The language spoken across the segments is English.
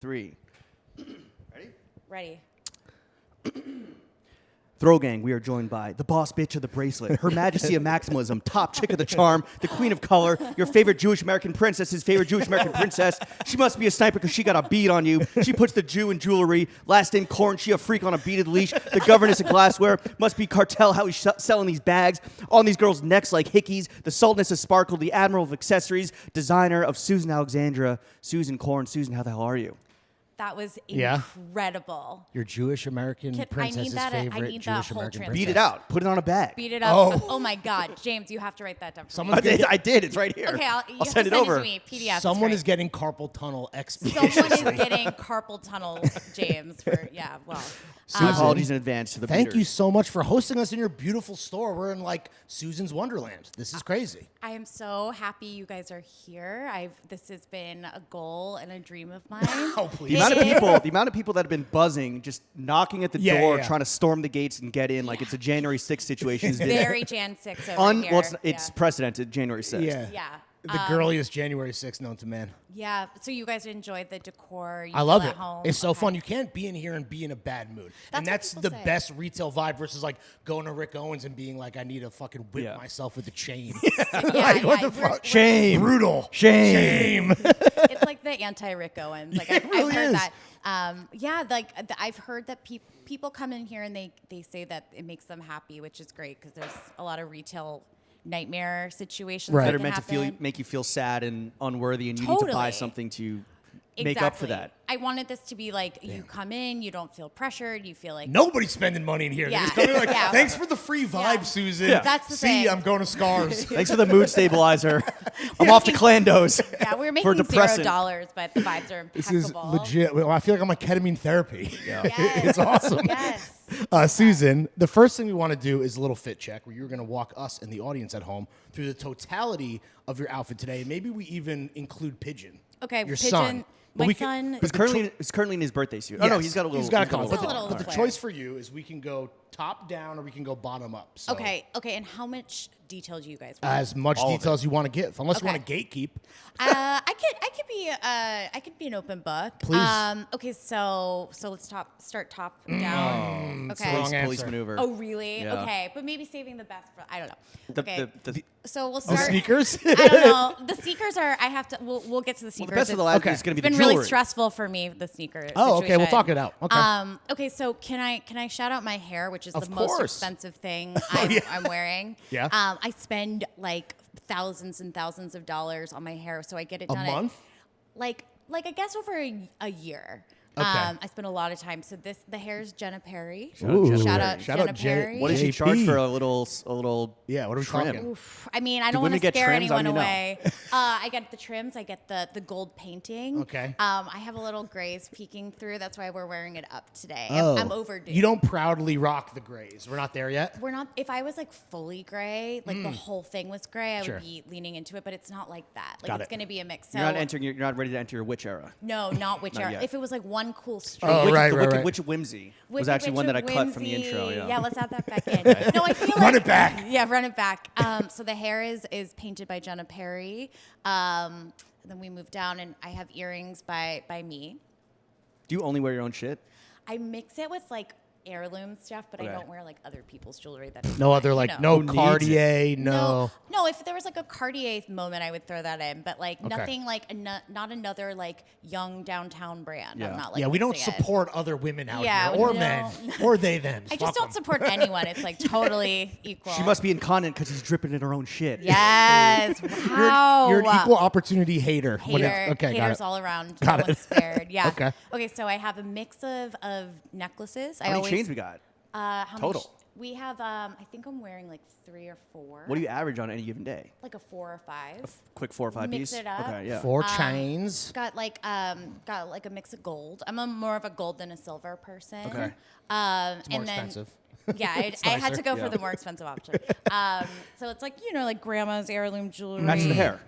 3. Ready. Throw gang, we are joined by the boss bitch of the bracelet, Her Majesty of Maximalism, top chick of the charm, the queen of color, your favorite Jewish American princess, his favorite Jewish American princess. She must be a sniper because she got a bead on you. She puts the Jew in jewelry. Last name Korn, she a freak on a beaded leash. The governess of glassware must be cartel, how he's selling these bags on these girls' necks like hickeys. The sultaness of sparkle, the admiral of accessories, designer of Susan Alexandra, Susan Korn. Susan, how the hell are you? That was incredible. Your Jewish American princess's favorite Jewish American princess. Beat it out. Put it on a bag. Beat it up. Oh my God, James, you have to write that down. I did. It's right here. Okay, I'll send it over. To me. PDF. Someone is getting carpal tunnel Someone is getting carpal tunnel, James. My apologies in advance to the Thank beaters. you so much for hosting us in your beautiful store. We're in like Susan's Wonderland. This is crazy. I am so happy you guys are here. This has been a goal and a dream of mine. Oh, please. The amount of people that have been buzzing, just knocking at the door, trying to storm the gates and get in, like it's a January 6th situation. Very Jan 6 over here. Well, it's precedented, January 6th. Yeah. The girliest January 6th known to man. Yeah. So you guys enjoyed the decor. I love it. Home. It's so fun. You can't be in here and be in a bad mood. That's the best retail vibe versus like going to Rick Owens and being like, I need to fucking whip myself with a chain. What the fuck? Shame. Brutal. Shame. It's like the anti-Rick Owens. Like I've heard that. I've heard that people come in here and they say that it makes them happy, which is great because there's a lot of retail nightmare situations that are can meant happen. to make you feel sad and unworthy, and you need to buy something to make up for that. I wanted this to be like you come in, you don't feel pressured, you feel like nobody's spending money in here. Yeah. They're just coming like, thanks for the free vibe, Susan. Yeah. That's the thing. I'm going to Scars. Thanks for the mood stabilizer. I'm off to Clandos. Yeah, we're for making depressant. $0, but the vibes are impeccable. This is legit. Well, I feel like I'm on ketamine therapy. Yeah. It's awesome. Yes. Susan, the first thing we want to do is a little fit check where you're going to walk us and the audience at home through the totality of your outfit today. Maybe we even include Pigeon. Okay, your Pigeon. son. My son. He's currently in his birthday suit. Yes, Oh no, he's got a little. He's got a couple. But the choice for you is we can go top down or we can go bottom up. So Okay, and how much detail do you guys want? as much detail as you want to give, unless you want to gatekeep. I could be an open book. Please. Okay, so let's start top down. Okay. Police maneuver. Oh really? Yeah. Okay, but maybe saving the best for I don't know. The- Okay. the- So we'll start. Sneakers? I don't know. The sneakers are. I have to. We'll get to the sneakers. The best of the last is going to be It's been the jewelry. really stressful for me. The sneakers. Oh, okay. We'll situation. talk it out. Okay. Okay. So can I shout out my hair, which is Of the most course. expensive thing Oh, I'm wearing. Yeah. I spend like thousands and thousands of dollars on my hair, so I get it done. A month? Like I guess over a year. Okay. I spend a lot of time. So the hair is Jenna Perry. Ooh. Shout out Shout Jenna out Perry. What does she JP. charge for a little? Yeah, what are we trim? talking? Oof. I mean, I Do don't want women to get scare trims? How anyone do you know? away. I get the trims. I get the gold painting. Okay. I have a little grays peeking through. That's why we're wearing it up today. Oh. I'm overdue. You don't proudly rock the grays. We're not there yet? We're not. If I was like fully gray, like the whole thing was gray, I Sure. would be leaning into it. But it's not like that. Like Got it's it. going to be a mix. So You're not ready to enter your witch era. no, not witch era. yet. If it was like one cool streak. Oh, Wicked- right, the right, Wicked right. Witch of Whimsy was Wicked actually Witch one that I of cut from the Whimsy. intro. Yeah, let's add that back in. No, I feel like Run it back. Yeah, run it back. So the hair is painted by Jenna Perry. And then we move down, and I have earrings by me. Do you only wear your own shit? I mix it with like heirloom stuff, but Okay. I don't wear like other people's jewelry. That is No mine, other, you like, know. no Cartier, no. No, if there was like a Cartier moment, I would throw that in. But like nothing like not another like young downtown brand. Yeah. I'm not like Yeah, we don't mixing it. support other women out Yeah, here, or no. men, or they, them. I Fuck just don't 'em. support anyone. It's like totally equal. She must be incontinent because he's dripping in her own shit. Yes. Wow. You're an equal opportunity hater. Hater, Okay, got haters it. all around. Got No it. one's spared. Yeah. Okay. Okay. So I have a mix of necklaces. How many chains we got? How total? Many we have. I think I'm wearing like 3 or 4. What do you average on any given day? Like a 4 or 5. Quick 4 or 5 Mix piece? it up. Okay, yeah. 4 chains. Got like a mix of gold. I'm more of a gold than a silver person. Okay. It's more and then, expensive. Yeah, I had nicer. to go Yeah. for the more expensive option. So it's like like grandma's heirloom jewelry. Matches the hair.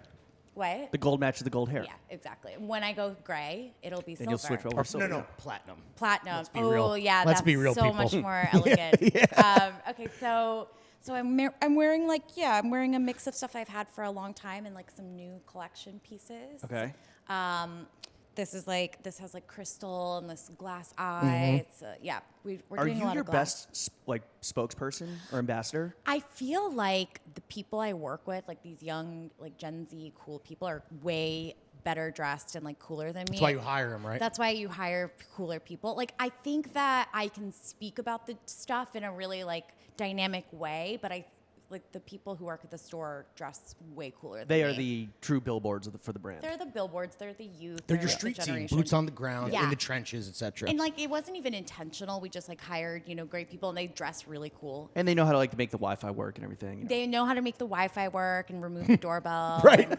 What? The gold matches the gold hair. Yeah, exactly. When I go gray, it'll be Then silver. you'll switch over. No, silver, no, yeah. platinum. Platinum. Let's be Oh real. yeah, Let's that's be real, so people. much more elegant. Okay, so I'm wearing I'm wearing a mix of stuff I've had for a long time and like some new collection pieces. Okay. this has like crystal and this glass eye. It's we're Are doing a you lot your of glass. best like spokesperson or ambassador? I feel like the people I work with, like these young, like Gen Z cool people, are way better dressed and like cooler than me. That's why you hire them, right? That's why you hire cooler people. Like, I think that I can speak about the stuff in a really like dynamic way, but I like the people who work at the store dress way cooler than They me. are the true billboards for the brand. They're the billboards. They're the youth. They're your the street team, generation. boots on the ground, Yeah. in the trenches, etc. And like, it wasn't even intentional. We just like hired, great people, and they dress really cool. And they know how to like make the Wi-Fi work and everything. They know how to make the Wi-Fi work and remove the doorbell. Right. and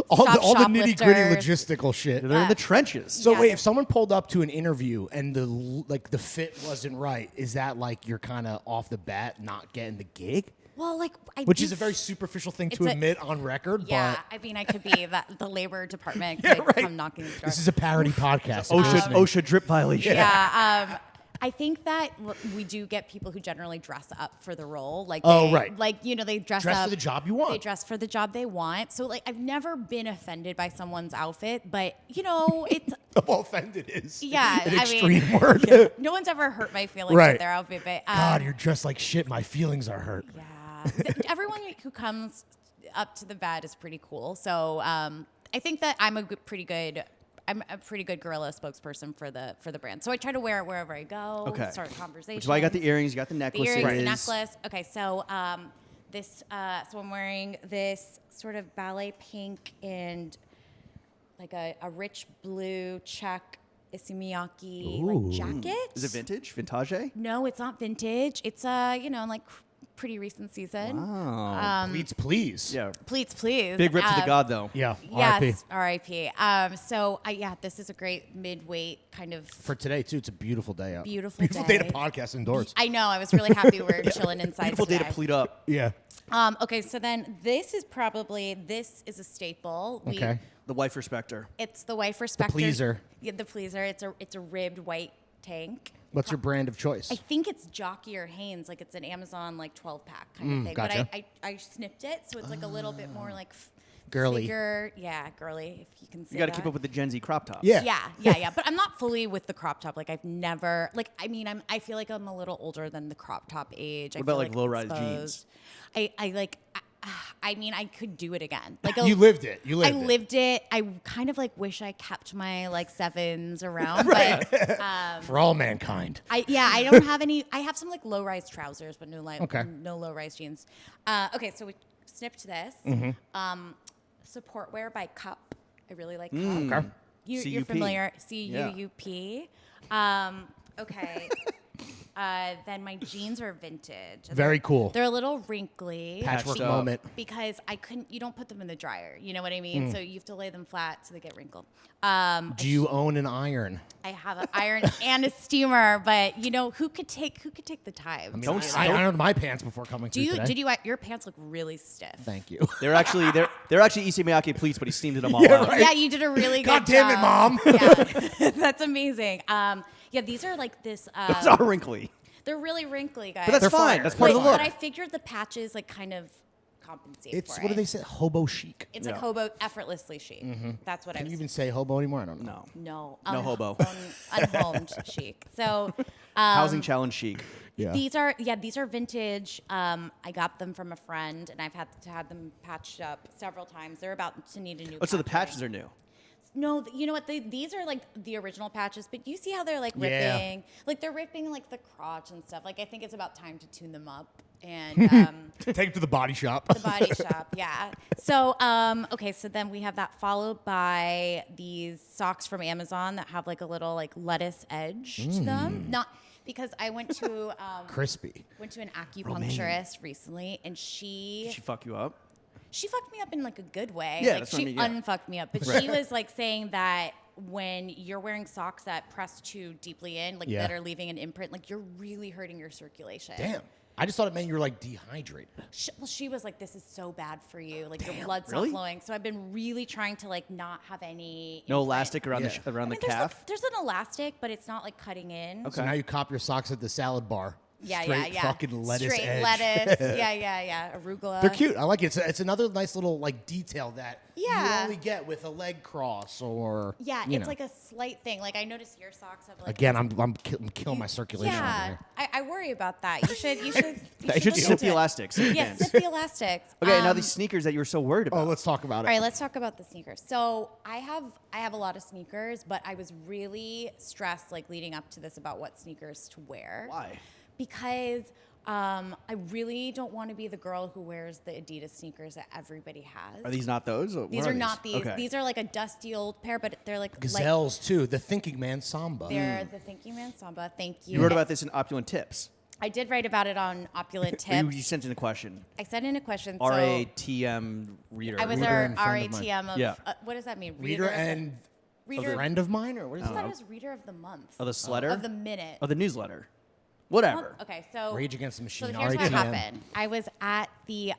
all stop the nitty gritty shoplifters. logistical shit. They're in the trenches. So Yeah, wait, they're- if someone pulled up to an interview and the fit wasn't right, is that like you're kind of off the bat not getting the gig? Well, like, Which is a very superficial thing to admit on record. Yeah, but I mean, I could be that the labor department Yeah, could right. come knocking the door. this is a parody podcast. OSHA drip violation. Yeah, I think that we do get people who generally dress up for the role. Like, right. Like, they dress Dress up for the job you want. They dress for the job they want. So, like, I've never been offended by someone's outfit, but it's Well, offended is Yeah, an I mean- extreme word. no one's ever hurt my feelings Right. with their outfit. But God, you're dressed like shit. My feelings are hurt. yeah, everyone who comes up to the bat is pretty cool. So, I think that I'm a pretty good guerrilla spokesperson for the brand. So I try to wear it wherever I go. Okay. Start conversations. Which is why you got the earrings, you got the The necklaces. earrings, the necklace. Okay, so so I'm wearing this sort of ballet pink and like a rich blue check Isimiaki like jacket. Is it vintage? Vintage? No, it's not vintage. It's like pretty recent season. Oh. Please. Yeah. Please. Big rip to the god, though. Yeah. R.I.P. Yes, R.I.P. So this is a great midweight kind of For today too, it's a beautiful day out. Beautiful day to day. podcast indoors. I know. I was really happy we were chilling inside Beautiful day today. to pleat up. Yeah. Okay, so then this is a staple. Okay. The wife respecter. It's the wife respecter. pleaser. Yeah, the pleaser. It's a ribbed white tank. What's your brand of choice? I think it's Jockey or Hanes, like it's an Amazon like 12-pack kind of thing. gotcha. But I snipped it, so it's like a little bit more like Girly. Figure, yeah, girly. If you can see You got to that. keep up with the Gen Z crop tops. Yeah. Yeah. But I'm not fully with the crop top. Like I've never I feel like I'm a little older than the crop top age. What about, like, low-rise exposed. I could do it again. Like You lived it. I lived it. I kind of like wish I kept my like sevens around, but For all mankind. I don't have any. I have some like low rise trousers, but no low rise jeans. Okay, so we snipped this. Support wear by Cup. I really like Cup. Okay. You're CUP. familiar. CUUP. Okay. Then my jeans are vintage. Very cool. They're a little wrinkly. Patchwork up. moment. Because you don't put them in the dryer. You know what I mean? So you have to lay them flat so they get wrinkled. Do you own an iron? I have an iron and a steamer, but who could take the time? I ironed my pants before coming Do through you? today. Did you? Your pants look really stiff. Thank you. They're actually Isimiaki pleats, but he steamed them all out. right. Yeah, you did a really good God damn it, job. Mom. Yeah, that's amazing. These are like this. Those are wrinkly. They're really wrinkly, guys. But that's They're fine. fire. That's part of the But look. I figured the patches like kind of compensate It's for what do it. they say? Hobo chic. It's like hobo, effortlessly chic. That's what I Can was. you even say hobo anymore? I don't know. No. No, No hobo. unhomed chic. So Housing challenge chic. Yeah. these are vintage. I got them from a friend, and I've had to have them patched up several times. They're about to need a new. Oh, so the patch. patches are new. No, you know what? These are like the original patches, but you see how they're like Yeah. ripping, like they're ripping like the crotch and stuff. Like I think it's about time to tune them up and Take it to the body shop. the body shop. Yeah. So okay, so then we have that followed by these socks from Amazon that have like a little like lettuce edge to them. Not because I went to Crispy. an acupuncturist recently, and Did she fuck you up? she fucked me up in like a good way. Yeah, like that's what she I mean, yeah. unfucked me up. But she was like saying that when you're wearing socks that press too deeply in, like Yeah. that are leaving an imprint, like you're really hurting your circulation. Damn. I just thought it meant you were like dehydrated. She was like, "This is so bad for you. Like your blood's really? not flowing." So I've been really trying to like not have any. No imprint. elastic around Yeah. around I mean, the calf. there's an elastic, but it's not like cutting in. So now you cop your socks at the salad bar. Straight fucking lettuce Straight edge. lettuce. Yeah. Arugula. They're cute. I like it. It's another nice little like detail that you Yeah. only get with a leg cross or Yeah, you it's know. like a slight thing. Like I noticed your socks have like Again, I'm killing my circulation. over Yeah, here. I worry about that. You should. You should should look snip the into it. elastics. Snip the Yeah, pins. snip the elastics. Okay, now these sneakers that you were so worried about. Oh, let's talk about it. All right, let's talk about the sneakers. So I have a lot of sneakers, but I was really stressed like leading up to this about what sneakers to wear. Why? Because I really don't want to be the girl who wears the Adidas sneakers that everybody has. Are these not those? Or These what are not these. Okay. These are like a dusty old pair, but they're like Gazelles too. The Thinking Man Samba. They're the Thinking Man Samba. Thank you. You wrote about this in Opulent Tips. I did write about it on Opulent Or Tips. you sent in a question. I sent in a question. So RATM reader. I was Reader our and friend of mine. RATM of Yeah. What does that mean? Reader and reader. a friend of mine, or what is I thought that? it was reader of the month. of the sletter? Of the minute. Of the newsletter. Whatever. Okay, so Rage Against the Machine. So here's what RATM. happened. I was at the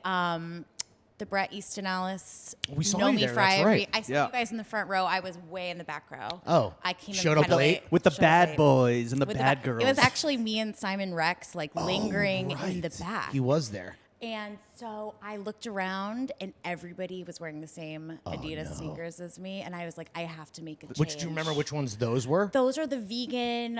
Brett Easton Ellis We saw Know you Me there, Fry. that's right. I saw Yeah. you guys in the front row. I was way in the back row. Oh, I came showed in up kinda late? With the Showed up bad late. boys and the With bad ba- girls. It was actually me and Simon Rex like lingering in the back. He was there. And so I looked around, and everybody was wearing the same Adidas sneakers as me, and I was like, I have to make a change. Which do you remember which ones those were? Those are the vegan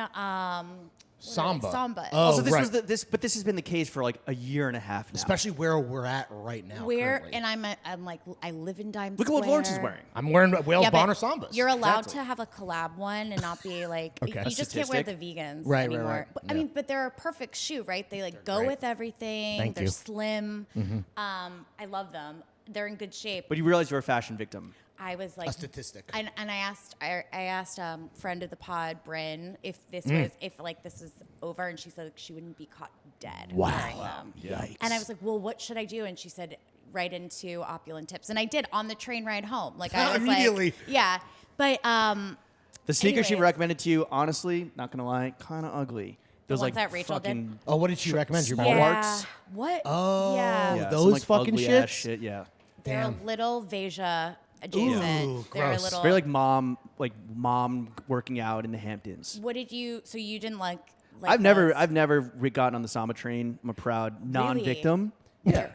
Samba. Samba. Oh, so this right. was but this has been the case for like a year and a half now. Especially where we're at right now. Where currently. and I'm like I live in Dimes Look at Square. what Lawrence is wearing. I'm wearing Wales Yeah, but Bonner Sambas. You're allowed Exactly. to have a collab one and not be like Okay. you just can't wear the Statistic. vegans Right, anymore. right. But, Yeah. I mean, but they're a perfect shoe, right? They like go great. with everything. Thank They're you. slim. I love them. They're in good shape. But you realize you're a fashion victim. I was like a statistic. And I asked friend of the pod, Bryn, if this was over, and she said she wouldn't be caught dead wearing them. Yikes. And I was like, well, what should I do? And she said, right into Opulent Tips, and I did on the train ride home. Like I was Immediately. like, yeah, but The sneakers she anyways. recommended to you, honestly, not gonna lie, kind of ugly. Those ones like that Rachel did? fucking Oh, what did she recommend? You small remember? hearts? What? Oh, yeah. Yeah, those some, like, fucking ugly-ass shits? shit. Yeah. They're Damn. a little Veja adjacent. Ooh, They're a gross. little. Very like mom working out in the Hamptons. What did you? So you didn't like? I've those? never gotten on the Samba train. I'm a proud non-victim. Yeah.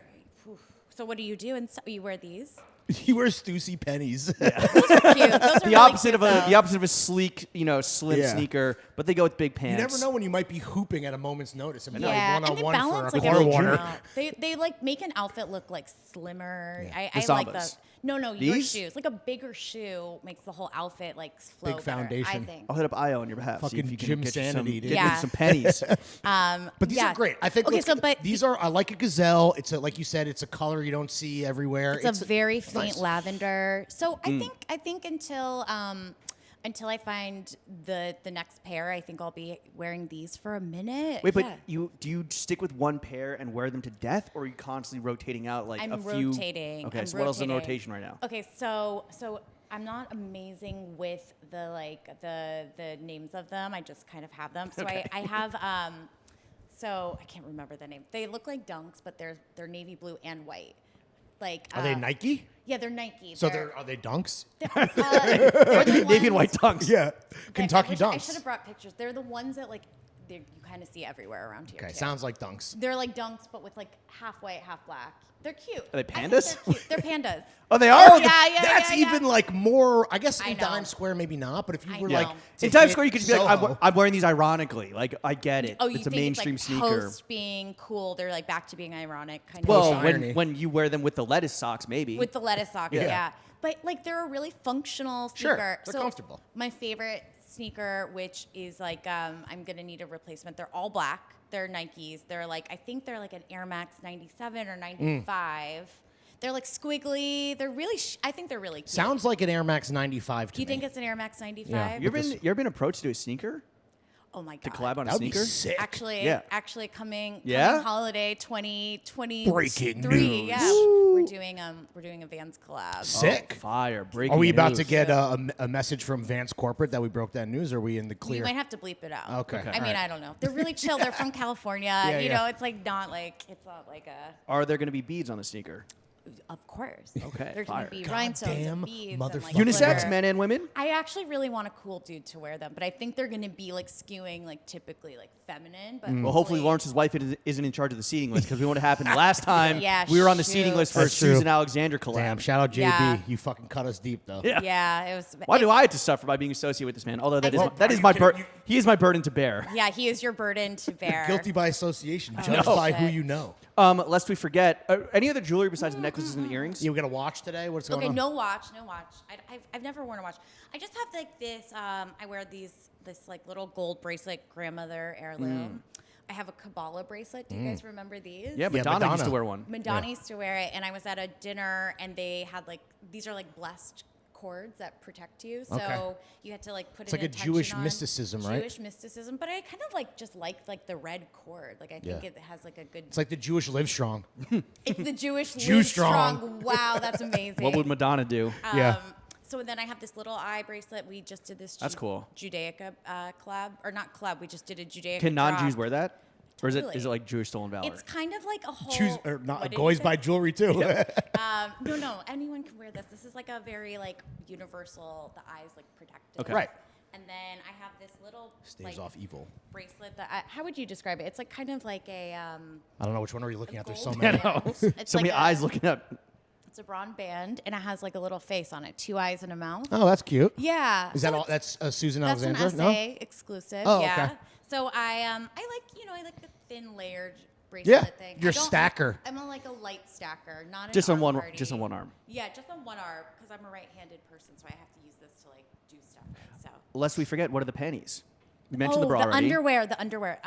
So what do you do? And so you wear these? You wear Stussy pennies. Those are cute. Those are The really opposite cute, of a sleek, slim Yeah. sneaker, but they go with big You pants. never know when you might be hooping at a moment's notice. I mean, Yeah, and they one-on-one for balance a like car everything warner. out. They like make an outfit look like slimmer. Yeah. I The like the Sambas. no your These? shoes. Like a bigger shoe makes the whole outfit like flow Big better, I foundation. think. I'll hit up Io on your behalf. See Fucking if you can Jim get you Sanity, dude. get Yeah. you some pennies. But these Yeah. are great. I think. Okay, let's- so, but these are. I like a gazelle. It's like you said. It's a color you don't see everywhere. It's a very faint nice. lavender. So I think until I find the next pair, I think I'll be wearing these for a minute. Wait, but Yeah. do you stick with one pair and wear them to death, or are you constantly rotating out like I'm a few? rotating. Okay, I'm so what else is in rotating. rotation right now? Okay, so I'm not amazing with the names of them. I just kind of have them. So Okay. I have so I can't remember the name. They look like Dunks, but they're navy blue and white. Like Are they Nike? Yeah, they're Nike. So are they dunks? they're the Navy and white ones- dunks. Yeah, I Kentucky wish I dunks. should have brought pictures. They're the ones that you kind of see everywhere around here. Okay, too. sounds like dunks. They're like Dunks, but with like half white, half black. They're cute. Are they I think pandas? They're cute. They're pandas. Oh, they are. yeah, That's yeah. even like more. I guess I in know. Times Square maybe not, but if you I were know. like to In Times hit Square, you could just be like, Soho- I'm wearing these ironically. Like, I get it. Oh, you it's a think mainstream it's like sneaker. post being cool? They're like back to being ironic, kind of. Well, irony. when you wear them with the lettuce socks, maybe. With the lettuce socks, Yeah. yeah. But like they're a really functional Sure, sneaker. they're comfortable. My favorite sneaker, which is like I'm gonna need a replacement. They're all black. They're Nikes. They're like I think they're like an Air Max 97 or 95. They're like squiggly. They're really. I think they're really cute. Sounds like an Air Max 95 to Do you me. think it's an Air Max 95? Yeah. you ever been approached to do a sneaker Oh my god. to collab on a That would be sneaker? sick. Actually coming Yeah? holiday 2023. Breaking news. Yeah. We're doing a Vans collab. Sick. Fire! Breaking Are we about news. to get a message from Vance Corporate that we broke that news? Or are we in the You clear? might have to bleep it out. Okay. I All mean, right. I don't know. They're really chill. They're from California. Yeah, you yeah. know, it's not like a. Are there going to be beads on the sneaker? Of course. Okay, There's fire. going to be Goddamn rhinestones and beads and like motherfucker. Unisex, glitter. men and women. I actually really want a cool dude to wear them, but I think they're going to be like skewing like typically like feminine. But Well, hopefully Lawrence's wife isn't in charge of the seating list, because we know what happened last time. Yeah, we were on the seating shoot. list for That's true. Susan Alexandra collab. Damn, shout out JB. Yeah. You fucking cut us deep though. Yeah, it was. Why do I have to suffer by being associated with this man? Although that Well, is my burden. He is my burden to bear. Yeah, he is your burden to bear. Guilty by association, judged no. by who Shit. you know. Lest we forget, any other jewelry besides necklaces and earrings? Yeah, we got a watch today. What's going Okay, on? no watch. I've never worn a watch. I just have like this. I wear this like little gold bracelet, grandmother heirloom. I have a Kabbalah bracelet. Do you guys remember these? Yeah, Madonna used to wear one. Madonna used to wear it, and I was at a dinner, and they had like these are like blessed cords that protect you. So Okay. you had to like put It's an like a intention Jewish on. mysticism, right? Jewish mysticism, but I kind of like just liked like the red cord. Like I think it has like a good. It's like the Jewish live strong. It's the Jewish Jew live strong. Wow, that's amazing. What would Madonna do? Yeah. So then I have this little eye bracelet. We just did this. That's cool. Judaica collab, or not collab. We just did a Judaica. Can non-Jews drop. wear that? Or is Totally. it like Jewish stolen valor? It's kind of like a whole. Choose or not. what did Goys you buy say? jewelry too. No. Anyone can wear this. This is like a very like universal. The eyes like protective. Okay. Right. And then I have this little Stays like, off evil. bracelet. How would you describe it? It's like kind of like a. I don't know which one are you looking at. There's so gold many. band. It's so many like a- eyes looking up. It's a bronze band, and it has like a little face on it, 2 eyes and a mouth. Oh, that's cute. Yeah. Is that all? That's Susan That's an Alexandra? SA exclusive. Oh, yeah. okay. So I like a thin layered bracelet Yeah, thing. you're I don't- stacker. I'm a light stacker, not an Just on arm one party. just on one arm. Yeah, just on one arm because I'm a right-handed person, so I have to use this to like do stuff. So. Lest we forget, what are the panties? You mentioned the bra the already. underwear.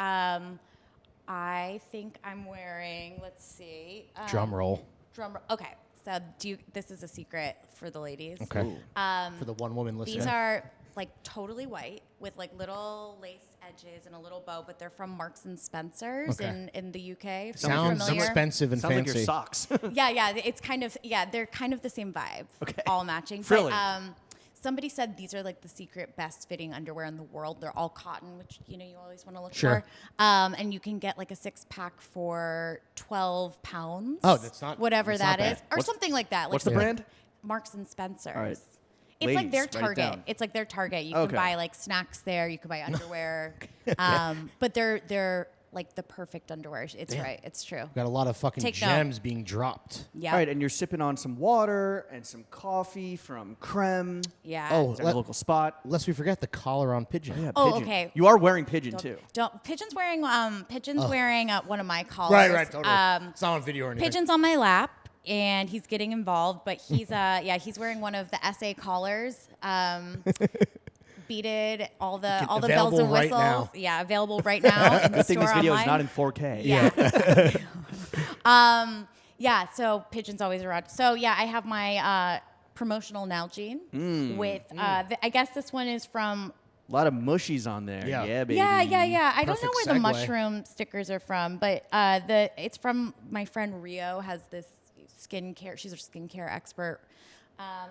I think I'm wearing. Let's see. Drum roll. Drum roll. Okay. So this is a secret for the ladies. Okay. For the one woman listening. These are like totally white with like little lace edges and a little bow, but they're from Marks and Spencer's Okay. in the UK. if you're Sounds familiar. expensive and Sounds like fancy. your socks. Yeah, it's kind of they're kind of the same vibe. Okay. All matching. Frilly. But, somebody said these are like the secret best fitting underwear in the world. They're all cotton, which you always want to look Sure. for. And you can get like a 6-pack for £12. Oh, that's not- whatever that's that not is, bad. or What's- something like that. What's like the brand? Marks and Spencer's. All right. It's like Ladies, their write it Target. down. It's like their Target. You Okay. can buy like snacks there. You can buy underwear. But they're like the perfect underwear. It's right. It's true. Got a lot of fucking Take note. gems being dropped. Yeah. All right, and you're sipping on some water and some coffee from Creme. Yeah. Oh, It's our local spot. Lest we forget the collar on pigeon. Yeah, Oh, Pigeon. okay. You are wearing Pigeon too. Pigeon's wearing one of my collars. Right, totally. It's not on video or anything. Pigeon's on my lap and he's getting involved, but he's he's wearing one of the SA collars. Beaded, all the bells available and right whistles. now. Yeah, available right now in the Good thing store this video online. is not in 4K. Yeah. Yeah, so Pigeon's always around. So yeah, I have my promotional Nalgene with I guess this one is from A lot of mushies on there. Yeah. Yeah, baby. Yeah. I don't know Perfect where the segue. mushroom stickers are from, but it's from my friend Rio has this skincare. She's a skincare expert.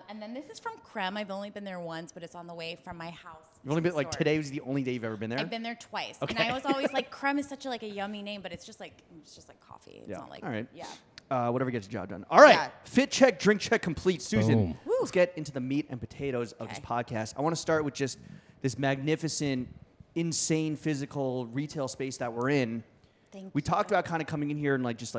And then this is from Creme. I've only been there once, but it's on the way from my house. You've only to been the like store. today was the only day you've ever been there. I've been there twice, and Okay. I was always like, Creme is such a yummy name, but it's just like coffee. It's Yeah. not like All right. Yeah. Whatever gets the job done. All right. Yeah. Fit check, drink check complete. Susan, Boom. let's get into the meat and potatoes of this Okay. podcast. I want to start with just this magnificent, insane physical retail space that we're in. Thank We you. talked about kind of coming in here and just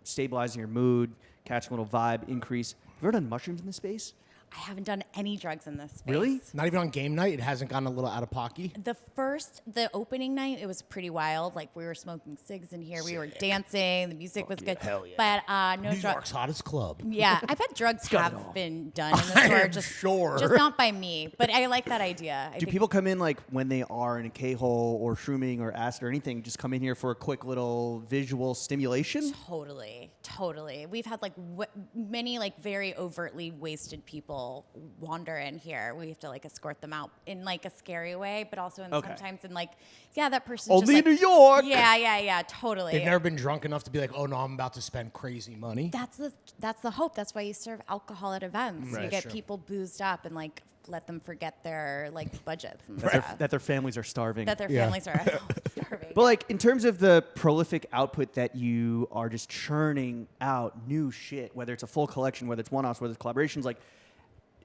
stabilizing your mood, catching a little vibe, increase. Have you ever done mushrooms in this space? I haven't done any drugs in this space. Really? Not even on game night. It hasn't gotten a little out of pocket. The opening night, it was pretty wild. Like we were smoking cigs in here, we were dancing, the music was good. hell yeah. But no New drugs. York's hottest club. Yeah, I bet drugs got it all. have been done in the I store. am Just sure. just not by me. But I like that idea. Do people come in when they are in a K-hole or shrooming or acid or anything, just come in here for a quick little visual stimulation? Totally. We've had many very overtly wasted people wander in here. We have to escort them out in a scary way, but also sometimes in that person. Only New York. Yeah, totally. They've never been drunk enough to be like, oh no, I'm about to spend crazy money. That's the hope. That's why you serve alcohol at events. Right, You get sure. people boozed up and let them forget their budgets and That stuff. their families are starving. That their Yeah. families are starving. But like in terms of the prolific output that you are just churning out new shit, whether it's a full collection, whether it's one-offs, whether it's collaborations, like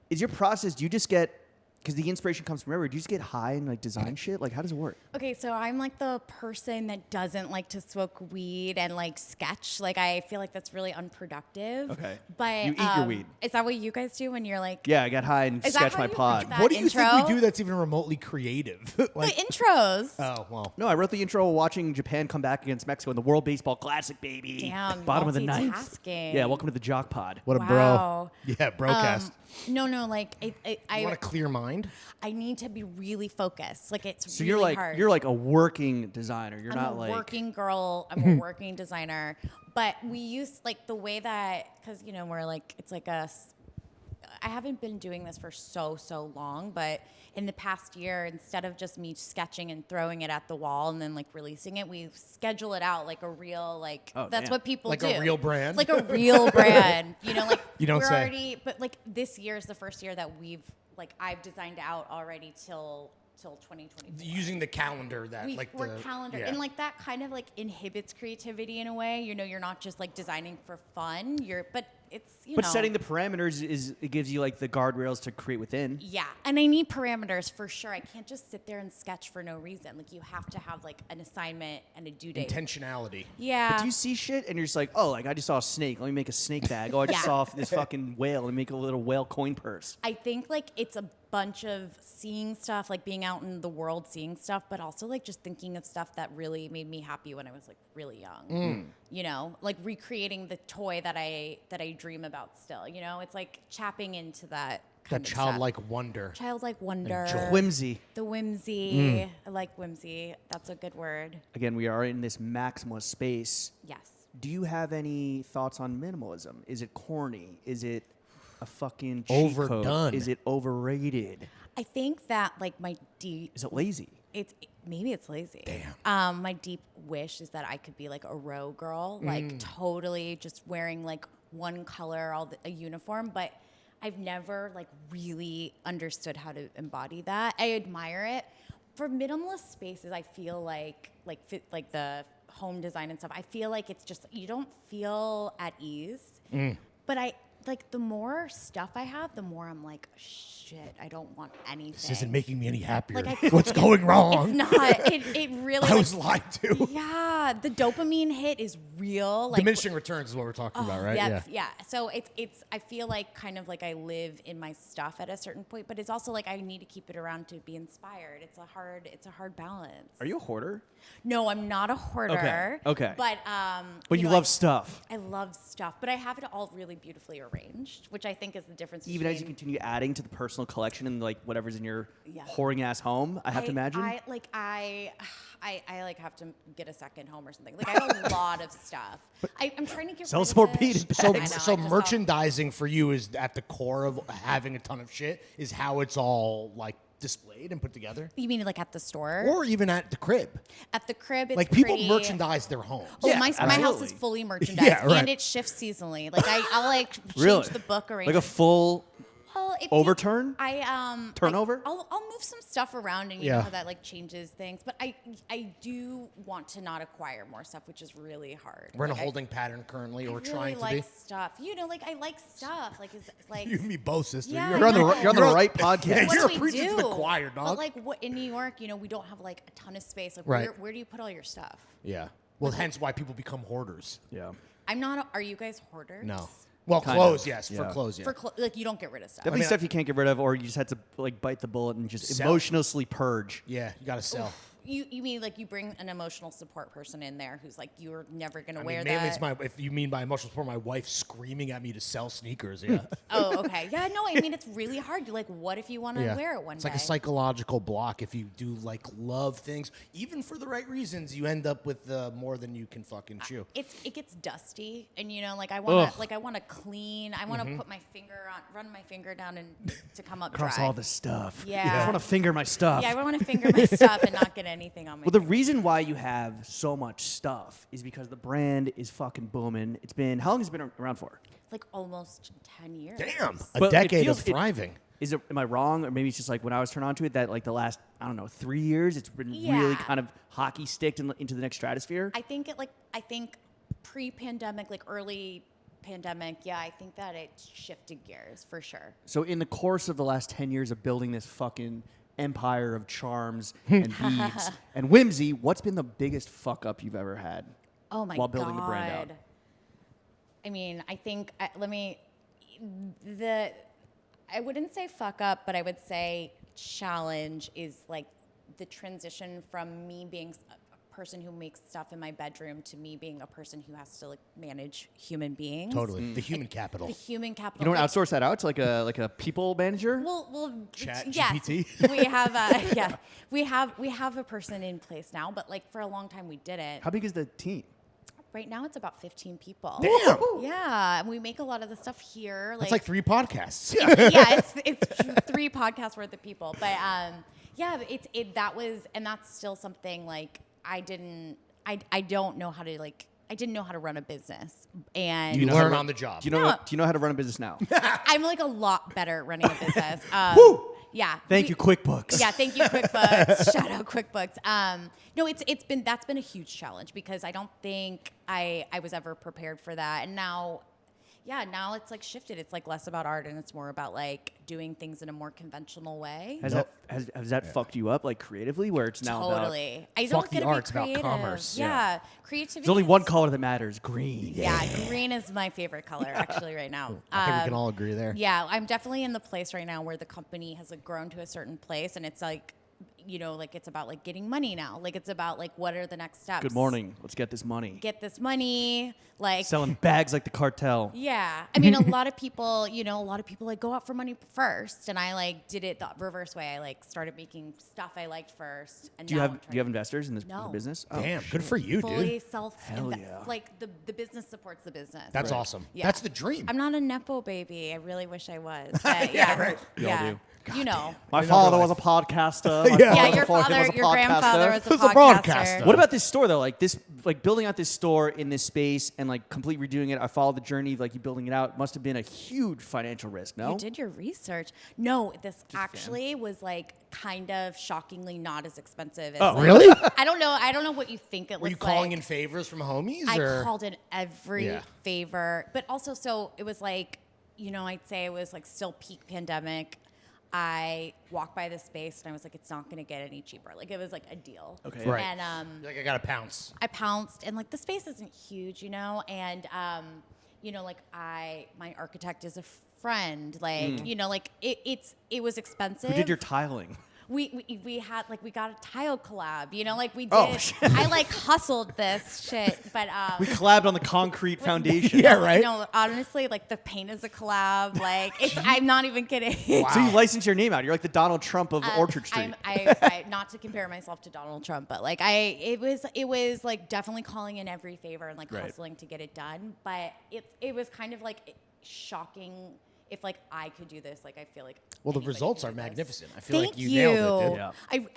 is your process, do you just get, because the inspiration comes from everywhere, do you just get high and like design shit? Like how does it work? Okay, so I'm like the person that doesn't like to smoke weed and like sketch. Like I feel like that's really unproductive. Okay. But You eat your weed. Is that what you guys do when you're like? Yeah, I get high and Is that sketch how my you pod. like that What do you intro? think we do that's even remotely creative? Like, The intros. oh, well. No, I wrote the intro while watching Japan come back against Mexico in the World Baseball Classic, baby. Damn, Bottom of the ninth. multitasking. Yeah, welcome to the Jock Pod. What a Wow. bro. Yeah, brocast. No, like You want a clear mind? I need to be really focused. Like it's So really hard. you're like a working designer. You're I'm not a like working girl. I'm a working designer. But we use like the way that, because you know we're like it's like I haven't been doing this for so long, but in the past year, instead of just me sketching and throwing it at the wall and then like releasing it, we schedule it out like a real like Oh, that's damn. what people Like do. a real brand? Like a real brand. You know, like You don't we're say. already, but like this year is the first year that I've designed out already till 2024. Using the calendar that We're calendar, yeah. and like that kind of like inhibits creativity in a way. You know, you're not just like designing for fun. But it's But know. setting the parameters it gives you like the guardrails to create within. Yeah, and I need parameters for sure. I can't just sit there and sketch for no reason. Like you have to have like an assignment and a due date. Intentionality. Yeah. But do you see shit and you're just like, oh, like I just saw a snake. Let me make a snake bag. Oh, I just Yeah. saw this fucking whale. Let me make a little whale coin purse. I think like it's a bunch of seeing stuff, like being out in the world seeing stuff, but also like just thinking of stuff that really made me happy when I was like really young. You know, like recreating the toy that I dream about still. You know, it's like tapping into that kind That of childlike stuff. wonder. Childlike wonder. joy. Whimsy. The whimsy. I like whimsy. That's a good word. Again, we are in this maximalist space. Yes. Do you have any thoughts on minimalism? Is it corny? Is it a fucking cheat Overdone. code? Is it overrated? I think that like my deep Is it lazy? maybe it's lazy. Damn. My deep wish is that I could be like a row girl, like totally just wearing like one color, a uniform, but I've never like really understood how to embody that. I admire it. For minimalist spaces, I feel like the home design and stuff, I feel like it's just you don't feel at ease. But I like the more stuff I have, the more I'm like, shit, I don't want anything. This isn't making me any happier. Like, I- What's going wrong? It's not. It really. I was lied to. Yeah, the dopamine hit is real. Like, Diminishing returns is what we're talking about, right? Yeah. So it's. I feel like kind of like I live in my stuff at a certain point, but it's also like I need to keep it around to be inspired. It's a hard balance. Are you a hoarder? No, I'm not a hoarder. Okay. But But you love stuff. I love stuff, but I have it all really beautifully arranged, which I think is the difference. Even as you between- continue adding to the personal collection and like whatever's in your Yeah. whoring ass home, I have to imagine. I like have to get a second home or something. Like I have a lot of stuff. I'm trying to get Sell rid some more of it. beaded So, bags. I know, so I just merchandising for you is at the core of having a ton of shit is how it's all like displayed and put together, You mean like at the store? or even at the crib. At the crib, it's Like people pretty, merchandise their homes. Oh, Yeah, my house absolutely. is fully merchandised, Yeah, right. and it shifts seasonally. Like I'll like change Really? the book Like a arrangement. full Well, if overturn? I Turnover? I'll move some stuff around, and you Yeah. know how that like changes things. But I do want to not acquire more stuff, which is really hard. We're in a Like, holding pattern currently, I or really trying to like be. stuff. You know, like I like stuff. Like is like. You and me both, sister. Yeah, You're You're on the I know. you're on the right podcast. Yeah, What you're do a we preacher do? to the choir, dog. But like what in New York, you know, we don't have like a ton of space. Like Right. where do you put all your stuff? Yeah. Well, hence why people become hoarders. Yeah. I'm not. Are you guys hoarders? No. Well, Kind clothes, of, yes. For yeah. clothes, yeah. Like you don't get rid of stuff. Definitely mean, stuff you can't get rid of, or you just had to like bite the bullet and just Sell. emotionally purge. Yeah, you got to sell. You mean like you bring an emotional support person in there who's like you're never gonna I wear mean, mainly that. it's if you mean by emotional support, my wife screaming at me to sell sneakers. Yeah. Oh, okay. Yeah, no, I mean it's really hard. You're like, what if you want to Yeah. wear it one It's day? like a psychological block. If you do like love things, even for the right reasons, you end up with more than you can fucking chew. It gets dusty, and you know, like I Ugh. want to clean. I want to put my finger on, run my finger down, and to come up Across dry. all the stuff. Yeah. I just want to finger my stuff. Yeah, I want to finger my stuff and not get anything on my. Well, the reason why you have so much stuff is because the brand is fucking booming. It's been, how long has it been around for? like almost 10 years. Damn, a But it decade feels- of thriving. Am I wrong, or maybe it's just like when I was turned on to it that like the last 3 years it's been really kind of hockey sticked into the next stratosphere? I think pre-pandemic, like early pandemic, I think that it shifted gears for sure. So in the course of the last 10 years of building this fucking empire of charms and beads and whimsy, what's been the biggest fuck up you've ever had? Oh my while building the brand out? I mean, I think I wouldn't say fuck up, but I would say challenge is like the transition from me being a person who makes stuff in my bedroom to me being a person who has to like manage human beings. Totally, the human capital. The human capital. You don't outsource that out to like a people manager? Well, Chat yes, GPT? we have we have a person in place now, but like for a long time we didn't. How big is the team? Right now it's about 15 people. Damn. Yeah, and we make a lot of the stuff here. That's like 3 podcasts. Yeah, it's 3 podcasts worth of people. But that's still something like I didn't know how to run a business. And You learn on the job. Do you know how to run a business now? I'm like a lot better at running a business. Woo! Yeah. Thank you, QuickBooks. Yeah, thank you, QuickBooks. Shout out QuickBooks. No, that's been a huge challenge because I don't think I was ever prepared for that. And now it's like shifted. It's like less about art and it's more about like doing things in a more conventional way. Has that fucked you up like creatively where it's now Totally. I Fuck don't the get arts, to be about creative. commerce. Yeah. Creativity. there's only one color that matters, green. Yeah, green is my favorite color actually right now. I think we can all agree there. Yeah, I'm definitely in the place right now where the company has like grown to a certain place and it's like, like it's about like getting money now. Like it's about like what are the next steps? Good morning. Let's get this money. Like Selling bags like the cartel. Yeah. I mean, a lot of people like go out for money first, and I like did it the reverse way. I like started making stuff I liked first. And Do you have investors in this No. business? Damn, good for you, fully dude. self-invest. Hell yeah. Like the business supports the business. That's awesome. Yeah. That's the dream. I'm not a nepo baby. I really wish I was. But yeah, right. We all do. You know. My I father know was a podcaster. My Yeah, your father was a grandfather was a Who's a podcaster. broadcaster? What about this store though? Like this, like building out this store in this space and like completely redoing it. I followed the journey of like you building it out. Must have been a huge financial risk. No, You did your research. No, this actually was like kind of shockingly not as expensive as Oh, like, really? I don't know what you think it Were looks you calling like. in favors from homies? I or? called in every Yeah. favor, but also so it was like, I'd say it was like still peak pandemic. I walked by the space and I was like, it's not going to get any cheaper. Like it was like a deal. Okay. Right. And You're like, I got to pounce. I pounced and like the space isn't huge, and like my architect is a friend, like it was expensive. Who did your tiling? We got a tile collab, like we did. Oh, shit. I like hustled this shit, but We collabed on the concrete foundation. Yeah, right. No, honestly, like the paint is a collab. Like I'm not even kidding. Wow. So you license your name out. You're like the Donald Trump of Orchard Street. I not to compare myself to Donald Trump, but like it was like definitely calling in every favor and like Right. hustling to get it done. But it was kind of like shocking. If like I could do this, like I feel like Well, the anybody results can are do this. magnificent. I feel Thank like you nailed it, dude.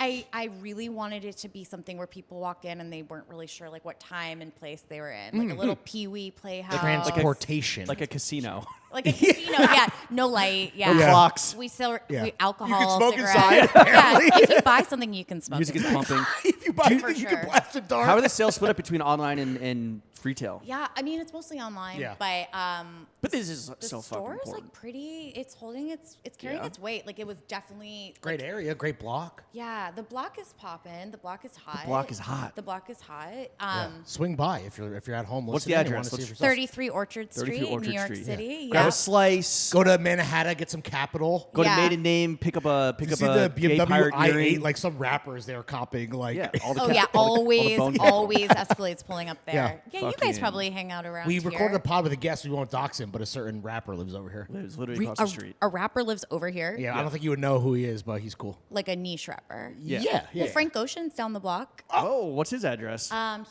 Yeah. I really wanted it to be something where people walk in and they weren't really sure like what time and place they were in, like a little pee-wee playhouse, Transportation. Like a casino. like a casino. Yeah, no light. Yeah, No clocks. We sell Yeah. we alcohol. You can smoke cigarettes. inside, Yeah, if you buy something, you can smoke. Music is inside. pumping. if you buy For it, you sure. can blast it dark. How are the sales split up between online and retail? Yeah, I mean it's mostly online, Yeah. but this is the so fucking store is important. like pretty. It's holding it's carrying Yeah. its weight. Like it was definitely Great area, great block. Yeah, the block is popping. The block is hot. block is hot. The block is hot. Yeah. Swing by if you're at home. What's the listening and address? wanna see it What's- yourself. 33 Orchard 33 Street, Orchard New York Street, City. yeah. Yeah. Grab a slice. Go to Manhattan, get some capital. Go to Yeah. Maiden Name. Pick up a You see gay the BMW pirate i8, earring. like some rappers they were copying, like Yeah. All the Oh ca- yeah, all the always, bone- always Escalade's pulling up there. Yeah. Yeah, you guys Fucking- probably hang out around we here. recorded a pod with a guest. We won't dox him, but a certain rapper lives over here. It was literally across the street. A rapper lives over here. Yeah, I don't think you would know who he is, but he's cool. Like a niche rapper. Yeah. Well, Frank Ocean's down the block. Oh, what's his address?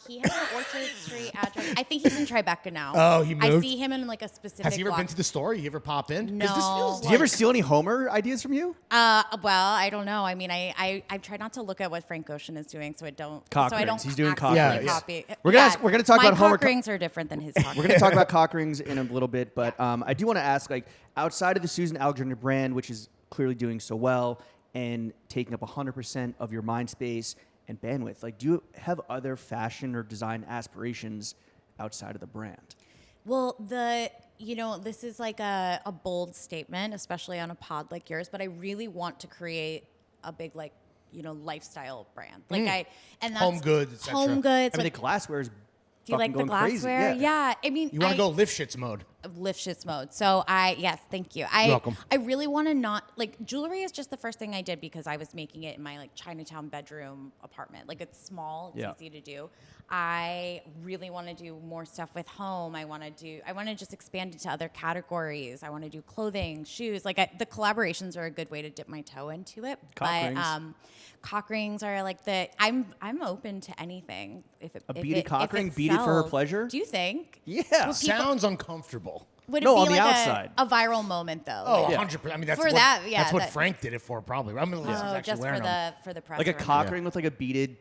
He has an Orchard Street address. I think he's in Tribeca now. Oh, he I moved? see him in like a specific Has he ever block. been to the store? You ever pop in? 'Cause No. This feels Did you ever steal any Homer ideas from you? Well, I don't know. I mean, I've tried not to look at what Frank Ocean is doing, so I don't. Cock so I don't rings. He's doing cock accidentally rings. copy. We're gonna talk my about Homer cock rings are different than his cock We're going to talk about cock rings in a little bit, but I do want to ask, like, outside of the Susan Alexandra brand, which is clearly doing so well and taking up 100% of your mind space and bandwidth. Like, do you have other fashion or design aspirations outside of the brand? Well, this is like a bold statement, especially on a pod like yours, but I really want to create a big, like, lifestyle brand. Like and that's home goods, etc. Home goods. I mean, the glassware is do you like the glassware? Crazy. Yeah. I mean, You want to go lift shits mode. Lift shits mode. So yes, thank you. You're welcome. I really want to not, like, jewelry is just the first thing I did because I was making it in my, like, Chinatown bedroom apartment. Like, it's small, it's easy to do. I really want to do more stuff with home. I want to just expand into other categories. I want to do clothing, shoes. Like, the collaborations are a good way to dip my toe into it. Cock rings are like I'm open to anything. If it, A if beaded it, cock if it ring, beaded for her sells. pleasure? Do you think? Yeah. Sounds uncomfortable. Would it No, be on the like outside. a viral moment though? Oh, Like, 100%. I mean, that's For what, that, yeah, that's what that- Frank did it for, probably. I'm going to actually just wearing them. for the press. Like a room. cock ring with like a beaded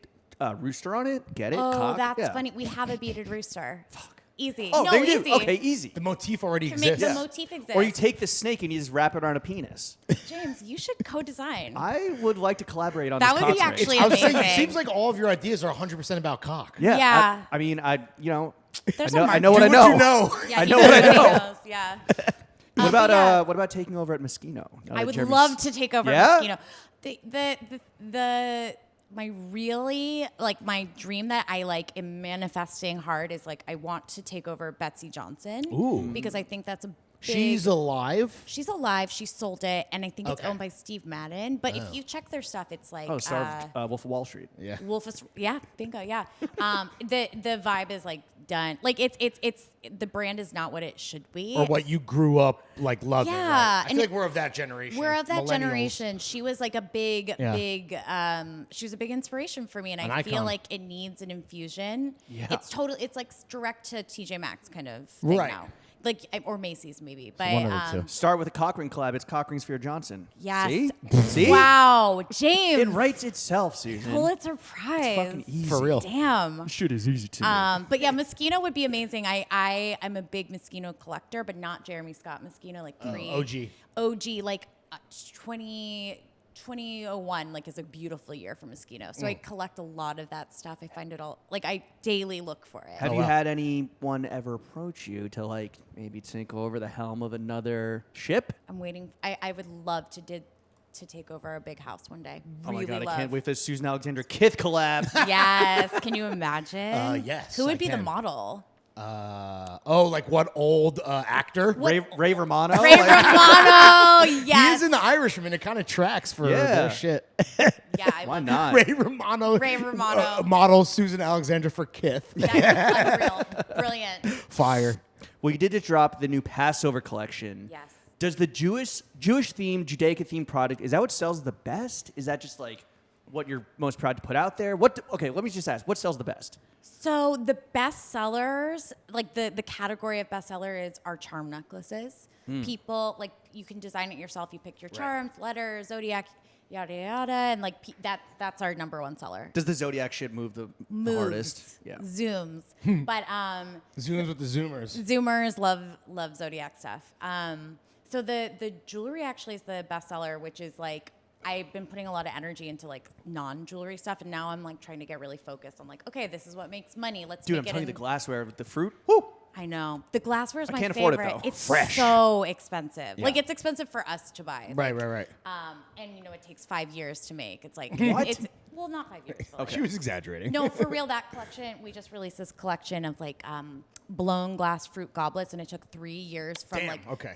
rooster on it? Get it? Oh, Cock? that's Yeah. funny. We have a beaded rooster. Fuck. Easy. Oh, no, there you easy. do. Okay, easy. The motif already To make exists. the motif exist. Or you take the snake and you just wrap it around a penis. James, you should co-design. I would like to collaborate on That this would be cock ring. actually I was saying, it amazing. seems like all of your ideas are 100% about cock. Yeah. Yeah. I mean, There's I a know what I Do know. what you know. Yeah, I he know what I knows know. he knows, Yeah. What but yeah. about taking over at Moschino? Now I that would Jeremy's- love to take over Yeah? Moschino. My really, like, my dream that I, like, am manifesting hard is, like, I want to take over Betsy Johnson. Ooh. Because I think that's a big... She's alive. She's alive. She sold it, and I think it's Okay. owned by Steve Madden. But if you check their stuff, it's like... Oh, Star of Wolf of Wall Street. Yeah. Yeah, bingo, yeah. The vibe is, like, done. Like, it's the brand is not what it should be. Or what you grew up, like, loving. Yeah, Right? I and feel like we're of that generation. We're of that Millennials. generation. She was like a big, Yeah. she was a big inspiration for me, and An I feel icon. like it needs an infusion. Yeah. It's like direct to TJ Maxx kind of thing Right. now. Like, or Macy's maybe, but one of the two. Start with a cock ring collab. It's cock rings for your Johnson. Yes. See? See? Wow, James, It writes itself, Susan. Pulitzer Prize. Fucking easy. For real. Damn. Shit is easy to me. But yeah, Moschino would be amazing. I'm a big Moschino collector, but not Jeremy Scott Moschino, like pre OG. like 2001 like is a beautiful year for Moschino. So I collect a lot of that stuff. I find it all, like, I daily look for it. Have you had anyone ever approach you to, like, maybe take over the helm of another ship? I'm waiting. I would love to take over a big house one day. Oh Really my God, love. I can't wait for the Susan Alexandra Kith collab. Yes. Can you imagine? Yes, Who I would be the can. model? Like what old actor? Ray Romano? Ray Like, Romano. He Yes. is in The Irishman. It kind of tracks for Yeah. their shit. Yeah. I why would- not? Ray Romano. Ray Romano. Model Susan Alexandra for Kith. That's unreal. Brilliant. Fire. Well, you did just drop the new Passover collection. Yes. Does the Jewish themed, Judaica themed product, is that what sells the best? Is that just like what you're most proud to put out there? Okay, let me just ask, what sells the best? So the best sellers, like the category of bestseller is our charm necklaces. People, like, you can design it yourself. You pick your charms, letters, zodiac, yada yada, and like that's our number one seller. Does the Zodiac shit move the Moves, hardest? Yeah. zooms, but Zooms with the Zoomers. Zoomers love Zodiac stuff. So the jewelry actually is the bestseller, which is like, I've been putting a lot of energy into, like, non-jewelry stuff, and now I'm, like, trying to get really focused on, like, okay, this is what makes money. Let's Dude, make I'm it telling you, in- the glassware with the fruit, woo! I know. The glassware is my can't favorite. afford it, though. It's Fresh. so expensive. Yeah. Like, it's expensive for us to buy. Right. And, it takes 5 years to make. It's like, What? it's, well, not 5 years. But She was exaggerating. no, for real, that collection, we just released this collection of, like, blown glass fruit goblets, and it took 3 years from Damn, like okay.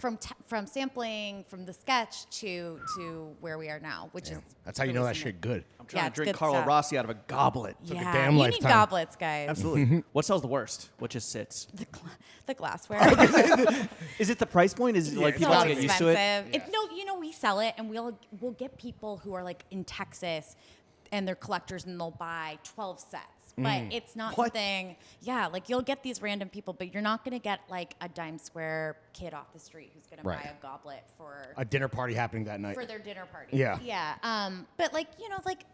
from sampling from the sketch to where we are now, which is That's how you know that releasing shit it. good. I'm trying Yeah, to it's drink good Carlo stuff. Rossi out of a goblet. Yeah, damn you lifetime. need goblets, guys. Absolutely. What sells the worst? What just sits? The glassware. Is it the price point? Is it like it's people have so to get used to it? It, no, we sell it, and we'll get people who are, like, in Texas, and they're collectors, and they'll buy 12 sets. But it's not What? something. Yeah, like, you'll get these random people, but you're not going to get, like, a dime square kid off the street who's going to Right. buy a goblet for A dinner party happening that night. for their dinner party. Yeah. Yeah. But, like, like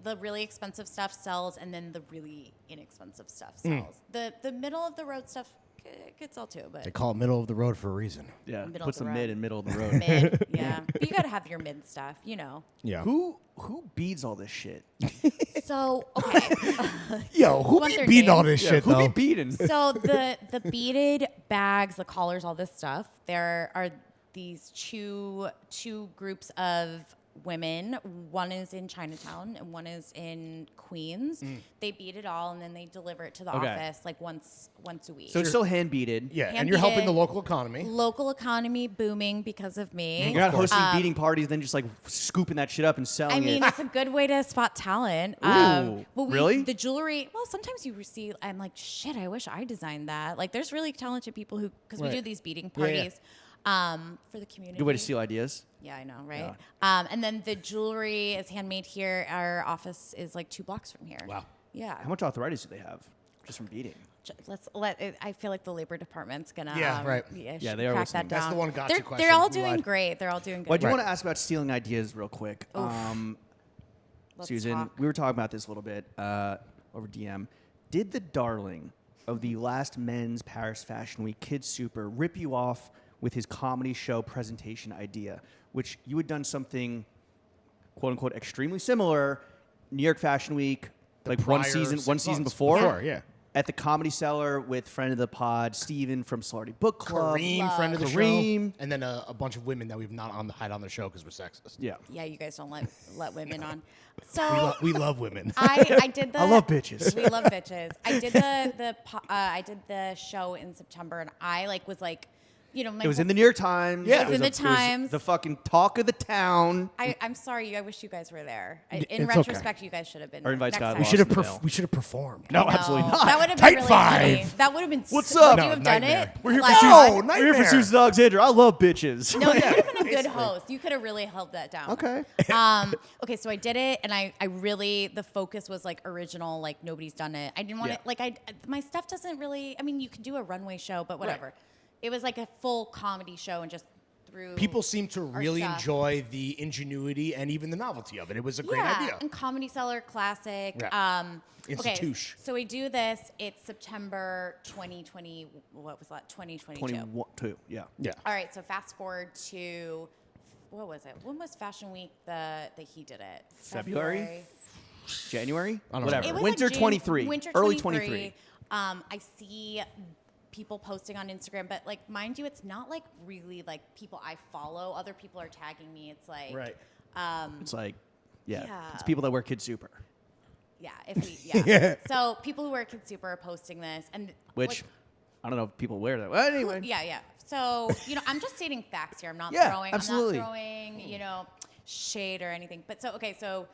the really expensive stuff sells, and then the really inexpensive stuff sells. The middle of the road stuff it could sell too, but They call it middle of the road for a reason. Yeah, Middle puts of the the mid road. in middle of the road. mid, yeah. But you gotta have your mid stuff, you know. Yeah. Who beads all this shit? So okay, Yo, who Want be their beating all names? this shit who though? be beading? so the beaded bags, the collars, all this stuff. There are these two groups of women. One is in Chinatown and one is in Queens. They beat it all and then they deliver it to the Okay. office like once a week. So it's still hand beaded. Yeah, and Hand you're helping beaded. the local economy. Local economy booming because of me. You're not hosting beading parties, then just like scooping that shit up and selling I mean, it. it's a good way to spot talent. Ooh, really? The jewelry. Well, sometimes you receive. I'm like, shit. I wish I designed that. Like, there's really talented people who, because we Right. do these beading Yeah, yeah. parties, for the community. Good way to steal ideas. Yeah, I know, right? And then the jewelry is handmade here. Our office is like 2 blocks from here. Wow. Yeah. How much arthritis do they have just from beading? I feel like the labor department's gonna. Yeah, right. Yeah, they are crack listening. that down. That's the one gotcha They're question. all We doing lied. great. They're all doing good. Well, I do Right. want to ask about stealing ideas real quick. Let's Susan, talk. we were talking about this a little bit over DM. Did the darling of the last men's Paris Fashion Week, Kid Super, rip you off with his comedy show presentation idea, which you had done something, quote unquote, extremely similar, New York Fashion Week, like one prior season 6 before, months before, yeah. at the Comedy Cellar with friend of the pod, Steven from Celebrity Book Club. Kareem, friend of the Kareem. show, and then a bunch of women that we've not had on the show because we're sexist. Yeah. Yeah, you guys don't let women on. So We love women. I did the. I love bitches. We love bitches. I did the show in September, and I was like, you know, my It was whole- in the New York Times. Yeah. It was in the Times. The fucking talk of the town. I'm sorry. I wish you guys were there. In it's okay. retrospect, you guys should have been. Our there invites next got time. we lost. should have in the mail. we should have performed. No, No, absolutely not. That would have Tight been really funny. five. That would have been. What's Would up? you No, have done nightmare. it? We're here Like- for No, Susan. We're here for nightmare. Susan Alexandra. I love bitches. No, you would have been a good host. You could have really held that down. Okay. Okay, so I did it, and I really, the focus was like original, like nobody's done it. I didn't want Yeah. to, like, my stuff doesn't really, I mean, you can do a runway show, but whatever. It was like a full comedy show and just through. People seem to really stuff. enjoy the ingenuity and even the novelty of it. It was a great yeah, idea. and Comedy Cellar Classic. Yeah. Okay, Institution. so we do this. It's September 2020. What was that? 2022. 22. Yeah. Yeah. All right, so fast forward to what was it? When was Fashion Week that he did it? February? January? I don't Whatever. It was Winter like 23. Winter Early 23. 23. I see people posting on Instagram, but like, mind you, it's not like really like people I follow. Other people are tagging me. It's like, Right. It's like, yeah. Yeah. It's people that wear Kid Super. yeah, if we, yeah. So people who wear Kid Super are posting this, and Which, like, I don't know if people wear that. Well, anyway. yeah. So I'm just stating facts here. I'm not Yeah, throwing. absolutely. I'm not throwing, shade or anything. But so the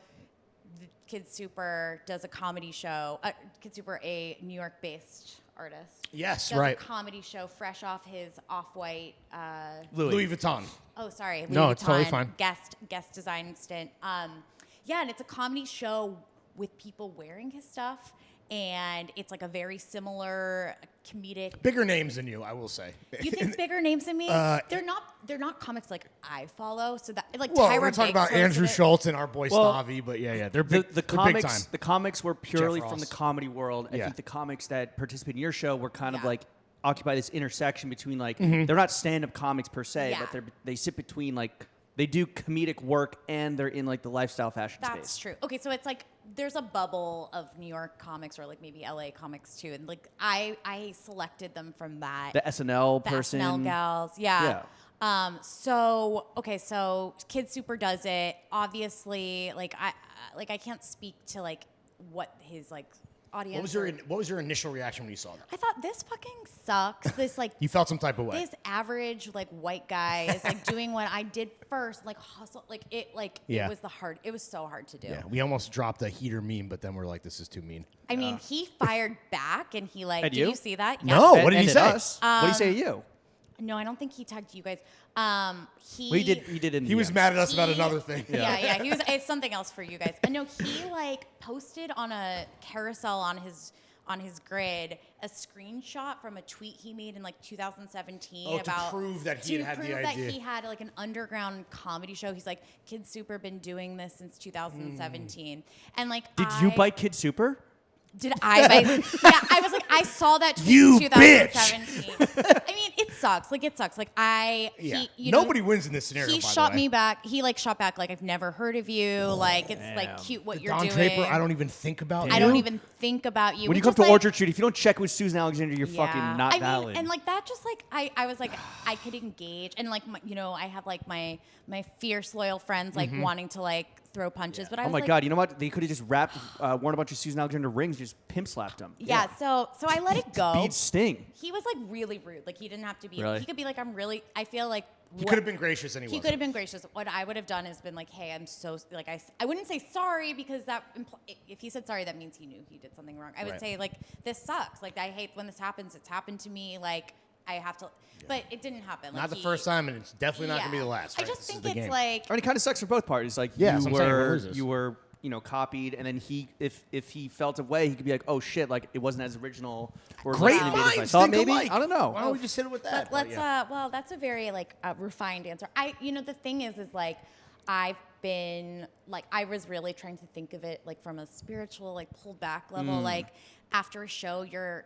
Kid Super does a comedy show. Kid Super, a New York-based artist. Yes, does right. a comedy show fresh off his Off-White. Louis Vuitton. Oh, sorry. Louis No, it's totally Vuitton fine. Guest design stint. Yeah, and it's a comedy show with people wearing his stuff, and it's like a very similar comedic. Bigger names than you, I will say. You think bigger names than me? They're not comics like I follow. So that like Well, Tyra we're talking Banks about Andrew hosted it. Schultz and our boy Well, Stavi, but yeah, they're big. The they're big comics, time. the comics were purely Jeff from the Ross. comedy world. I Yeah. think the comics that participate in your show were kind of Yeah. like occupy this intersection between like Mm-hmm. they're not stand-up comics per se, Yeah. but they sit between like they do comedic work and they're in like the lifestyle fashion That's space. true. Okay, so it's like there's a bubble of New York comics or like maybe LA comics too, and like I selected them from that. The SNL The person. SNL gals, yeah. So Kid Super does it. Obviously, like I can't speak to like what his like audience. What was your initial reaction when you saw that? I thought this fucking sucks. This like You felt some type of way. this average like white guy is like doing what I did first, like hustle, like it Yeah. it was so hard to do. Yeah, we almost dropped a heater meme, but then we're like, this is too mean. I mean, he fired back and he like, At did you? you see that? No. And- What did and he at say? us. What did he say to you? No, I don't think he tagged you guys. He Well, he did in He the was DMs. mad at us about He- another thing. Yeah. He was. It's something else for you guys. No, he like posted on a carousel on his grid a screenshot from a tweet he made in like 2017 Oh, to about prove that he to had the prove idea. that he had like an underground comedy show. He's like, Kid Super been doing this since 2017, and like Did you bite Kid Super? Did I? I was like, I saw that tweet You in 2017. I mean, it sucks. Like, it sucks. Like, Nobody wins in this scenario. He by shot the way. me back. He like shot back. Like, I've never heard of you. Like, it's like cute what you're Don doing. Draper, I don't even think about you. I don't even think about you. When you come to Orchard Street, if you don't check with Susan Alexandra, you're fucking not valid. Mean, and like that, just like I was like, I could engage, and like I have like my fierce loyal friends like wanting to like throw punches, but I was oh my like, god, you know what? They could have just worn a bunch of Susan Alexandra rings, just pimp slapped them. Yeah, so I let it go. Beads sting. He was like really rude. Like he didn't have to be. Really? He could be like, I feel like. He could have been gracious and he could have been gracious. What I would have done is been like, hey, I'm so like I wouldn't say sorry because that if he said sorry, that means he knew he did something wrong. I would say like, this sucks. Like I hate when this happens. It's happened to me. Like I have to, but it didn't happen. Like, not the first time, and it's definitely not gonna be the last. I Right? just This think is the it's game. like. I mean, it kind of sucks for both parties. Like Yeah, so I'm saying who loses. you were copied, and then if he felt a way, he could be like, oh shit, like it wasn't as original or Great as innovative as I minds thought. think Maybe alike. I don't know. Why don't we just hit it with that? Let's well, that's a very like refined answer. The thing is like I've been like I was really trying to think of it like from a spiritual like pulled back level. Like after a show,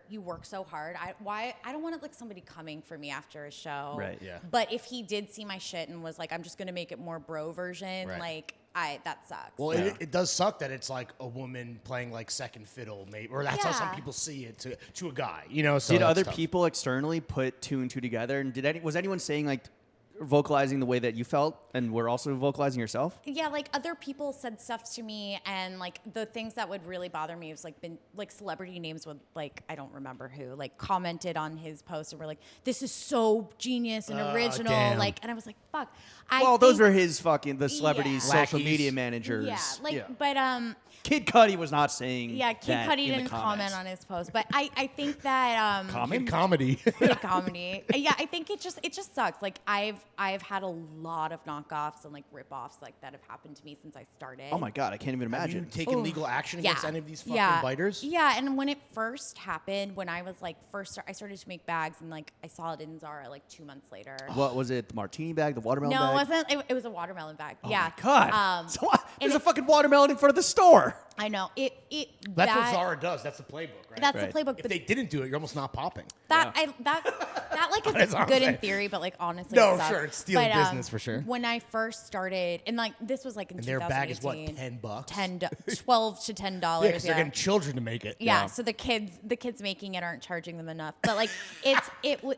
you work so hard. I don't want it like somebody coming for me after a show. Right. Yeah. But if he did see my shit and was like, I'm just gonna make it more bro version, Right. like that sucks. Well, it does suck that it's like a woman playing like second fiddle, maybe, or that's how some Yeah. people see it to a guy. So Did that's other tough. people externally put two and two together? And was anyone saying like vocalizing the way that you felt and were also vocalizing yourself? Yeah, like other people said stuff to me, and like the things that would really bother me was like been like celebrity names would like I don't remember who like commented on his post and were like, "This is so genius and original." damn. Like, and I was like, "Fuck." Those are his fucking the celebrities' Yeah. social Lackeys. media managers. Yeah, but Kid Cudi was not saying. yeah, Kid that Cudi in the didn't comments. comment on his post, but I think that In comedy. Kid comedy. Yeah, I think it just sucks. Like I've had a lot of knockoffs and like rip-offs like that have happened to me since I started. Oh my god, I can't even Have you imagine. taken legal action against any of these fucking biters? Yeah, and when it first happened, when I was like I started to make bags, and like I saw it in Zara like 2 months later. What was it? The martini bag, the watermelon No, bag? it wasn't. It was a watermelon bag. Oh yeah. my god. So There's a fucking watermelon in front of the store. I know That's what Zara does. That's the playbook, right? That's Right. the playbook. If But they didn't do it, you're almost not popping. that like That's is what I'm good in saying. theory, but like honestly, No, it sucks. sure, it's stealing But, business for sure. When I first started, and like this was like in And their 2018. bag is what, $10? $12 to $10. Yeah, because they're getting children to make it. Yeah, so the kids making it aren't charging them enough. But like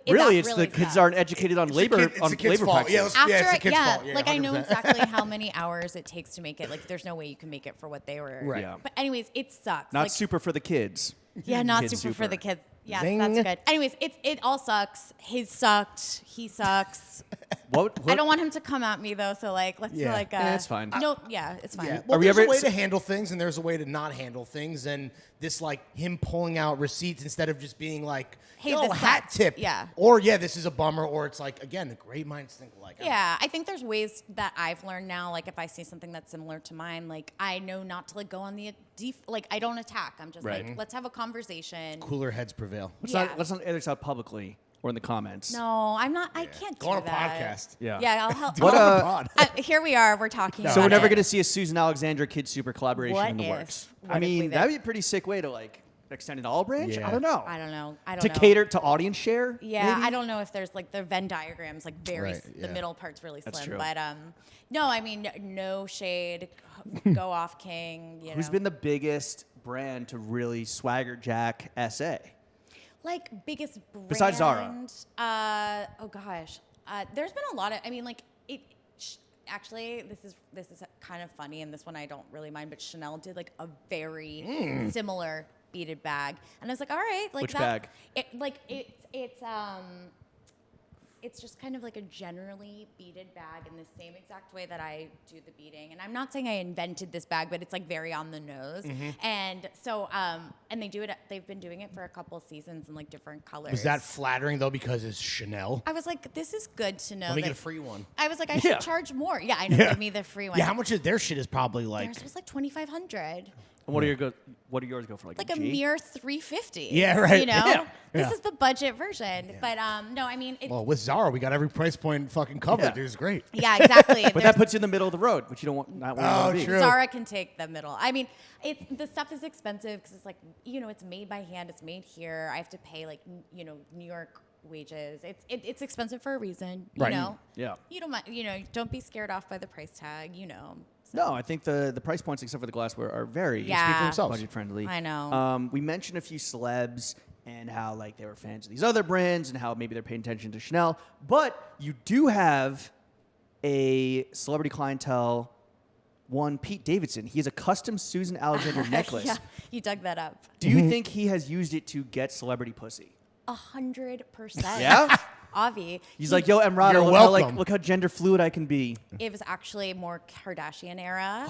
Really, it's the kids sucks. aren't educated on labor It's the kid's labor fault. Yeah, practices. it's the kid's fault. Yeah, like I know 100%. exactly how many hours it takes to make it. Like there's no way you can make it for what they were. Right. Yeah. But anyways, it sucks. Not like, super for the kids. Yeah, not Kid super for the kids. Yes, Zing. that's good. Anyways, it all sucks. His sucked. He sucks. What? I don't want him to come at me though. So like, let's Yeah. like. Yeah, it's fine. No, yeah, it's fine. Yeah. Well, we there's ever- a way to handle things, and there's a way to not handle things, and this like him pulling out receipts instead of just being like, Hey, "Yo, this hat sucks." tip," Yeah. or "Yeah, this is a bummer," or it's like again, the great minds think alike. Yeah, I think there's ways that I've learned now. Like if I see something that's similar to mine, like I know not to like go on the like I don't attack. I'm just Right. like, let's have a conversation. Cooler heads prevail. Let's Yeah. not air this out publicly or in the comments. No, I'm not. I can't Go on do a that. podcast. Yeah. Yeah, I'll help. What, here we are. We're talking. So about we're never it. going to see a Susan Alexandra Kid Super collaboration What in the if? works. What I if we mean, did? that'd be a pretty sick way to like extend an olive branch. Yeah. I don't know. I don't know. I don't To know. cater to audience share. Yeah, maybe? I don't know if there's like the Venn diagrams like very Right, the yeah. middle part's really slim. That's true. But no, I mean no shade. Go off, King. You Who's know. been the biggest brand to really swagger jack SA? like biggest brand? Besides Zara. Oh gosh, there's been a lot of. I mean, like it. Actually, this is kind of funny, and this one I don't really mind. But Chanel did like a very similar beaded bag, and I was like, all right, like Which that. bag? It's just kind of like a generally beaded bag in the same exact way that I do the beading. And I'm not saying I invented this bag, but it's like very on the nose. And so, and they've been doing it for a couple seasons in like different colors. Was that flattering though because it's Chanel? I was like, this is good to know. Let me that- get a free one. I was like, I should Yeah. charge more. Yeah, I know. Yeah. Give me the free one. Yeah, how much is their shit is probably like Theirs was like $2,500. And what do yours go for? Like a G? mere $350. Yeah, right. You know, Yeah. this Yeah. is the budget version. But no, I mean, Well, with Zara, we got every price point fucking covered, Yeah. dude. It's great. yeah, exactly. But that puts you in the middle of the road, which you don't want. Not where you want to be. true. Zara can take the middle. I mean, the stuff is expensive because it's like, it's made by hand. It's made here. I have to pay like, New York wages. It's expensive for a reason. You Right. know. Yeah. You don't mind. Don't be scared off by the price tag. No, I think the price points, except for the glassware, are very Yeah. Speak for themselves. budget friendly. I know. We mentioned a few celebs and how like they were fans of these other brands and how maybe they're paying attention to Chanel. But you do have a celebrity clientele. One, Pete Davidson. He has a custom Susan Alexandra necklace. Yeah, you dug that up. Do you think he has used it to get celebrity pussy? 100%. Yeah? Avi. He's like, yo, Emrata, You're look welcome. how gender fluid I can be. It was actually more Kardashian era.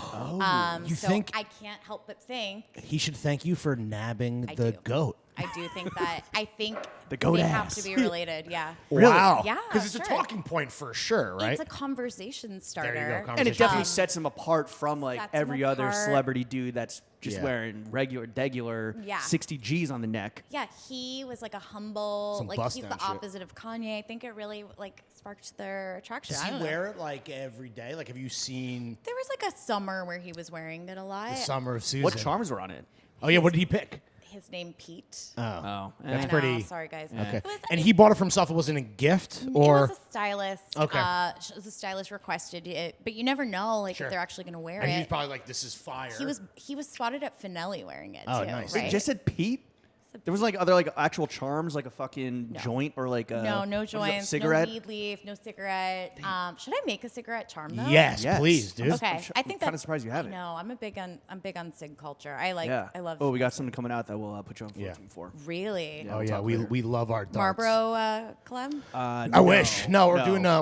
You so think- I can't help but think. He should thank you for nabbing I the do. goat. I do think that. I think The goat they ass. have to be related. Yeah. Wow. Yeah, Because it's a sure. talking point for sure, right? It's a conversation starter. There you go. And it definitely sets him apart from like Sets him every other apart. celebrity dude that's just Yeah. wearing degular Yeah. 60 G's on the neck. Yeah, he was like a humble, Some like bust he's down the shit. opposite of Kanye. I think it really like sparked their attraction. Does I he don't know. wear it like every day? Like, have you seen There was like a summer where he was wearing it a lot. the Summer of Susan? What charms were on it? Oh, yeah. What did he pick? His name Pete. Oh, I That's know, pretty- Sorry, guys. Okay. It was, And he bought it for himself. It wasn't a gift, It or was a stylist. Okay. The stylist requested it, but you never know, like Sure. if they're actually going to wear and it. he's probably like, "This is fire." He was spotted at Finelli wearing it Oh, too. nice. Right? It just said Pete? There was like other like actual charms, like a fucking No. joint or like a no what is it, joints, cigarette. no weed leaf, no cigarette. Should I make a cigarette charm though? Yes, Yes. please, dude. Okay, I'm I think kinda that's surprised you haven't. No, I'm big on cig culture. I love. Oh, we got something coming out that we'll put you on Yeah. for. Really. Yeah. Oh We'll yeah, talk we later. we love our darts. Marlboro collab. I wish. No,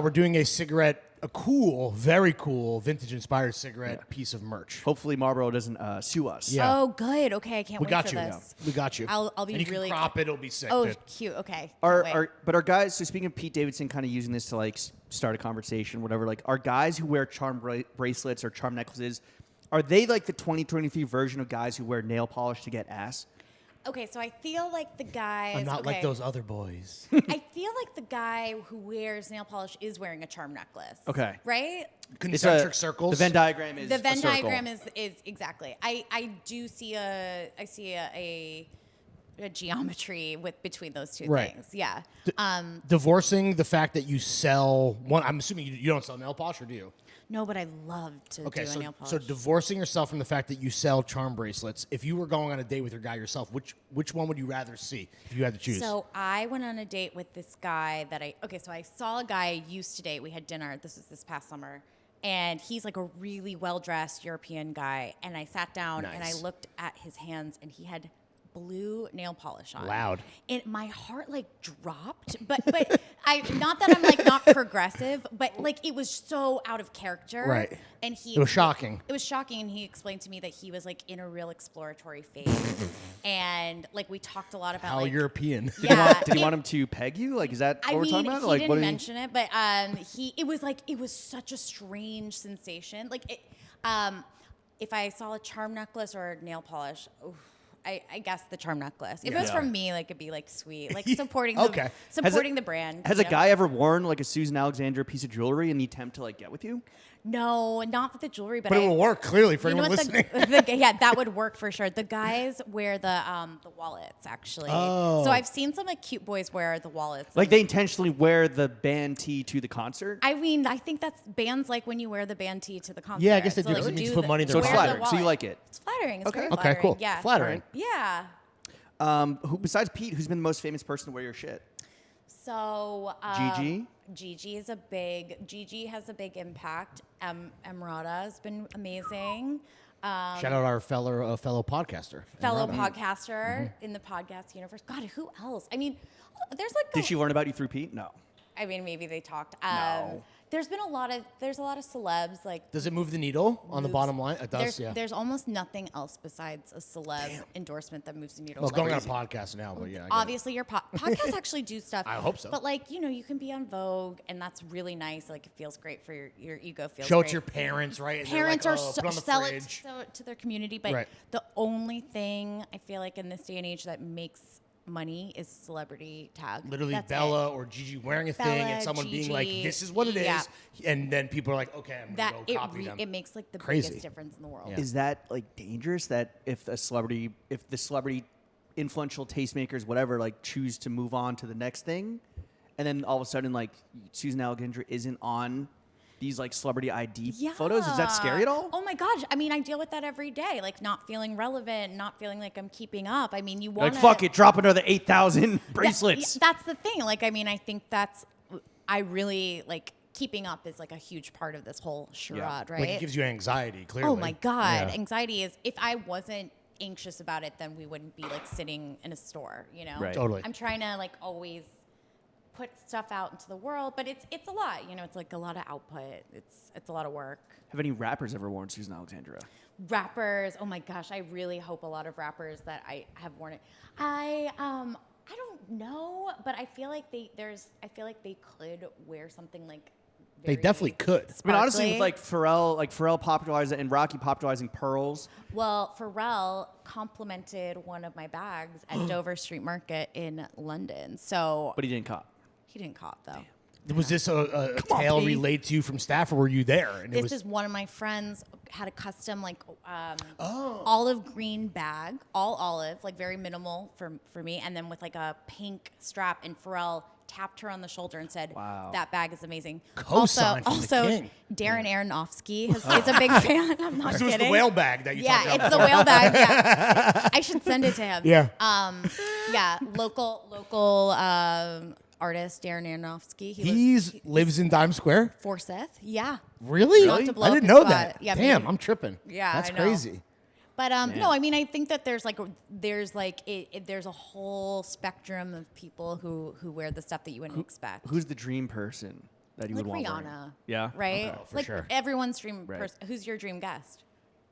we're doing a cigarette, a cool, very cool, vintage inspired cigarette piece of merch. Hopefully Marlboro doesn't sue us. Yeah. Oh, good. Okay, I can't We wait got for you. this. We got you. I'll be and you really can crop it. It'll be sick. Oh, dude. cute. Okay. Are, Can't wait. are guys? So speaking of Pete Davidson, kind of using this to like start a conversation, whatever. Like, are guys who wear charm bracelets or charm necklaces, are they like the 2023 version of guys who wear nail polish to get ass? Okay, so I feel like the guys. I'm not like okay. those other boys. I feel like the guy who wears nail polish is wearing a charm necklace. Okay. Right? Concentric circles. The Venn diagram is The Venn a circle. diagram is exactly. I do see a geometry between those two Right. things. Yeah. Divorcing the fact that you sell one. I'm assuming you don't sell nail polish, or do you? No, but I love to Okay, do a so nail polish. so divorcing yourself from the fact that you sell charm bracelets. If you were going on a date with your guy yourself, which one would you rather see if you had to choose? So I went on a date with this guy so I saw a guy I used to date. We had dinner. This was this past summer. And he's like a really well-dressed European guy. And I sat down and I Nice. looked at his hands and he had blue nail polish on. Loud. And my heart like dropped. But I not that I'm like not progressive, but like it was so out of character. Right. And he It was shocking. It was shocking, and he explained to me that he was like in a real exploratory phase. And like we talked a lot about How like European. yeah, Did he it- want him to peg you? Like, is that what I we're mean, talking about? he Like, didn't what did mention it, but it was such a strange sensation. Like, if I saw a charm necklace or a nail polish, oof, I guess the charm necklace. If it was Yeah. from me, like it'd be like sweet, like supporting Okay. supporting the brand. Has you a know? guy ever worn like a Susan Alexandra piece of jewelry in the attempt to like get with you? No, not with the jewelry, but But it will work clearly for You know anyone what? listening. Yeah, that would work for sure. The guys wear the wallets actually. Oh. So I've seen some like cute boys wear the wallets. Like they intentionally wear the band tee to the concert? I mean, I think that's bands like when you wear the band tee to the concert. Yeah, I guess they do, like, 'cause it you means do put the- money in their So it's wear the flattering. So you wallet. like it? It's flattering. It's very Okay, flattering. cool. Yeah. Flattering. Yeah. Who besides Pete, who's been the most famous person to wear your shit? So Gigi? Gigi has a big impact. Emrata has been amazing. Shout out our fellow podcaster. Fellow Emrata. podcaster in the podcast universe. God, who else? I mean, there's like Did she learn about you through Pete? No. I mean, maybe they talked. No. There's a lot of celebs like. Does it move the needle on the moves- bottom line? It does, there's, yeah. There's almost nothing else besides a celeb endorsement that moves the needle. Well, Like, going on a podcast now, but yeah. I get it. obviously, your podcasts actually do stuff. I hope so. But like, you can be on Vogue, and that's really nice. Like, it feels great for your ego. Feels Show it great. to your parents, right? And they're Parents like, are oh, put it on the sell fridge. it to their community, but Right. the only thing I feel like in this day and age that makes money is celebrity tag. Literally That's Bella or Gigi wearing a thing and someone being like, this is what it is. And then people are like, okay, I'm going to go copy them. It makes like the Crazy. biggest difference in the world. Yeah. Is that like dangerous that if the celebrity influential tastemakers, whatever, like choose to move on to the next thing, and then all of a sudden like Susan Alexandra isn't on these like celebrity ID photos? Is that scary at all? Oh my gosh. I mean, I deal with that every day. Like not feeling relevant, not feeling like I'm keeping up. I mean, you want like, fuck it, drop another 8,000 bracelets. That's the thing. Like, I mean, I think I really like keeping up is like a huge part of this whole charade, right? Like it gives you anxiety, clearly. Oh my God. Yeah. Anxiety is, if I wasn't anxious about it, then we wouldn't be like sitting in a store, you know? Right. Totally. I'm trying to like always put stuff out into the world, but it's a lot, you know, it's like a lot of output. It's a lot of work. Have any rappers ever worn Susan Alexandra? Rappers, oh my gosh, I really hope a lot of rappers that I have worn it. I don't know, but I feel like they could wear something like They definitely could. Sparkly. I mean, honestly, with like Pharrell popularized it and Rocky popularizing pearls. Well, Pharrell complimented one of my bags at Dover Street Market in London. So, But he didn't cop. he didn't cop though. Was this a tale relayed to you from staff, or were you there? And This is one of my friends had a custom like olive green bag, all olive, like very minimal for me, and then with like a pink strap. And Pharrell tapped her on the shoulder and said, Wow. "That bag is amazing." Co-sign from the king. Darren Aronofsky is a big fan. I'm not This kidding. was the whale bag that you talked Yeah, about it's the before. whale bag. Yeah, I should send it to him. Yeah. Yeah, local artist Darren Aronofsky. He lives in Dime Square? Forsyth. Yeah. Really? Not to blow I up didn't his know spot. that. Yeah, Damn, maybe. I'm tripping. Yeah, That's I know. crazy. But no, I mean, I think that there's a whole spectrum of people who wear the stuff that you wouldn't expect. Who's the dream person that you Like would want Rihanna. wearing? Yeah. Right? Oh, for like sure. everyone's dream Right. person. Who's your dream guest?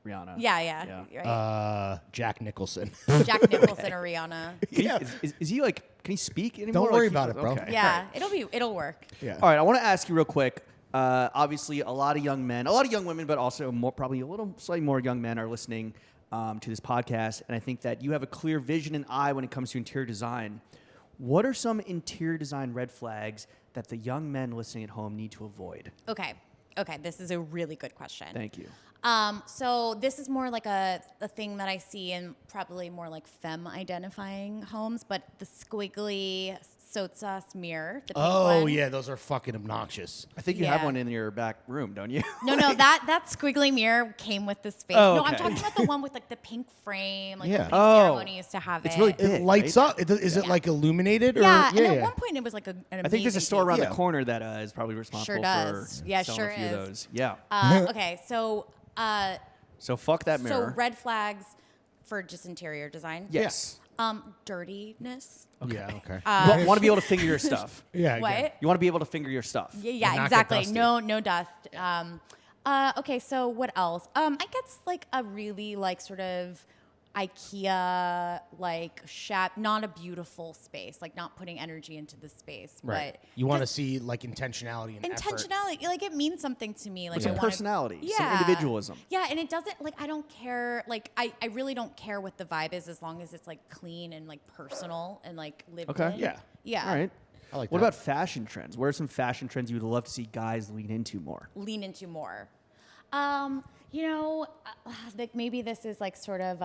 Rihanna. Yeah. Right? Jack Nicholson. Jack Nicholson or Rihanna. Yeah. Is he like? Can he speak anymore? Don't worry Like, about it, bro. Okay. Yeah, it'll work. Yeah. All right, I want to ask you real quick. Obviously, a lot of young men, a lot of young women, but also probably slightly more young men are listening to this podcast, and I think that you have a clear vision and eye when it comes to interior design. What are some interior design red flags that the young men listening at home need to avoid? Okay, this is a really good question. Thank you. So this is more like a thing that I see in probably more like femme identifying homes, but the squiggly Sotsa smear. The pink one. Yeah, those are fucking obnoxious. I think you have Yeah. one in your back room, don't you? No, that squiggly mirror came with the space. Oh, No, I'm okay. talking about the one with like the pink frame, like Yeah. the pink Oh. ceremony used to have It's it. really It big, lights right? up. Is it like illuminated? Yeah, Or, and at one point it was like an amazing I think there's a store around Yeah. the corner that is probably responsible Sure does. for Yeah, selling sure a few is. of those. Yeah. Okay, so So fuck that mirror. so red flags for just interior design. Yes. Dirtiness. Yeah, okay. You want to be able to finger your stuff. yeah. What? again. You want to be able to finger your stuff. Yeah, And not get exactly. dusty. No dust. Okay, so what else? I guess like a really like sort of IKEA like not a beautiful space, like not putting energy into the space. Right. But You want to just see like intentionality and effort. intentionality, like it means something to me. Like Some I wanna- personality, some individualism. Yeah, and it doesn't like I don't care. Like I really don't care what the vibe is as long as it's like clean and like personal and like lived Okay. in. Yeah. Yeah. All right. I like What that. about fashion trends? What are some fashion trends you would love to see guys lean into more? Lean into more. Like maybe this is like sort of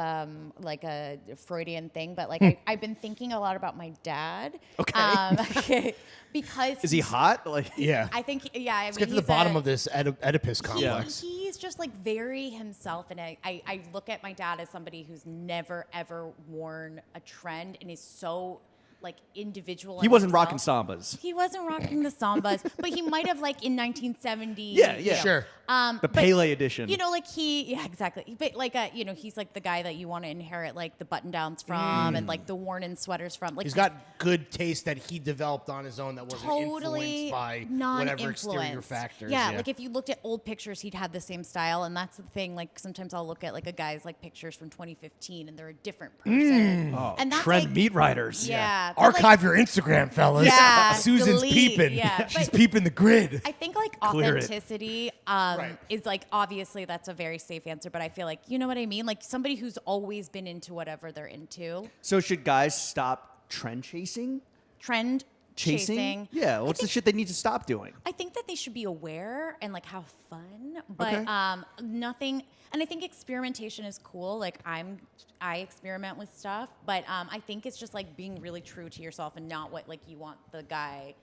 like a Freudian thing, but like I've been thinking a lot about my dad. Okay. Because Is he hot? Like, Yeah. I think I Let's mean, get to the bottom of this Oedipus complex. He's just like very himself, and I look at my dad as somebody who's never ever worn a trend and is so like individual. he in wasn't himself. rocking sambas. He wasn't rocking the sambas, but he might have like in 1970. Yeah. Sure. The but, Pele edition. You know, like yeah, exactly. But like, he's like the guy that you want to inherit like the button downs from and like the worn in sweaters from. Like He's got good taste that he developed on his own that wasn't totally influenced by whatever exterior factors. Yeah, like if you looked at old pictures, he'd had the same style, and that's the thing. Like sometimes I'll look at like a guy's like pictures from 2015, and they're a different person. oh, and that's trend like, meat riders. Yeah, Yeah. but, Archive your Instagram, fellas. Yeah, Susan's delete, peeping. yeah. She's But- peeping the grid. I think like Clear it. authenticity Right. is like obviously that's a very safe answer, but I feel like you know what I mean. Like somebody who's always been into whatever they're into. So should guys stop trend chasing? Trend chasing. Yeah. What's the shit they need to stop doing? I think that they should be aware and like have fun, but Okay. nothing. And I think experimentation is cool. Like I experiment with stuff, but I think it's just like being really true to yourself and not what like you want the guy,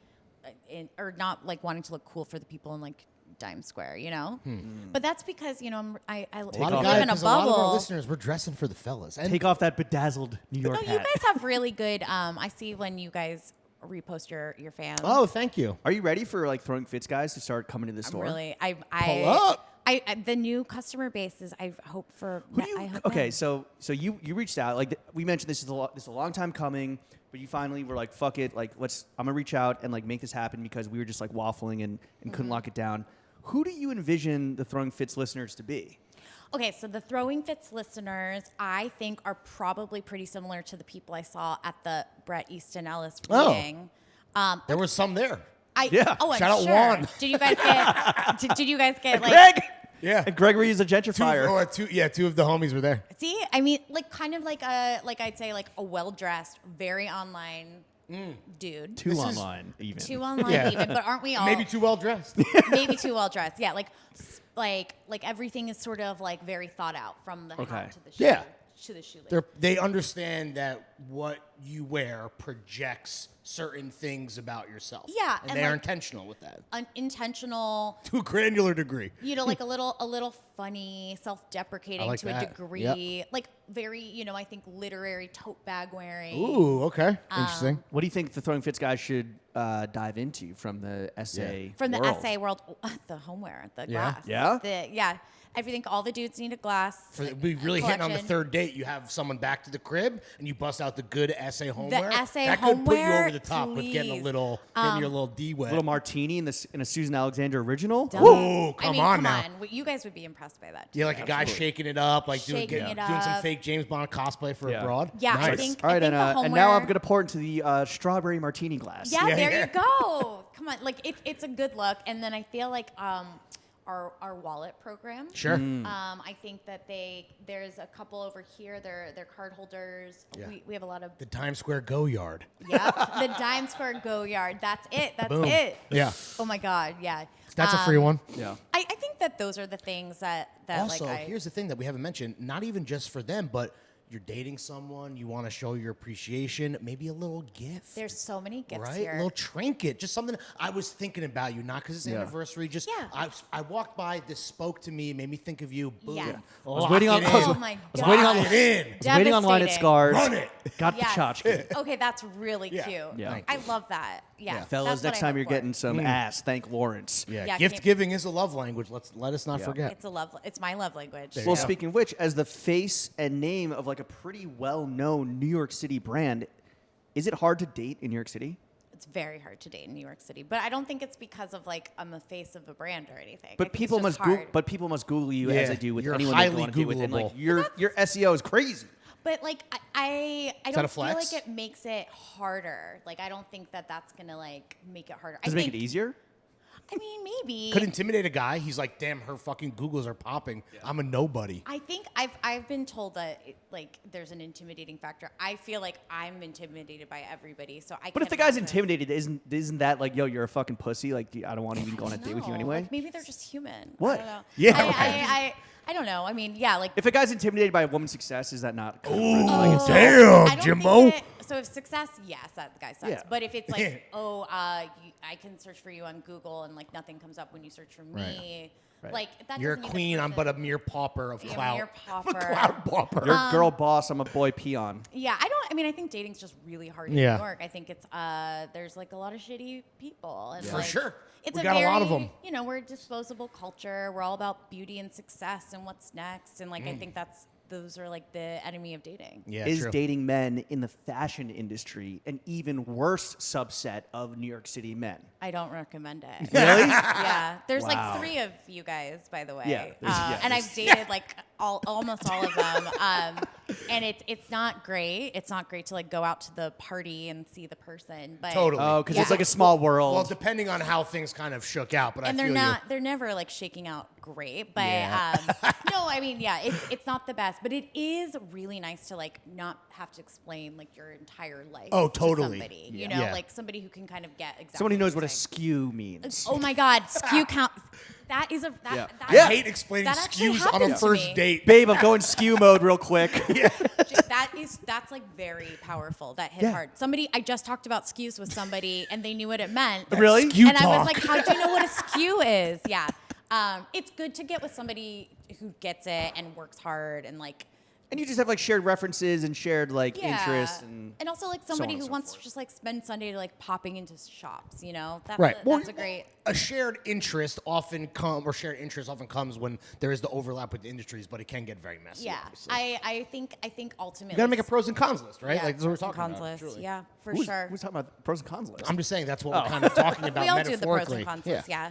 or not like wanting to look cool for the people in like Dime Square, you know. But that's because you know I A live lot of in guys, a 'cause a lot of our bubble. listeners, we're dressing for the fellas. And Take off that bedazzled New York No, hat. you guys have really good. I see when you guys repost your fans. oh, thank you. Are you ready for like Throwing Fits guys to start coming to the store? Really, Pull up. the new customer base is. I hope for. I hope Okay, men. so you reached out, like we mentioned, this is a long time coming, but you finally were like, fuck it, like I'm gonna reach out and like make this happen because we were just like waffling and couldn't lock it down. Who do you envision the Throwing Fits listeners to be? Okay, so the Throwing Fits listeners, I think, are probably pretty similar to the people I saw at the Bret Easton Ellis Oh. reading. There was some there. Yeah. Oh, I'm Shout out sure. Juan. Did you guys get? did you guys get like? Greg. Yeah. And Gregory is a gentrifier. Two of the homies were there. See, I mean, like kind of like I'd say like a well-dressed, very online dude. Two This is- online even. Too online Yeah. even, but aren't we all? Maybe too well dressed. maybe too well dressed. Yeah, like everything is sort of like very thought out from the Okay. hat to the shoe. Yeah. To the shoelace. They understand that what you wear projects certain things about yourself. Yeah, and and they are like- intentional with that Unintentional, to a granular degree. you know, like a little funny, self-deprecating I like to that. a degree, like very, you know, I think literary tote bag wearing. Ooh, okay, interesting. What do you think the Throwing Fits guys should dive into from the essay From the world? essay world, the homeware, the Yeah. glass. Yeah? I think all the dudes need a glass. We really hitting on the collection. third date. You have someone back to the crib, and you bust out the good essay homeware. essay that could put you homeware, over the top with getting please. getting your little D wet. Little martini in a Susan Alexandra original. Duh. Whoa, I come mean, on come now. on. You guys would be impressed by that. Yeah, like a guy shaking it up, like doing Shaking it doing some up. fake James Bond cosplay for Yeah, a broad. I Nice. think- All right, the and now I'm homeware- gonna pour into the strawberry martini glass. Yeah, Yeah, there yeah. you go. Come on, like it's a good look, and then I feel like our wallet program. Sure. I think that there's a couple over here. They're card holders. Yeah. We have a lot of The Times Square Go Yard. yep. The Dime Square Go Yard. That's it. That's Boom. it. Yeah. Oh my God. Yeah. That's a free one. Yeah. I think that those are the things that Also, like here's the thing that we haven't mentioned, not even just for them, but you're dating someone, you want to show your appreciation, maybe a little gift. there's so many gifts right? here. A little trinket, just something. I was thinking about you, not because it's anniversary. Just Yeah. I walked by, this spoke to me, made me think of you. Boom. Yes. I was waiting on. Lock I it was, in. Oh my I was waiting on. Lock it in. I was waiting online at Devastating. Scars. Run it. Got Yes. the tchotchke. Okay, that's really Yeah. cute. Yeah. I love that. Yeah. Yeah. Fellas, that's what next I time hope you're for. getting some ass, thank Lawrence. Yeah, Yeah, gift can't- giving is a love language. Let us not forget. It's a love. It's my love language. There Well, you go. speaking of which, as the face and name of like a pretty well-known New York City brand, is it hard to date in New York City? It's very hard to date in New York City, but I don't think it's because of like I'm a face of a brand or anything. I But think it's people just must hard. people must Google you Yeah, as they do with you're anyone they highly want to date with, and like Googleable. your SEO is crazy. But like I that don't a feel flex? like it makes it harder. Like I don't think that that's gonna like make it harder. Does I it make think, it easier? I mean, maybe. Could intimidate a guy. He's like, damn, her fucking Googles are popping. I'm a nobody. I think I've been told that like there's an intimidating factor. I feel like I'm intimidated by everybody, so I. But if the can't guy's imagine- intimidated, isn't that like, yo, you're a fucking pussy? Like, I don't want to even go on a date with you No, anyway. like, maybe they're just human. What? I don't know. Yeah, I don't know. I mean, yeah, like. If a guy's intimidated by a woman's success, is that not? Kind of Ooh, like it's- damn, I don't Jimbo. think so if success, yes, that guy sucks. Yeah. But if it's like, I can search for you on Google and like nothing comes up when you search for me, Right. like that. You're a doesn't mean the queen. I'm but a person- mere pauper of Yeah, clout. mere pauper. A cloud pauper. You're a girl boss. I'm a boy peon. Yeah, I mean, I think dating's just really hard in Yeah. New York. I think it's there's like a lot of shitty people. And For like, sure. It's We a got a very, lot of 'em. You know, we're a disposable culture. We're all about beauty and success and what's next. And like, I think those are like the enemy of dating. Yeah, Is true. dating men in the fashion industry an even worse subset of New York City men? I don't recommend it. Really? Yeah, there's Wow. like 3 of you guys, by the way. Yeah, there's- yeah, and there's- I've dated like almost all of them. And it's not great. It's not great to like go out to the party and see the person. But Totally. Oh, because it's like a small world. Well, depending on how things kind of shook out, but and I feel they're never like shaking out great. But Yeah. no, I mean, yeah, it's not the best, but it is really nice to like not have to explain like your entire life. Oh, to totally. somebody, Yeah. you know, Yeah. like somebody who can kind of get exactly. Someone who knows what a you're saying. skew means. Oh my God, skew count. That is a that. Yeah. that I hate explaining that actually skews on a happened to first me. date. Babe, I'm going skew mode real quick. That's like very powerful. That hit Yeah. hard. I just talked about skews with somebody and they knew what it meant. Really? Skew And I talk. was like, how do you know what a skew is? Yeah. It's good to get with somebody who gets it and works hard and like. And you just have like shared references and shared like interests and also like somebody on and who so wants forth. to just like spend Sunday like popping into shops, you know? That's Right. that's a great. A shared interest often comes when there is the overlap with the industries, but it can get very messy. Yeah. obviously. I think ultimately. You gotta make a pros and cons list, right? Yeah, like that's what we're pros and talking cons about. list. truly. Yeah, for Who's, sure. who's talking about pros and cons list? I'm just saying that's what we're kind of talking about We all do metaphorically. the pros and cons list, yeah.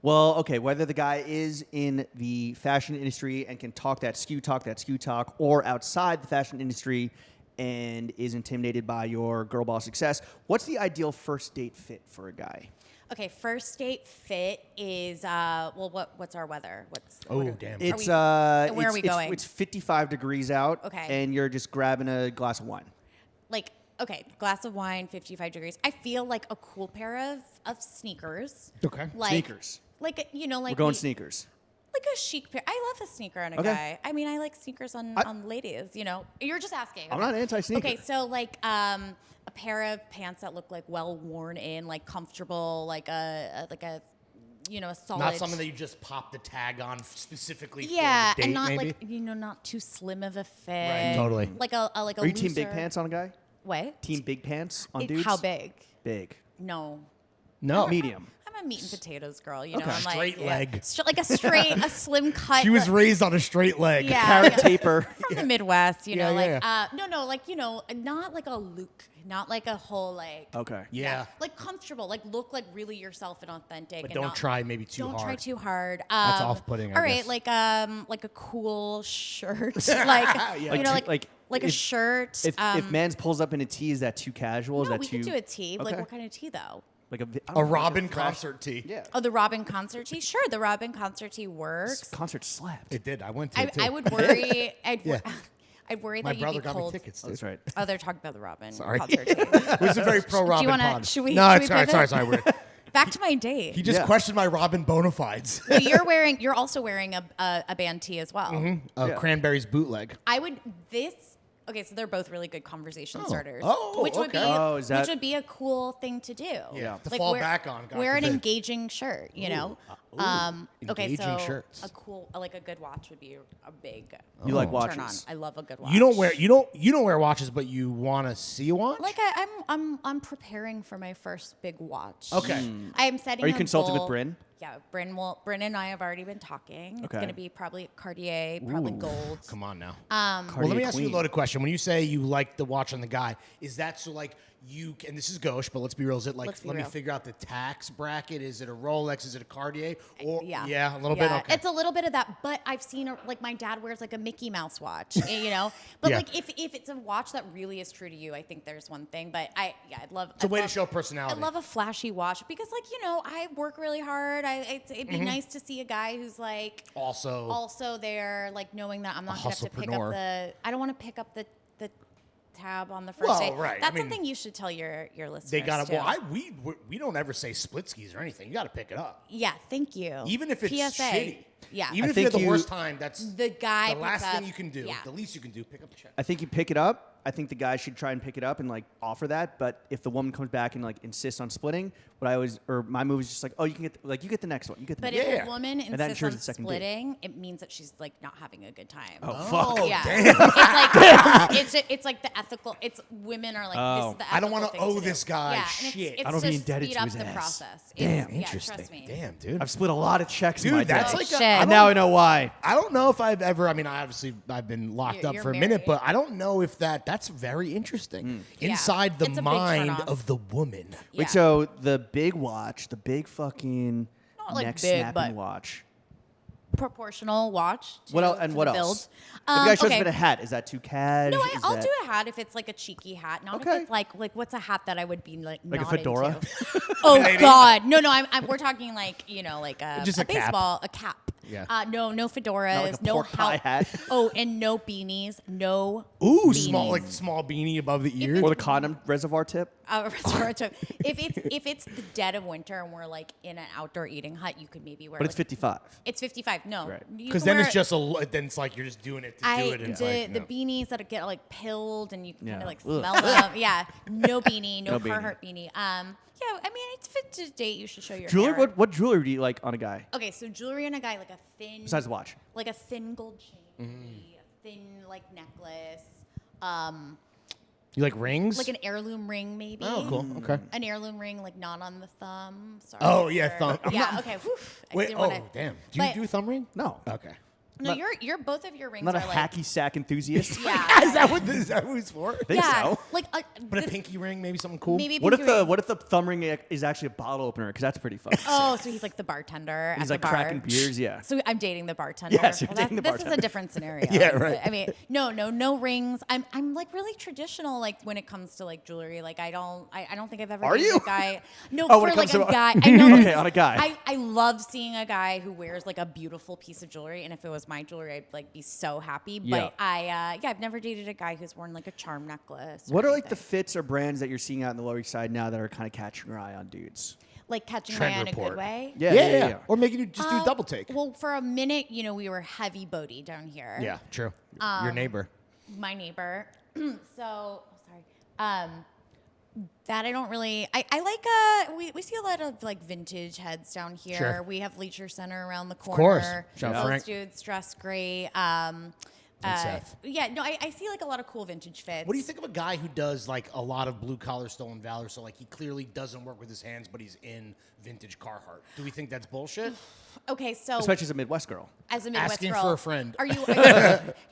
Well, okay, whether the guy is in the fashion industry and can talk that skew talk, or outside the fashion industry and is intimidated by your girl boss success, what's the ideal first date fit for a guy? Okay, first date fit is what's our weather? Oh, what damn. It's and where are we it's- going? It's 55 degrees out, Okay. and you're just grabbing a glass of wine. like okay, glass of wine, 55 degrees. I feel like a cool pair of sneakers. Okay. Like, Sneakers. Like you know, like We're going sneakers. Like a chic pair. I love a sneaker on a Okay. guy. I mean, I like sneakers on ladies. You know, you're just asking. I'm not anti-sneaker. Okay, so like a pair of pants that look like well worn in, like comfortable, like a you know, a solid. Not something that you just pop the tag on specifically yeah, for the date, and not maybe? like not too slim of a fit. Right, totally. Like a Are you team big looser- pants on a guy? What? Team big pants on It- dudes? How big? Big. No. No. Medium. I'm a meat and potatoes girl. You know, Okay. I'm like Straight leg. like a slim cut. She was raised on a straight leg. Yeah. Carrot taper. from the Midwest, you know, Yeah, like no, like not like a look, not like a whole like Okay. Yeah. like comfortable, like look like really yourself and authentic. But and don't not, try maybe too don't hard. try too hard. That's off-putting, I All right, guess. like a cool shirt, like you know, like a if- shirt. If man's pulls up in a tee, is that too casual? Is no, that we too? could do a tee. Like Okay. what kind of tee though? Like I don't A know, like Robin fresh- concert tee. Yeah. Oh, the Robin concert tee. Sure, the Robin concert tee works. This concert slapped. It did. I went to it too. I would worry. Yeah. I'd worry My that you'd brother be got me cold. tickets. Oh, that's right. Oh, they're talking about the Robin Sorry. concert tee. It was a very pro Robin wanna- pod. should we- No, should we sorry. pivot? We're- Back to my date. He just Yeah. questioned my Robin bona fides. So you're also wearing a band tee as well. A Yeah. Cranberries bootleg. I would okay, so they're both really good conversation starters. Oh, which would be okay. Oh, is that- which would be a cool thing to do. Yeah, to fall back on, God wear an forbid. engaging shirt, you know. Okay, engaging so shirts. a good watch would be a big You like turn on. watches? I love a good watch. You don't wear watches, but you want to see a watch. Like I'm preparing for my first big watch. Okay. I'm setting. Are you a consulting with goal. Bryn? Yeah, Bryn and I have already been talking. It's Okay. going to be probably Cartier, probably gold. Come on now. Um, Well, let Cartier me ask you a Queen. loaded question. When you say you like the watch on the guy, is that so like you? And this is gauche, but let's be real. Is it like Let's be let me real. figure out the tax bracket? Is it a Rolex? Is it a Cartier? Or Yeah, a little bit. Okay. It's a little bit of that, but I've seen like my dad wears like a Mickey Mouse watch, you know. But Yeah. like if it's a watch that really is true to you, I think there's one thing. But I'd love. It's a way to show personality. I love a flashy watch because like I work really hard. It'd be nice to see a guy who's like also there, like knowing that I'm not gonna have to pick hustlepreneur. up I don't want to pick up the tab on the first Well, date. right. I That's mean, something you should tell your listeners. they got to. too. Well, we don't ever say split skis or anything. You got to pick it up, Yeah, thank you. even if it's PSA. shitty. Yeah. Even I if you had think the you- worst time, that's The guy the last picks thing up- you can do. yeah. The least you can do, pick up a check. I think you pick it up. I think the guy should try and pick it up and like offer that. But if the woman comes back and like insists on splitting, my move is just like, oh, you get the next one. You get the But next if Yeah. a woman And that insists ensures on the second date. splitting, it means that she's like not having a good time. Oh, fuck. Oh, yeah. damn. It's like the ethical. It's women are like this is the I don't want wanna owe this guy yeah, and shit. It's I don't be to indebted speed to up his the ass. process. Damn, Yeah, Interesting. trust me. Damn, dude. I've split a lot of checks in Dude, my that's day. like shit. And now I know why. I don't know if I've ever. I mean, I've been locked up You're for a minute, married. but I don't know if that's very interesting. Yeah. Inside the It's a big mind turn-off. of the woman. Yeah. Wait, so the big watch, the big fucking Not like neck big, snapping but- watch. proportional watch. What else? to And the what build. else? If the guy shows Okay. up in a hat, is that too cash? No, Is I'll that- do a hat if it's like a cheeky hat. Not Okay. if it's like what's a hat that I would be like Like a not fedora? into? Oh God, no. We're talking like like Just a cap. baseball, a cap. Yeah. No fedoras, Not like a no pork pie hat. Oh, and no beanies, no. Ooh, beanies. small beanie above the ears. Or the condom reservoir tip? If it's the dead of winter and we're like in an outdoor eating hut, you could maybe wear. But it's 55. It's 55. No, Right. you Because can then wear- it's just then it's like you're just doing it to do it. And it's like, the no. beanies that get like pilled and you can kind Yeah. of like Ugh. smell them. Yeah, no beanie, no No beanie. Carhartt beanie. Yeah, I mean it's fit to date. You should show your Jewelry? hair. What jewelry do you like on a guy? Okay, so jewelry on a guy like a thin. Besides the watch. Like a thin gold chain, a thin like necklace, You like rings? like an heirloom ring maybe. Oh, cool. Okay. An heirloom ring, like not on the thumb. Sorry. Oh, yeah, sir. thumb. I'm Yeah. not- Okay. Whew. I Wait. didn't Oh, wanna- damn. Do you But- do a thumb ring? No. Okay. No, you're both of your rings I'm not a are like. hacky sack enthusiast. Yeah. Is that what it's for? think yeah. so. Like But a pinky ring, maybe something cool. maybe. What if pinky ring. the thumb ring is actually a bottle opener? Because that's pretty fun. Oh, so he's like the bartender. He's at like the bar. cracking beers, yeah. So I'm dating the bartender. Yes, you're dating the This is bartender. a different scenario. Yeah, right. I mean, no rings. I'm like really traditional. Like when it comes to like jewelry. Like I don't think I've ever. Are dated you? A guy. No, Oh, when for it like comes a to- guy. I know. Okay, this on is- a guy. I love seeing a guy who wears like a beautiful piece of jewelry, and if it was my jewelry, I'd like be so happy. Yeah. But I've never dated a guy who's worn like a charm necklace. or What are like the anything. fits or brands that you're seeing out in the Lower East Side now that are kind of catching your eye on dudes? like catching Trend my eye in a report. good way? Yeah. Or making you just do a double take. Well, for a minute, we were heavy boaty down here. Yeah, true. Your neighbor. My neighbor. Sorry. That I don't really. I like. We see a lot of like vintage heads down here. Sure. We have Leisure Center around the corner. course. Shout out Those Frank. dudes dress great. Seth. Yeah, no, I see like a lot of cool vintage fits. What do you think of a guy who does like a lot of blue collar stolen valor? So like he clearly doesn't work with his hands, but he's in vintage Carhartt. Do we think that's bullshit? Okay, so Especially as a Midwest girl. as a Midwest Asking girl, for a friend. Are you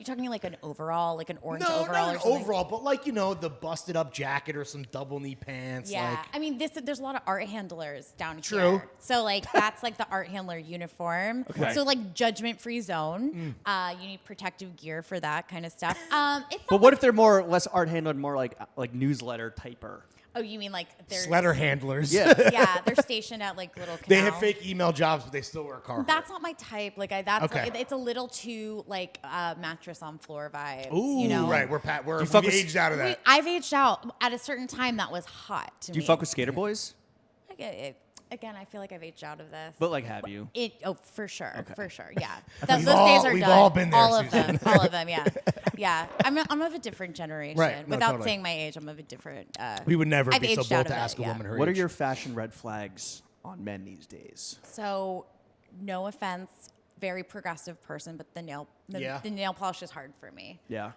talking like an overall, like an orange No, overall? not or something? overall, but like the busted up jacket or some double knee pants. Yeah, Like, I mean, there's a lot of art handlers down True. here. So like that's like the art handler uniform. Okay. So like judgment free zone. You need protective gear for that kind of stuff. It's But what if they're more less art handled, more like newsletter typer? Oh, you mean like they're letter handlers. Yeah. Yeah, they're stationed at like little. They canal. have fake email jobs, but they still wear Carhartt. That's not my type. Like that's Okay. it's a little too like mattress on floor vibes. Ooh, you know? right. you We've fuck with- aged out of that. I've aged out. At a certain time, that was hot to Do me. you fuck with skater boys? Like, again, I feel like I've aged out of this. But like, have you? For sure, for sure, yeah. We've Those days are we've done. all been there, all of Susan. them, all of them, yeah, yeah. I'm of a different generation. Right, no, Without totally. saying my age, I'm of a different. We would never I've be so aged bold out to of it, ask a yeah. woman her What are age. your fashion red flags on men these days? So, no offense, very progressive person, but the nail polish is hard for me. Yeah.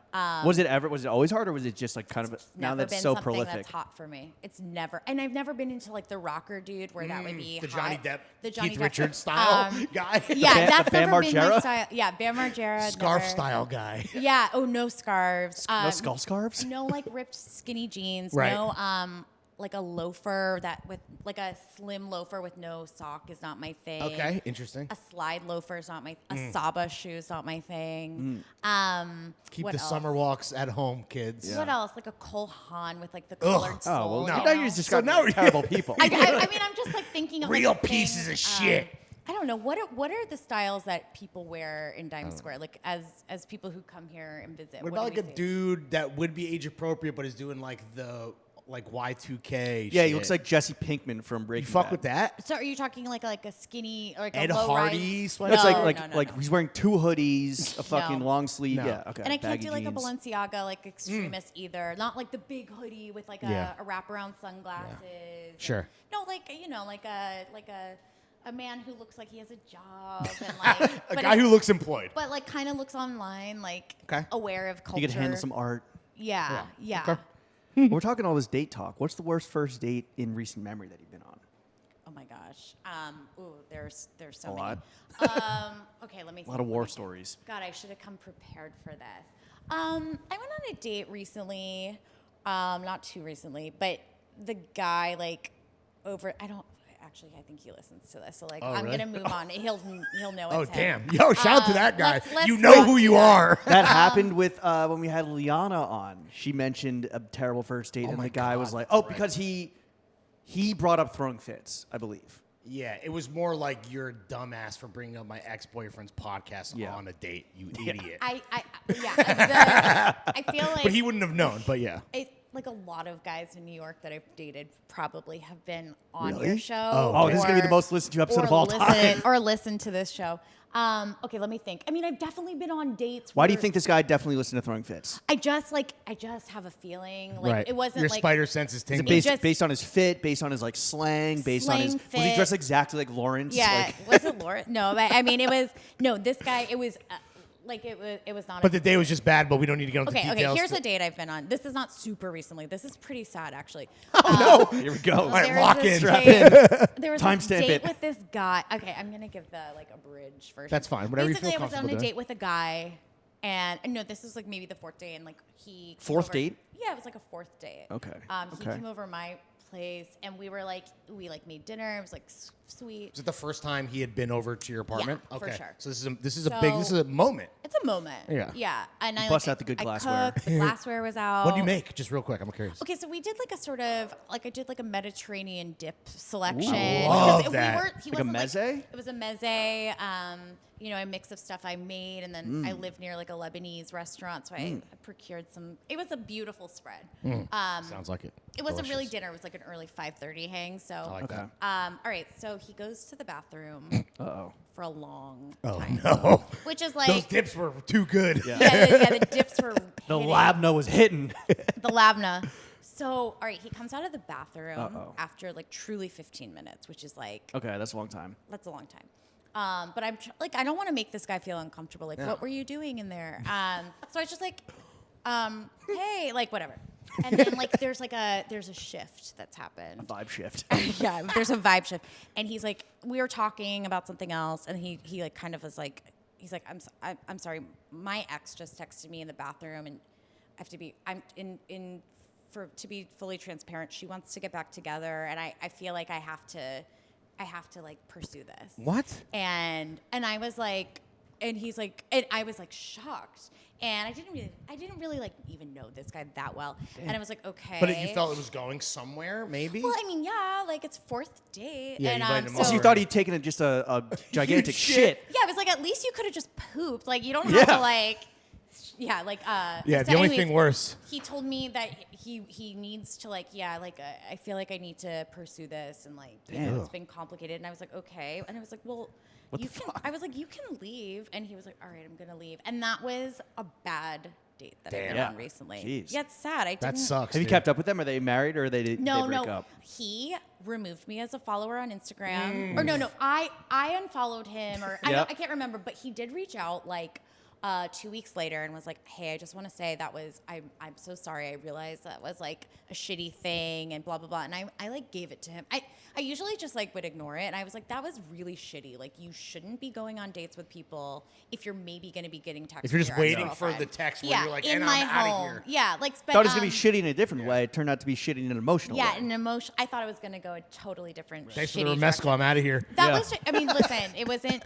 Was it always hard, or was it just like kind of now Never that's been so something prolific? that's hot for me. It's never, and I've never been into like the rocker dude where that would be the hot. Johnny Depp, the Johnny Keith Depp Richards style guy. Yeah, Bam- that's the Bam never been my Margera? style. Yeah, Bam Margera. Scarf never. style guy. Yeah. Oh, no scarves. No skull scarves? No, like ripped skinny jeans. Right. No, like a loafer with like a slim loafer with no sock is not my thing. Okay, interesting. A slide loafer is not my. A Samba shoe is not my thing. Keep what the else? summer walks at home, kids. What else? Like a Cole Haan with like the colored sole. Oh well, No. now you're just So got now we- terrible people. I mean, I'm just like thinking of Real like, the pieces things, of shit. I don't know what are the styles that people wear in Times Square, like as people who come here and visit. What do about like we a see? dude that would be age appropriate but is doing like the Y2K? Yeah, he shit? looks like Jesse Pinkman from You Breaking fuck Bad. with that? So are you talking like a skinny or like Ed a low Hardy rise? sweater? That's No, like no. he's wearing two hoodies, a fucking No. long sleeve. No. Yeah, okay. And I can't baggy do like a jeans. Balenciaga like extremist either. Not like the big hoodie with like Yeah. a wraparound sunglasses. Sure. No, like like a man who looks like he has a job and like A but guy who looks employed. but like kind of looks online like Okay. aware of culture. He could handle some art. Yeah. Okay. We're talking all this date talk. What's the worst first date in recent memory that you've been on? Oh my gosh. There's so A many. lot. Okay, let me. A lot of war stories. God, I should have come prepared for this. I went on a date recently, not too recently, but the guy like over. actually, I think he listens to this. So like, Oh, I'm really? gonna move on. He'll know. Oh it's him. damn! Yo, shout out to that guy. let's You know not who do you that. are. That happened with when we had Liana on. She mentioned a terrible first date, and my the guy was God, like, that's "Oh, right. because he brought up throwing fits, I believe." Yeah, it was more like you're a dumbass for bringing up my ex-boyfriend's podcast Yeah. on a date. You idiot. I feel like But he wouldn't have known. But yeah. like a lot of guys in New York that I've dated probably have been on Really? your show. Oh, this is gonna be the most listened to episode or of all time. Or listen to this show. Okay, let me think. I mean, I've definitely been on dates. Why do you where think this guy definitely listened to throwing fits? I just have a feeling like it wasn't Your like spider sense is Is it tingling. based on his fit, based on his like slang, based on his Slang, was he fit. dressed exactly like Lawrence? yeah. Like, Was it Laura? No, but I mean it was this guy. It was like it was not. But the day was just bad. But we don't need to get into Okay, details. here's a date I've been on. This is not super recently. This is pretty sad, actually. Oh no! here we go. right, There was lock this in. Strap date- There was this Timestamp date it. with this guy. Okay, I'm gonna give the like abridged version. That's fine. Whatever you Basically, feel I was on comfortable a doing. date with a guy, and no, this is like maybe the fourth date, and like he came Fourth over- date? Yeah, it was like a fourth date. Okay, He okay. came over my place, and we made dinner. It was like sweet. Was it the first time he had been over to your apartment? Yeah, for okay. sure. So this is a moment. It's a moment. Yeah. Yeah. And I bust like, out the good I glassware. cooked, the glassware was out. What do you make? Just real quick. I'm curious. Okay, so we did like a sort of like I did like a Mediterranean dip selection. I love Because that. He Like a wasn't, meze? it was a meze. A mix of stuff I made, and then I lived near like a Lebanese restaurant, so I procured some. It was a beautiful spread. Sounds like it. It wasn't really Delicious. dinner; it was like an early 5:30 hang. So, I like Okay. that. all right. So he goes to the bathroom Uh-oh. for a long Oh time, no! which is like Those dips were too good. yeah, the dips were The hitting. labna was hitting. The labna. So, all right, he comes out of the bathroom Uh-oh. after like truly 15 minutes, which is like Okay, that's a long time. that's a long time. But I'm I don't want to make this guy feel uncomfortable. Like, Yeah. what were you doing in there? So I was just like, hey, like whatever. And then like there's a shift that's happened. Vibe shift. Yeah, there's a vibe shift. And he's like, we were talking about something else, and he like kind of was like, he's like, I'm sorry, my ex just texted me in the bathroom, and I have to be, to be fully transparent, she wants to get back together, and I feel like I have to like pursue this. What? And I was like, and he's like, and I was like shocked. And I didn't really like even know this guy that well. And I was like, okay. But you felt it was going somewhere, maybe? Well, I mean, yeah, like it's fourth date. Yeah, and you invited him So you over. thought he'd taken just a gigantic shit. yeah, I was like, at least you could have just pooped. Like you don't have to like, yeah, like. Yeah, so the only anyways, thing worse. He told me that he needs to like, yeah, like I feel like I need to pursue this, and like it's been complicated. And I was like, okay. And I was like, well. What you the can. fuck? I was like, you can leave, and he was like, all right, I'm gonna leave, and that was a bad date that I've been Damn. on recently. Jeez. Yeah, it's sad. I That didn't. sucks. Have you dude. kept up with them? Are they married or they No, break no. up? He removed me as a follower on Instagram, or no, I unfollowed him, or I Yep. can't remember, but he did reach out like 2 weeks later and was like, hey, I just want to say that was I'm so sorry. I realized that was like a shitty thing and blah blah blah. And I like gave it to him. I usually just like would ignore it, and I was like, that was really shitty. Like you shouldn't be going on dates with people if you're maybe going to be getting texts. If you're from just your waiting for ex-girlfriend. the text where yeah, you're like, in and my I'm outta home. here. Yeah, like Thought it was gonna be shitty in a different way. It turned out to be shitty in an emotional yeah, way. an emotion. I thought it was going to go a totally different. Thanks for shitty the direction. Romesco. I'm out of here. That Yeah. was. I mean, listen. It wasn't.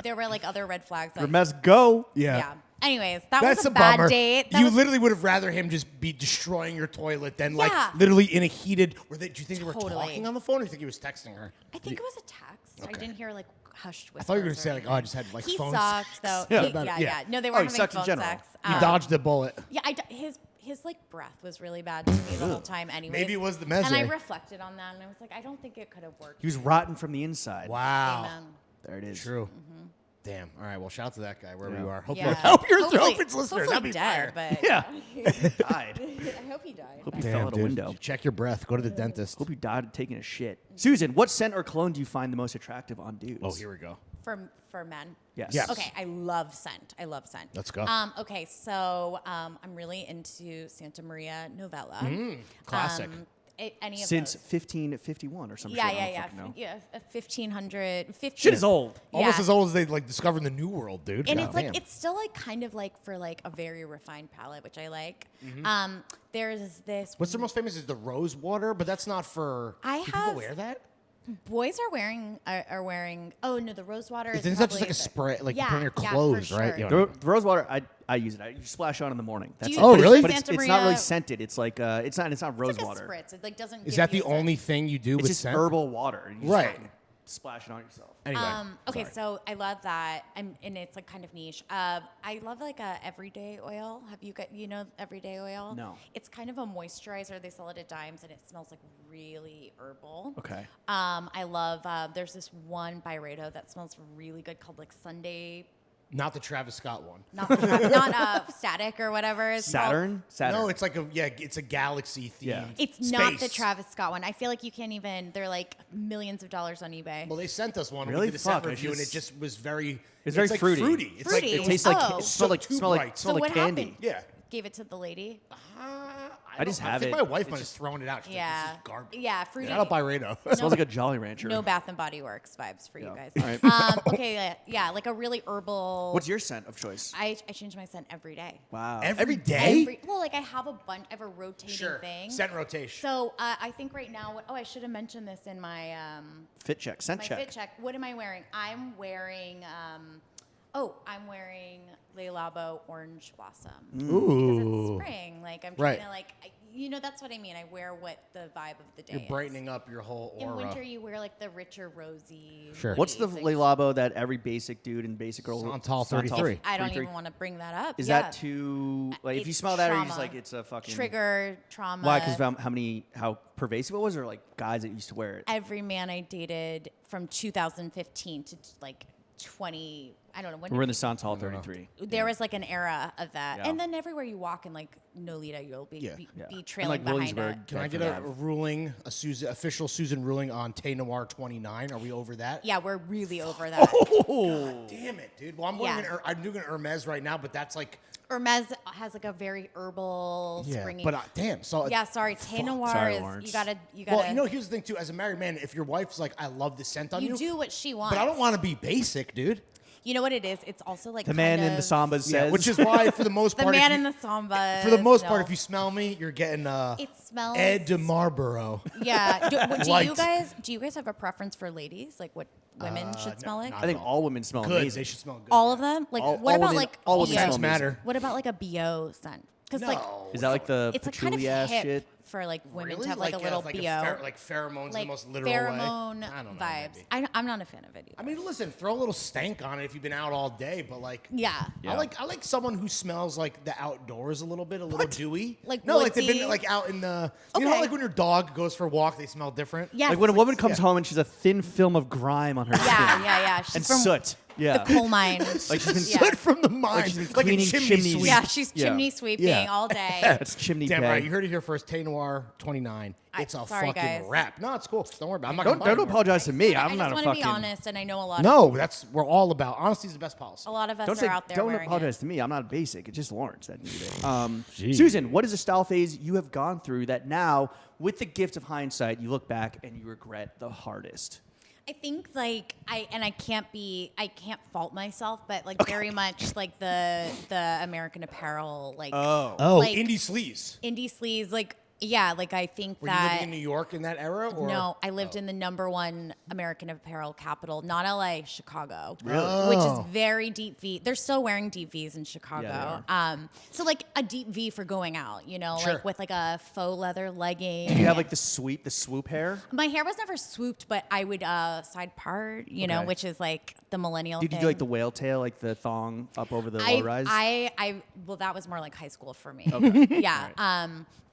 There were like other red flags. Like, Remes, go. yeah. Anyways, that That's was a bummer. bad date. That You was, literally would have rather him just be destroying your toilet than like Yeah. literally in a heated. Do you think they were Totally. talking on the phone, or do you think he was texting her? I think it was a text. I Okay. didn't hear like hushed whispers. I thought you were going to or say like, anything. oh, I just had like he phone sucked sex. though. Yeah, Yeah, yeah. yeah. No, they Oh, were he having sucked in phone general. sex. You dodged a bullet. Yeah, his like breath was really bad to me the whole time. Anyway, Maybe it was the And I meze. reflected on that, and I was like, I don't think it could have worked. He was rotten from the inside. Wow. Amen. There it is. True. Damn. All right. Well, shout out to that guy wherever Yeah. you are. Hope Yeah. you're a Hopefully- Throw listener. hopefully That'd be dead, fire. but Yeah. Died. I hope he died. Hope he Damn, fell out a dude. window. Check your breath. Go to the dentist. Hope you died taking a shit. Susan, what scent or cologne do you find the most attractive on dudes? Oh, here we go. For men. Yes. Yes. Okay, I love scent. Let's go. Okay, so I'm really into Santa Maria Novella. Classic. Any of Since those. 1551 or something. Yeah, I don't yeah. fucking know. Yeah, 1500. 15, Shit is old. Almost yeah. as old as they like discovered the New World, dude. And God it's like damn. it's still like kind of like for like a very refined palate, which I like. There's this. What's the most famous is the rose water, but that's not for. I do have- people wear that? Boys are wearing. Oh no, the rose water. Isn't that just like a spray, like you put on your clothes, for right? sure. The rose water, I use it. You splash on in the morning. That's Do it. you Oh, use really? But Santa it's not really Maria? scented. It's like it's not rose It's like water. a spritz. It like doesn't. Is give that you the a scent. only thing you do It's with just scent? herbal water. You just Right. fucking splash it on yourself. Anyway, Okay, sorry. so I love that, and it's like kind of niche. I love like a everyday oil. Have you got everyday oil? No. It's kind of a moisturizer. They sell it at Dimes, and it smells like really herbal. Okay. I love. There's this one Byredo that smells really good called like Sunday. Not the Travis Scott one. Not Static or whatever. It's called. Saturn. No, it's like it's a galaxy theme. Yeah. It's not the Travis Scott one. I feel like you can't even. They're like millions of dollars on eBay. Well, they sent us one. Really? We did a scent Fuck, I review, and it just- just was very. It's very like fruity. It's Fruity. like It tastes like Oh. it smell like Too smell like bright. smell So like what candy. happened? Yeah. Gave it to the lady. I just have think it. my wife It's might have just- thrown it out. She's like, Yeah. this is garbage. Yeah, fruity. I don't buy Rado. It smells like a Jolly Rancher. No Bath and Body Works vibes for you Yeah. guys. All right. Okay, yeah, like a really herbal. What's your scent of choice? I change my scent every day. Wow. Every day? Well, like I have a bunch. I have a rotating Sure. thing. Scent rotation. So I think right now. Oh, I should have mentioned this in my Fit check. Scent my check. fit check. What am I wearing? I'm wearing. I'm wearing Le Labo Orange Blossom. Because Ooh. it's spring. Like I'm Right. trying to like. That's what I mean. I wear what the vibe of the day You're is. brightening up your whole aura. In winter, you wear like the richer rosy. Sure. What's the hoodies, Le like- Labo that every basic dude and basic girl Santal 33. I don't 33? even want to bring that up. Is Yeah. that too like if you It's smell that, or you just trauma. like it's a fucking Trigger trauma. Why? Because how pervasive it was, or like guys that used to wear it. Every man I dated from 2015 to like 20. I don't know when. We're in the Santal 33. There was like an era of that, Yeah. and then everywhere you walk in like Nolita, you'll be Yeah. be And, trailing like, behind Williamsburg. it. Can I get a ruling, official Susan ruling on Tay Noir 29? Are we over that? Yeah, we're really over that. God damn it, dude. Well, I'm wearing Yeah. I'm doing an Hermes right now, but that's like, Hermes has like a very herbal, yeah. springy. But damn, so yeah, sorry, Tay Noir Sorry, is Lawrence. you gotta. well, here's the thing too. As a married man, if your wife's like, I love this scent on you, you do what she wants. but I don't want to be basic, dude. You know what it is? It's also like The man kind in the of- Samba says, Yeah, which is why, for the most The part, man if in you, the Samba. for the most part, no. if you smell me, you're getting It smells. Ed de Marlboro. Yeah. Do Light. you guys have a preference for ladies? Like what women should smell like? I think all women smell Good. amazing. They should smell good. All of them? Like All- what all about women- like all women BO? smell Scents matter. What about like a BO scent? Because like No. Is that like the it's like kind of patchouli ass hip shit? for like women Really? to have like a little like BO. like pheromones in the Like most literal pheromone way. I don't know, vibes. maybe. I'm not a fan of it either. I mean, listen, throw a little stank on it if you've been out all day, but like, Yeah. Yeah. I like someone who smells like the outdoors a little bit, a little dewy. Like no, like they've woodsy? been like out in the. You know, how, Okay. like when your dog goes for a walk, they smell different. Yeah. Like when a woman comes yeah. home and she's a thin film of grime on her skin. Yeah. She's And from soot. Yeah. the coal mine. Like she's been Yeah. Soot from the mine, she's been like a cleaning chimney chimneys. sweep. Yeah, she's Yeah. chimney sweeping Yeah. all day. It's chimney Damn pay. right, you heard it here first. Tay Noir 29. It's a sorry, fucking guys. wrap. No, it's cool. Don't worry about it. I'm not Don't gonna buy it. apologize to me. I I'm just not a want to be fucking. honest, and I know a lot. No, we're all about honesty is the best policy. A lot of us Don't are say. out there Don't wearing apologize it. to me. I'm not basic. It's just Lawrence that needed it. Susan, what is a style phase you have gone through that now, with the gift of hindsight, you look back and you regret the hardest? I think like I can't fault myself, but like very much like the American Apparel like Oh, like- indie sleaze. indie sleeves like yeah like I think Were you that living in New York in that era? Or? no I lived in the #1 American Apparel capital, not LA, Chicago, Really? which Oh. is very deep V. They're still wearing deep V's in Chicago. So like a deep V for going out, Sure. like with like a faux leather legging. Do you have like the swoop hair? My hair was never swooped, but I would side part, know, Okay. which is like the millennial Did you thing. do like the whale tail, like the thong up over the low rise? Well, that was more like high school for me. Yeah.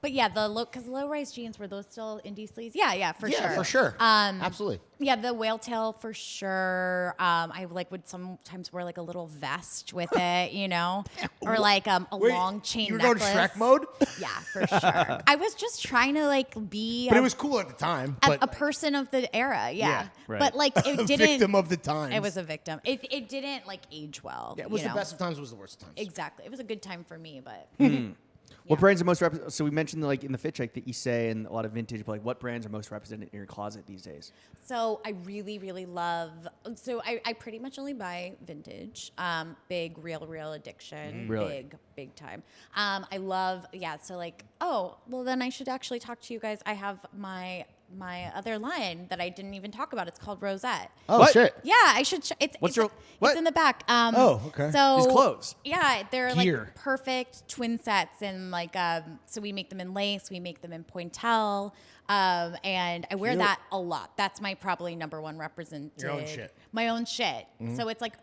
But yeah, because low rise jeans, were those still indie sleeves? Yeah, for sure. Yeah, for sure. Absolutely. Yeah, the whale tail for sure. I like would sometimes wear like a little vest with it, or like a Wait, long chain you were necklace. going Shrek mode? Yeah, for sure. I was just trying to like be But it was cool at the time. a But person of the era. Yeah. Yeah, right. But like it a didn't. victim of the times. It was a victim. It didn't like age well. Yeah, it was the best of times, it was the worst of times. Exactly. It was a good time for me, but What brands are most represented? So we mentioned like in the fit check that you say and a lot of vintage, but like what brands are most represented in your closet these days? so I really, really love. So I pretty much only buy vintage. Big real addiction. Really? Big time. I love. Yeah. So like, oh well, then I should actually talk to you guys. I have my my other line that I didn't even talk about. It's called Rosette. Oh What? shit. Yeah, I should. It's in the back. Oh, okay. So These clothes. Yeah, they're Gear. like perfect twin sets, and like so we make them in lace, we make them in pointel, and I wear that a lot. That's my probably number one represented. Your own shit. My own shit. So it's like.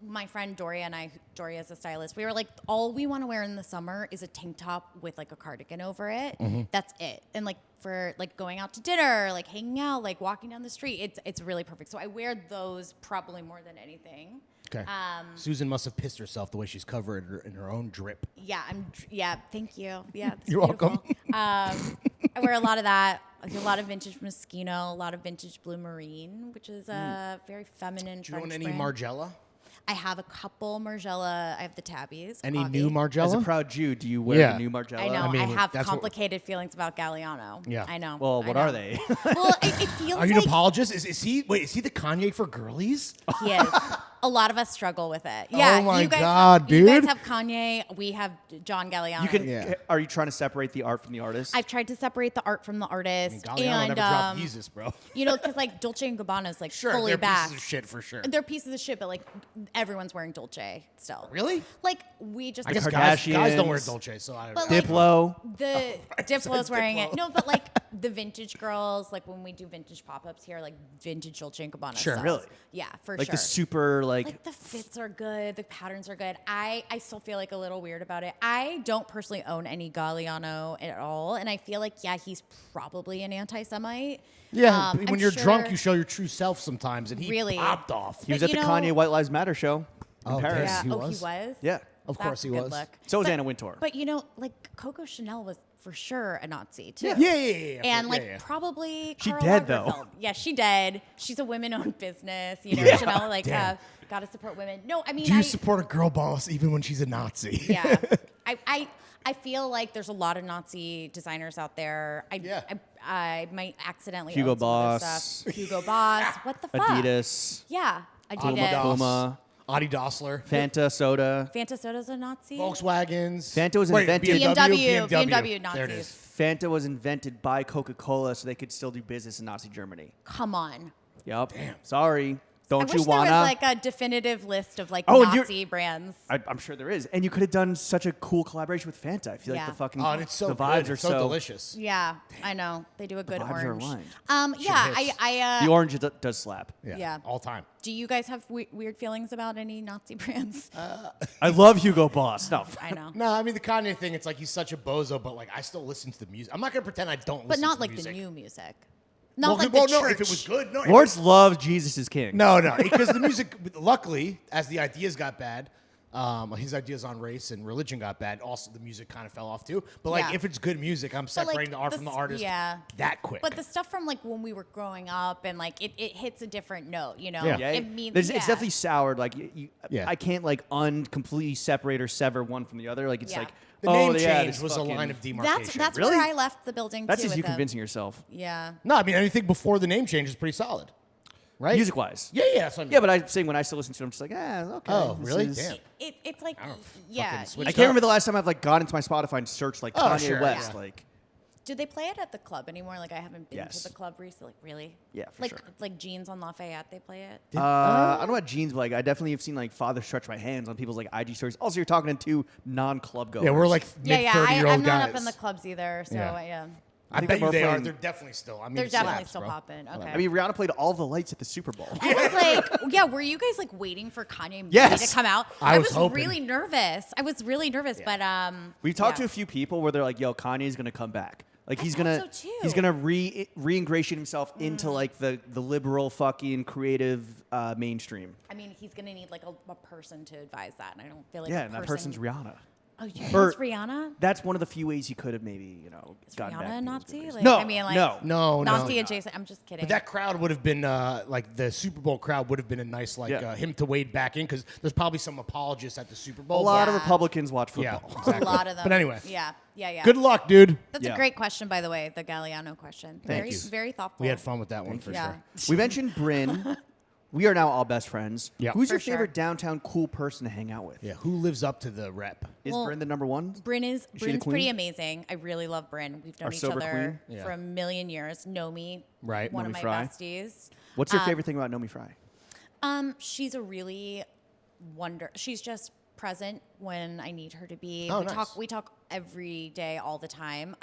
My friend Doria and I, Doria is a stylist, we were like, all we want to wear in the summer is a tank top with like a cardigan over it. That's it. And like for like going out to dinner, like hanging out, like walking down the street, it's really perfect. So I wear those probably more than anything. Okay. Susan must have pissed herself the way she's covered in her own drip. Yeah, thank you. Yeah, it's You're beautiful. welcome. I wear a lot of that. I do a lot of vintage Moschino, a lot of vintage Blue Marine, which is a very feminine Do you French own any brand. Margiela? I have a couple Margiela. I have the tabbies. Any Coffee. new Margiela? As a proud Jew, do you wear the new Margiela? I know. I, mean, have that's what- complicated feelings about Galliano. Yeah. I know. Well, what I know. are they? Well, it feels Are you like an apologist? Is he the Kanye for girlies? he is. A lot of us struggle with it. Yeah. my you guys God, have, You guys dude. have Kanye. We have John Galliano. You can. Yeah. Are you trying to separate the art from the artist? I've tried to separate the art from the artist. Galliano and never dropped Yeezus, bro. you know, because like Dolce and Gabbana is like Sure, fully they're back. pieces of shit for sure. They're pieces of shit, but like everyone's wearing Dolce still. Really? Like we just I guess Kardashians. guys don't wear Dolce, so I don't But, know. like, Diplo. The Diplo's wearing Diplo. it. No, but like the vintage girls, like when we do vintage pop-ups here, like vintage Dolce and Gabbana. Sure. sells. Really? Yeah, for Like sure. the super Like the fits are good, the patterns are good. I still feel like a little weird about it. I don't personally own any Galliano at all, and I feel like he's probably an anti-Semite. Yeah, when I'm you're drunk, sure- you show your true self sometimes, and he Really? popped off. He was But at the you know- Kanye White Lives Matter show in Oh, Paris. Yeah. He He was? was. Yeah. Of course That's a he good was. look. So was But- Anna Wintour. But you know, like Coco Chanel was for sure a Nazi too. Yeah. And Yeah, like yeah. probably She Karl dead, though. Lagerfeld. Yeah, she dead. She's a women-owned business. You know, Yeah. Chanel like Damn. gotta support women. No, I mean, Do you support a girl boss even when she's a Nazi? yeah, I feel like there's a lot of Nazi designers out there. I might accidentally Hugo own some of their Boss. stuff. Hugo Boss. What the fuck? Adidas. Yeah, Adidas. Adidas. Puma. Adi Dassler. Fanta soda. Fanta Soda's a Nazi. Volkswagens. Fanta was Wait, invented- BMW Nazis. There it is. Fanta was invented by Coca-Cola so they could still do business in Nazi Germany. Come on. Yep. Damn. Sorry. I Don't wish you wanna? there was like a definitive list of like Oh, and you're- Nazi brands. I'm sure there is. And you could have done such a cool collaboration with Fanta. I feel like Yeah. the fucking Oh, and it's so the vibes good. are It's so delicious. Yeah, I know. They do a good vibes are orange. aligned. Yeah, hits. I the orange does slap. Yeah. All time. do you guys have weird feelings about any Nazi brands? I love Hugo Boss. No. I know. No, I mean the Kanye thing. It's like he's such a bozo, but like I still listen to the music. I'm not gonna pretend I don't. But listen not to like music. the new music. Not like the no, church. if it was good, no. Lawrence loves Jesus is King. No, because the music. Luckily, as the ideas got bad, his ideas on race and religion got bad. Also, the music kind of fell off too. But like, Yeah. if it's good music, I'm But, like, separating the art from the artist. Yeah. That quick. But the stuff from like when we were growing up and like it hits a different note, you know? Yeah. Yeah, It means it's definitely soured. Like, Yeah. I can't like completely separate or sever one from the other. Like, it's Yeah. like, the oh name yeah, change this was a fucking- line of demarcation. That's Really? where I left the building That's too. just you with them. convincing yourself, Yeah. No, I mean anything before the name change is pretty solid, right? music wise. Yeah, that's what I mean. Yeah, but I'm saying when I still listen to it, I'm just like, okay. Oh, this really? is- Damn. It's like don't yeah. fucking switch I it can't remember the last time I've like gone into my Spotify and searched like Kanye sure, West. yeah. Like, Do they play it at the club anymore? Like I haven't been Yes. to the club recently. Really? Yeah, for like sure. like Jeans on Lafayette, they play it. I don't know about jeans, but like I definitely have seen like Father Stretch My Hands on people's like IG stories. Also, you're talking to non-club goers. Yeah, we're like Yeah, mid yeah. 30-year-old I'm guys. not up in the clubs either, so Yeah. yeah. I think bet they're you they are. playing- They're definitely still. I mean, They're it definitely slaps, still bro. popping. Okay. I mean, Rihanna played all the lights at the Super Bowl. I was like, yeah, were you guys like waiting for Kanye movie Yes. to come out? I was was hoping. really nervous. I was really nervous, but We've talked to yeah. a few people where they're like, "Yo, Kanye's gonna come back. Like I he's thought gonna so, too. he's gonna re-ingratiate himself into like the liberal fucking creative mainstream." I mean, he's gonna need like a person to advise that, and I don't feel like Yeah, a and that person- person's Rihanna. Oh, you Or- think it's Rihanna? That's one of the few ways he could have maybe Is gotten back. Rihanna a to people's Nazi? good Like, graces. No, I mean, like, no. Nazi no. adjacent. I'm just kidding. But that crowd would have been like the Super Bowl crowd would have been a nice like Yeah. him to wade back in because there's probably some apologists at the Super A Bowl. lot of Yeah. Republicans watch Yeah, football. exactly. a lot of them. But anyway, yeah. good luck, dude. That's Yeah. a great question, by the way. The Galliano question. Thank very, you. Very thoughtful. We had fun with that one for Yeah. sure. We mentioned Bryn. we are now all best friends. Yeah. Who's For your favorite sure. downtown cool person to hang out with? Yeah. Who lives up to the rep? Is Well, Bryn the number one? Bryn's she the queen? pretty amazing. I really love Bryn. We've known Our each sober other queen? Yeah. for a million years. Nomi, Right. one Nomi of my Fry. besties. What's your favorite thing about Nomi Fry? She's a really she's just present when I need her to be. Oh, we nice. we talk every day, all the time.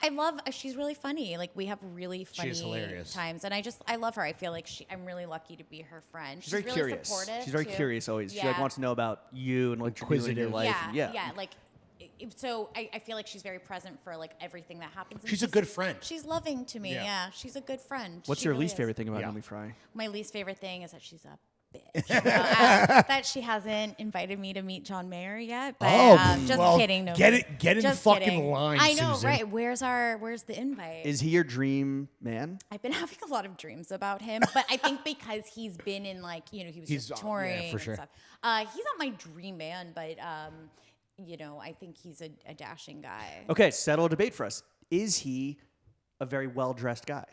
I love. She's really funny. Like we have really funny is hilarious. times, and I love her. I feel like I'm really lucky to be her friend. She's very really curious. supportive. She's very too. curious always. She like Yeah. wants to know about you and like what you're doing in your life. Yeah, and- yeah. Like, so I feel like she's very present for like everything that happens. And She's a good friend. She's loving to me. Yeah. Yeah, she's a good friend. What's She your really least is. favorite thing about Yeah. Nomi Fry? My least favorite thing is that she's a bitch. That she hasn't invited me to meet John Mayer yet. But just well, kidding. No, get in just fucking kidding. line, I know, Susan. right? Where's the invite? Is he your dream man? I've been having a lot of dreams about him, but I think because he's been in like he was He's just on- yeah, touring for sure. and stuff. He's not my dream man, but I think he's a dashing guy. Okay, settle a debate for us. Is he a very well-dressed guy?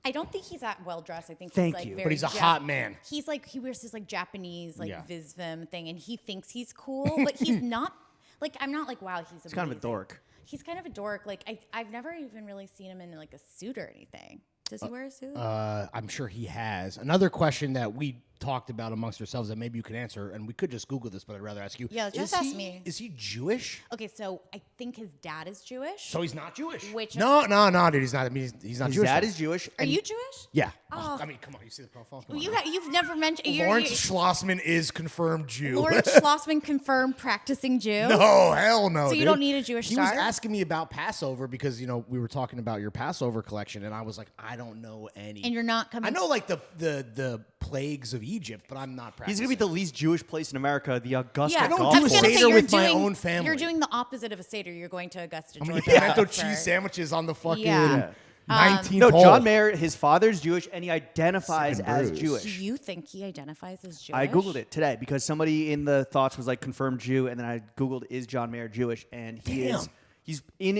I don't think he's that well dressed. I think Thank he's like you. very But he's a hot man. He's like he wears this like Japanese like Yeah. visvim thing, and he thinks he's cool, but he's not. Like I'm not like wow, he's He's kind of a amazing. dork. He's kind of a dork. Like I've never even really seen him in like a suit or anything. Does he wear a suit? I'm sure he has. Another question that we talked about amongst ourselves that maybe you could answer, and we could just Google this, but I'd rather ask you. Yeah, just Is ask he- me. Is he Jewish? Okay, so I think his dad is Jewish. So he's not Jewish. Which- no, dude, he's not. I mean, he's not His Jewish. dad then. is Jewish. Are and you Jewish? Yeah. Oh. I mean, come on. You see the profile? Come on. You've never mentioned Lawrence Schlossman is confirmed Jew. Lawrence Schlossman confirmed practicing Jew. No, hell no. So you dude. don't need a Jewish He was star? asking me about Passover because we were talking about your Passover collection, and I was like, I don't know any. And you're not coming. I know like the plagues of Egypt, but I'm not practicing. He's gonna be the least Jewish place in America, the Augusta Yeah, don't Golf I do was a Course. gonna say Seder you're with my doing- own family. You're doing the opposite of a Seder. You're going to Augusta, I'm Georgia. gonna eat pimento for- cheese sandwiches on the fucking Yeah. 19th No, hole. John Mayer, his father's Jewish, and he identifies Sick and as bruised. Do Jewish. you think he identifies as Jewish? I googled it today because somebody in the thoughts was like confirmed Jew, and then I googled is John Mayer Jewish, and he Damn. is. He's in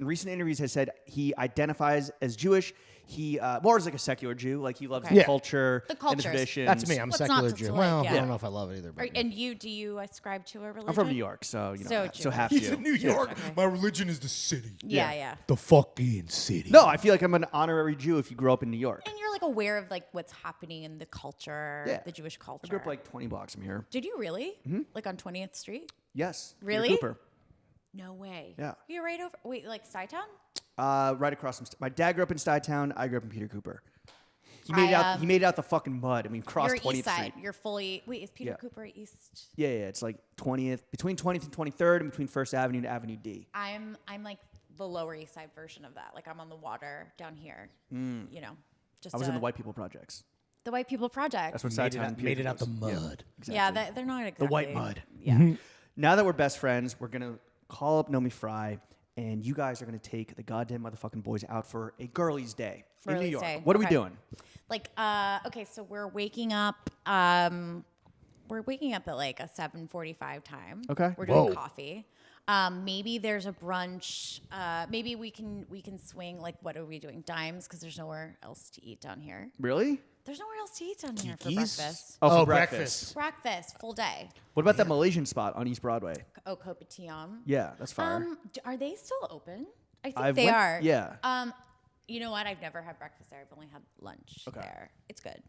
recent interviews has said he identifies as Jewish. He more is like a secular Jew, like he loves Okay. the Yeah. culture, The and the cultures. traditions. That's me. I'm a What's secular not to Jew. like, Well, yeah. I don't know if I love it either. But And you, do you ascribe to a religion? I'm from New York, so you know, So so Jewish. have he's to. in New York. My religion is the city. Yeah. The fucking city. No, I feel like I'm an honorary Jew if you grew up in New York. And you're like aware of like what's happening in the culture, Yeah. the Jewish culture. I grew up like 20 blocks from here. Did you really? Like on 20th Street? Yes. Peter Really? Cooper. No way. Yeah. You're right over. Wait, like Stuytown? Right across from. My dad grew up in Stuytown. I grew up in Peter Cooper. He made it out. He made it out the fucking mud, and we crossed You're 20th East Side. Street. You're fully. Wait, is Peter Yeah. Cooper East? Yeah, it's like 20th, between 20th and 23rd, and between First Avenue and Avenue D. I'm like the Lower East Side version of that. Like I'm on the water down here. You know, just I was in the White People Projects. the White People Project. That's what Made it Stuytown out, and Peter made it Cooper out the was. mud. Yeah, they're not exactly white mud. Yeah. Now that we're best friends, we're gonna call up Nomi Fry, and you guys are gonna take the goddamn motherfucking boys out for a girlies' day in New Girlies' York. day, What are we okay. doing? Like, okay, so we're waking up. We're waking up at like a 7:45 time. Okay. We're doing Whoa. coffee. Maybe there's a brunch. Maybe we can swing. Like, what are we doing? Dimes, because there's nowhere else to eat down here. Really? There's nowhere else to eat down here for Kiki's? breakfast. Oh, for Oh, breakfast. Breakfast, full day. What about that Malaysian spot on East Broadway? Oh, Kopitiam. Yeah, that's fire. Are they still open? I think I've they went- are. yeah. You know what? I've never had breakfast there. I've only had lunch Okay. there. It's good.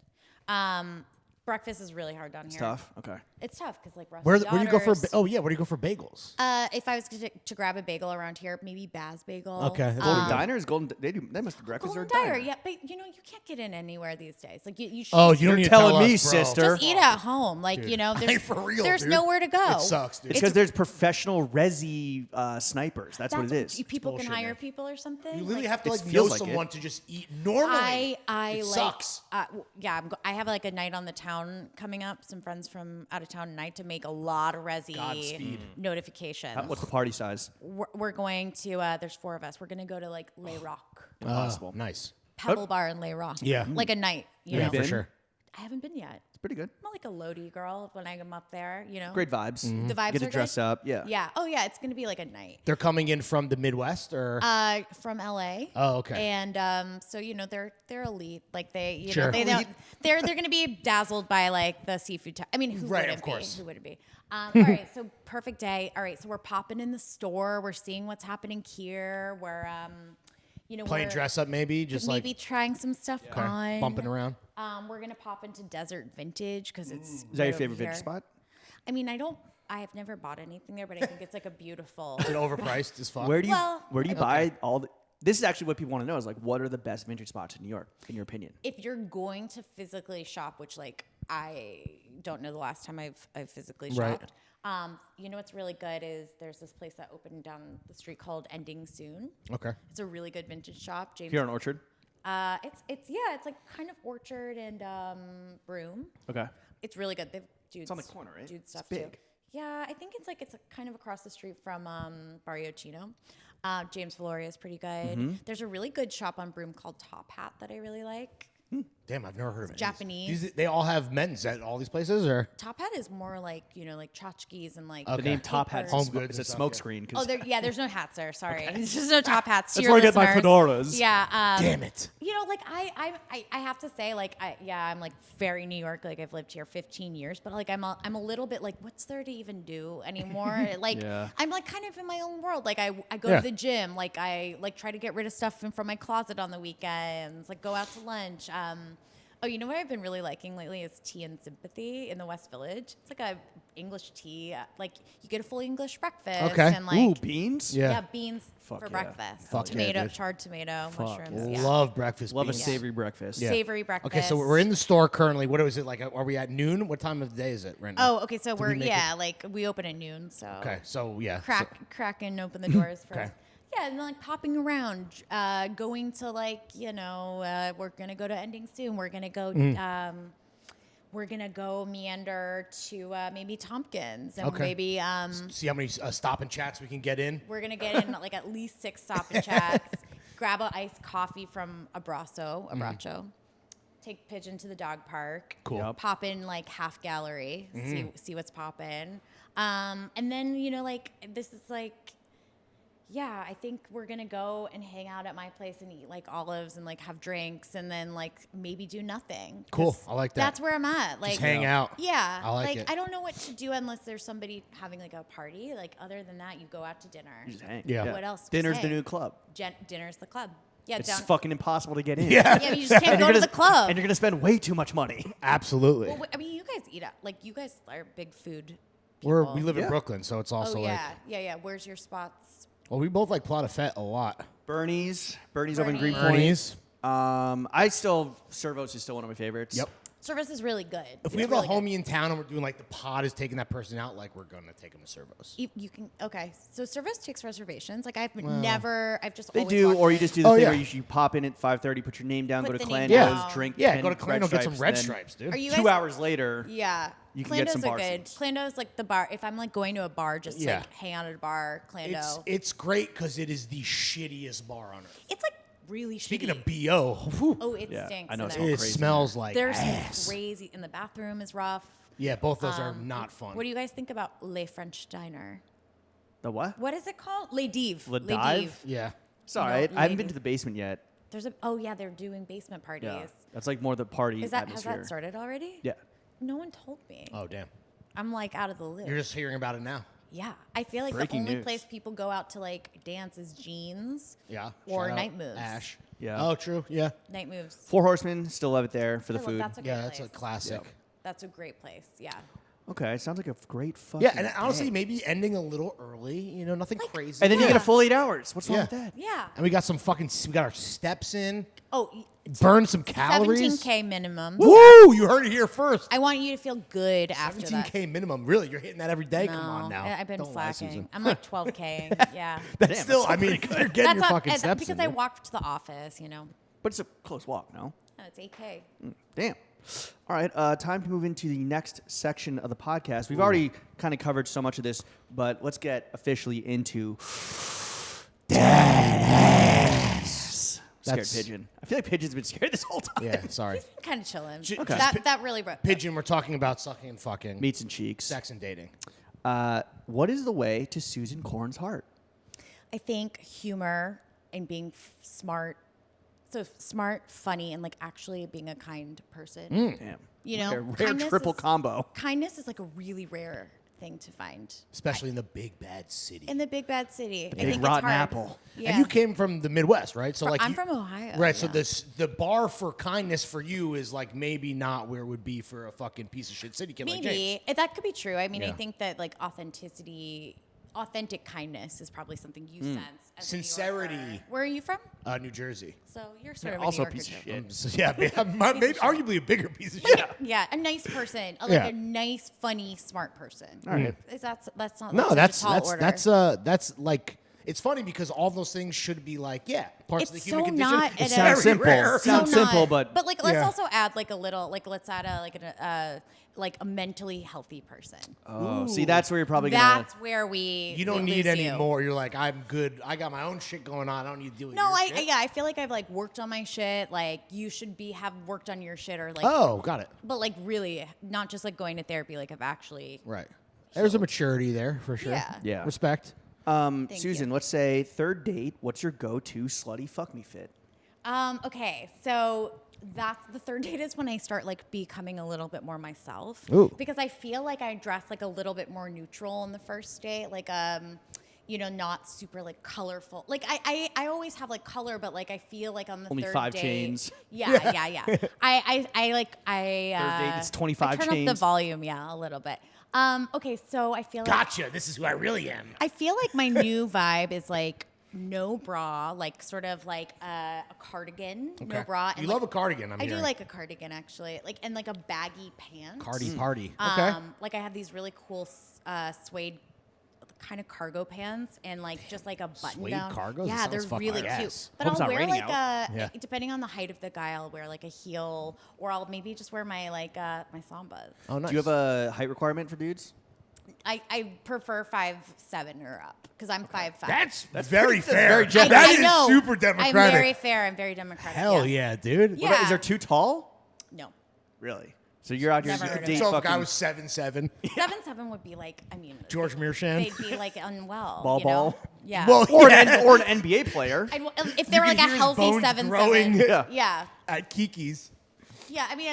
Breakfast is really hard down here. Tough. Okay. It's tough because like Russ's Where do you go for? daughters- Oh yeah, where do you go for bagels? if I was to grab a bagel around here, maybe Baz Bagel. Okay, that's Golden Diner is Golden. They must do breakfast Golden or a Diner. diner. Yeah, but you know you can't get in anywhere these days. Like you should. Oh, you don't You're need to telling tell me, us, bro. sister. just eat at home. Like you know, there's for real, there's dude. nowhere to go. It sucks, dude. It's because there's professional resi snipers. That's what it is. People can bullshit, hire man. people or something. You literally Like, have to It like know feels like it. someone to just eat normally. I it like, sucks. Yeah, I have like a night on the town coming up. Some friends from out of town night to make a lot of resi Godspeed. notifications. What's the party size? We're going to. There's 4 of us. We're gonna go to like Les Rock, Impossible. Nice. Pebble Bar in Les Rock. Yeah. like a night. You Yeah, know, for been? sure. I haven't been yet. It's pretty good. I'm like a Lodi girl when I'm up there, you know. Great vibes. The vibes Get to are dress good. up. Yeah. Yeah. Oh yeah, it's gonna be like a night. They're coming in from the Midwest, or From LA. Oh, okay. And so you know they're elite. Like they, you Sure. know, they don't. They're gonna be dazzled by like the seafood. I mean, who Right, wouldn't of course. be? Who wouldn't be? All right. So perfect day. All right. So we're popping in the store. We're seeing what's happening here. We're you know, playing we're dress up, maybe just maybe like trying some stuff on. bumping around. We're gonna pop into Desert Vintage because it's. Is that your favorite vintage spot? I mean, I have never bought anything there, but I think it's like a beautiful. Is it overpriced as fuck? Where do you Well, buy all the? This is actually what people want to know is like, what are the best vintage spots in New York, in your opinion? If you're going to physically shop, which like I don't know the last time I've physically Right. shopped. You know what's really good is there's this place that opened down the street called Ending Soon. Okay. It's a really good vintage shop. James. Here on Orchard. It's like kind of Orchard and Broome. Okay. It's really good. They've dudes. It's on the corner, right? Dude It's stuff big. too. Yeah, I think it's kind of across the street from Barrio Chino. James Valoria is pretty good. Mm-hmm. There's a really good shop on Broome called Top Hat that I really like. Damn, I've never heard of it. Japanese. They all have men's at all these places, or Top Hat is more like, you know, like tchotchkes and like The name Top Hat Home is goods it's a and stuff, smoke yeah. screen. Oh, there's no hats there. Sorry, there's just no top hats. That's where I get my fedoras. Yeah. damn it. You know, like I have to say, like I'm like very New York. Like I've lived here 15 years, but like I'm a little bit like, what's there to even do anymore? Like Yeah. I'm like kind of in my own world. Like I go Yeah. to the gym. Like I like try to get rid of stuff from my closet on the weekends. Like go out to lunch. Oh, you know what I've been really liking lately is Tea and Sympathy in the West Village. It's like a English tea. Like you get a full English breakfast. Okay. And like Ooh, beans. Yeah. yeah, beans Fuck for yeah. breakfast. Fuck yeah, Tomato, dude. charred tomato, Fuck mushrooms. Yeah. Love breakfast. Love a beans. savory breakfast. Yeah. Savory breakfast. Okay, so we're in the store currently. What is it like? Are we at noon? What time of the day is it right now? Oh, okay. So we we're make like we open at noon. So Okay, so yeah. crack and open the doors for. Okay. Yeah, and then like popping around, going to like we're gonna go to Ending Soon. We're gonna go. We're gonna go meander to maybe Tompkins and Okay. maybe See how many stop and chats we can get in. we're gonna get in like at least 6 stop and chats. Grab a iced coffee from Abracho. Take Pigeon to the dog park. Cool. Yep. Pop in like half gallery. See what's poppin'. And then like this is like. Yeah, I think we're gonna go and hang out at my place and eat like olives and like have drinks and then like maybe do nothing. Cool. 'Cause I like that. That's where I'm at. Like hang out. Yeah. I like it. I don't know what to do unless there's somebody having like a party. Like other than that, you go out to dinner. You just hang. Yeah. What else to Dinner's say? the new club. Dinner's the club. Yeah, It's down. fucking impossible to get in. Yeah. Yeah, you just can't go to the club. And you're gonna spend way too much money. Absolutely. Well, I mean, you guys eat out. Like you guys are big food. We people. live in Yeah. Brooklyn, so it's also Oh like. yeah. Where's your spots? Well, we both like Plata Fete a lot. Bernie's over in Greenpoint. Bernie's. Servos is still one of my favorites. Yep. Service is really good. If we have a homie in town and we're doing like the pod is taking that person out, like we're gonna take them to Servos. You can So Service takes reservations. Like I've just They always do, walked or you in. just do the Oh, thing yeah. where you pop in at 5:30, put your name down, Put go to the name Clando's, down. drink. Yeah, 10 go to Clando, red get some red then stripes, dude. Are you 2 guys- hours later, Yeah. You can get some are good. Barsons. Clando's like the bar. If I'm like going to a bar, just to, Yeah. like hang out at a bar, Clando. It's great because it is the shittiest bar on earth. It's like really Speaking shitty. of BO, whew, Oh, it Yeah, stinks. I know in it's there. all it crazy. smells like There's ass. crazy, and the bathroom is rough. Yeah, both those are not fun. What do you guys think about Le French Diner? The what? What is it called? Les Dives. Le Les Dive? Dives. Yeah. It's all right. I haven't been lady. to the basement yet. They're doing basement parties. Yeah, that's like more the party Has atmosphere. that started already? Yeah. No one told me. Oh damn. I'm like out of the loop. You're just hearing about it now. Yeah, I feel like Breaking the only news. place people go out to like dance is Jeans. Yeah. Or Shout out Night Moves. Ash. Yeah. Oh, true. Yeah. Night Moves. Four Horsemen, still love it there for the Oh, food. That's a great Yeah, place. that's a classic. Yep. That's a great place. Yeah. Okay, sounds like a great fucking Yeah, and honestly, day. maybe ending a little early. You know, nothing crazy. And then you Yeah. get a full 8 hours. What's wrong Yeah. with that? Yeah. And we got some we got our steps in. Oh, Burn some calories. 17K minimum. Woo! You heard it here first. I want you to feel good after that. 17K minimum. Really, you're hitting that every day. No, Come on now. I've been Don't lie, slacking. Susan. I'm like 12K. Yeah. That's Damn, still. that's I mean, you're getting your fucking steps because in. I dude. walked to the office. You know. But it's a close walk, no? No, it's 8K. Damn. All right, time to move into the next section of the podcast. We've already kind of covered so much of this, but let's get officially into dead ass. Scared pigeon. I feel like pigeon's been scared this whole time. Yeah, sorry. Kind of chilling. Okay. That really broke. Pigeon, we're talking about sucking and fucking. Meats and cheeks. Sex and dating. What is the way to Susan Korn's heart? I think humor and being smart. So smart, funny, and like actually being a kind person. Damn. You know, Like a rare triple combo. Kindness is like a really rare thing to find. Especially in the big bad city. In the big bad city. I Big think rotten it's hard. apple. Yeah. And you came from the Midwest, right? So I'm from Ohio. Right. So yeah. the bar for kindness for you is like maybe not where it would be for a fucking piece of shit city kid like James. Maybe. That could be true. I mean, I Yeah. think that like authentic kindness is probably something you sense. As a New Sincerity. Yorker. Where are you from? New Jersey. So you're sort of a Also New a Yorker piece of too. shit. So, yeah, maybe arguably a bigger piece of shit. Yeah, a nice person, like Yeah. a nice, funny, smart person. All right. That's not No, like that's such a tall order. that's like it's funny because all those things should be like parts of the It's human so condition. not It's at a- very Sounds simple. rare. Sounds So simple, not- but like let's Yeah. also add like a little let's add a mentally healthy person. oh, see, that's where you're probably That's where we You don't we need lose any you. more. You're like, I'm good. I got my own shit going on. I don't need to deal with No, your I shit. I feel like I've like worked on my shit. Like you should have worked on your shit or like Oh, got it. but like really not just like going to therapy. Like I've actually Right. There's a maturity there for sure. Yeah. Yeah. Respect. Thank Susan, you. let's say third date. What's your go-to slutty fuck me fit? Okay, so that's the third date is when I start like becoming a little bit more myself. Ooh. Because I feel like I dress like a little bit more neutral on the first date, like not super like colorful. Like I always have like color, but like I feel like on the Only third 5 date, chains. Yeah. I Third date, it's 25 I turn up the chains. volume, a little bit. Okay, so I feel like Gotcha. This is who I really am. I feel like my new vibe is like no bra, like sort of like a cardigan, no bra. You love a cardigan. I do like a cardigan actually, like and like a baggy pants. Cardi party. Okay. Like I have these really cool suede kind of cargo pants and like just like a button Suede down. cargos? That Yeah, sounds they're fucking really badass. cute. But Hope it's I'll not wear raining like Yeah. depending on the height of the guy, I'll wear like a heel or I'll maybe just wear my like my Sambas. Oh, nice. Do you have a height requirement for dudes? I prefer 5'7" or up because I'm 5'5". That's very fair. very generous. That I is know. super democratic. I'm very fair. I'm very democratic. Hell yeah, dude. Yeah. Is there too tall? No. Really? So you're out here Never heard of date it. So if a fucking guy was 7'7", 7'7" would be like, I mean, George Meerschaum. they'd be like unwell. Ball you know? ball? Yeah. Well, or yeah. an NBA player. If they were like can a hear his healthy bones 7'7". growing. Yeah. Yeah. At Kiki's. Yeah. I mean,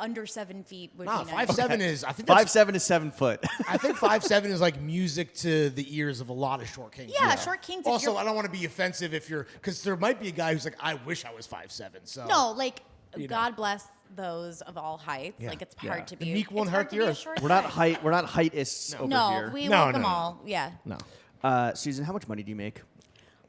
under 7 feet would Nah, be nice. 5'7" is. I think that's 5'7" is 7 foot. I think 5'7" is like music to the ears of a lot of short kings. Yeah, short kings, if Also, you're- I don't want to be offensive because there might be a guy who's like, I wish I was 5'7". So No, like, You know. God bless those of all heights. Yeah. Like, it's Yeah. hard to The be. meek won't it's hard hurt to be a yours. short We're not guy. heightists over No, here. we No, welcome no, no. all. Yeah. no. Susan, how much money do you make?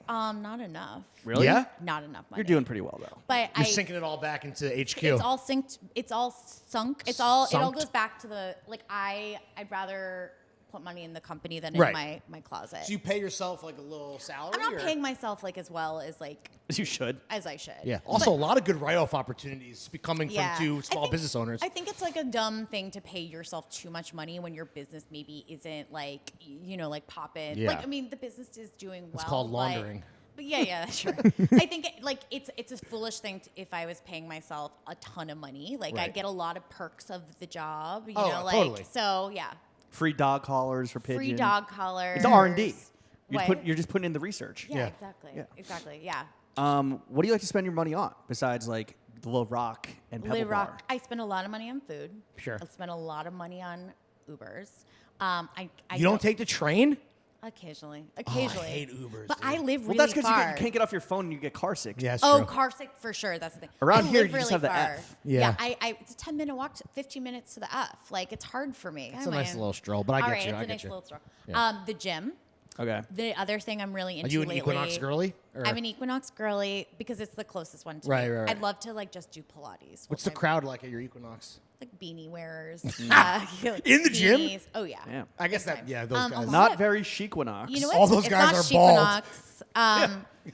Not enough. Really? Yeah? Not enough money. You're doing pretty well though. But You're sinking it all back into HQ. It's all synced. It's all sunk. It all Sunked? goes back to the like. I'd rather put money in the company than Right. in my closet. So you pay yourself like a little salary? I'm not or- paying myself like as well as like As you should. as I should. Yeah. Also, a lot of good write-off opportunities coming Yeah. from two I small think- business owners. I think it's like a dumb thing to pay yourself too much money when your business maybe isn't like like popping. Yeah. Like I mean the business is doing well. It's called but- laundering. But yeah, sure. I think it's a foolish thing if I was paying myself a ton of money. Like I Right. get a lot of perks of the job. You Oh, know, like totally. so yeah. Free dog collars for pigeons. Free dog collars. It's R&D. What? You're just putting in the research. Yeah, Yeah. exactly. Yeah. Exactly. Yeah. What do you like to spend your money on besides like the Little Rock and Pebble Le Bar? Rock. I spend a lot of money on food. Sure. I spend a lot of money on Ubers. I You don't take the train? occasionally. Oh, I Occasionally. hate Ubers. But dude. I live Well, really that's because far. you can't get off your phone and you get car sick. Yeah, it's Oh, true. car sick for sure. That's the thing. Around I here, live you just really have the far. F. Yeah. It's a 10-minute walk, 15 minutes to the F. Like it's hard for me. It's a nice little stroll, but I All get right, you. it's I a get nice you. little stroll. Yeah. The gym. Okay. The other thing I'm really into Are you an lately. Equinox girly? Or- I'm an Equinox girly because it's the closest one to Right, me. right, right. I'd love to like just do Pilates. What's the crowd like at your Equinox? Like beanie wearers. In the gym? beanies. Oh yeah. Yeah. I guess that, yeah, those A guys. lot Not of- very chic-winox. You know what? All those It's guys not are chic bald. Equinox.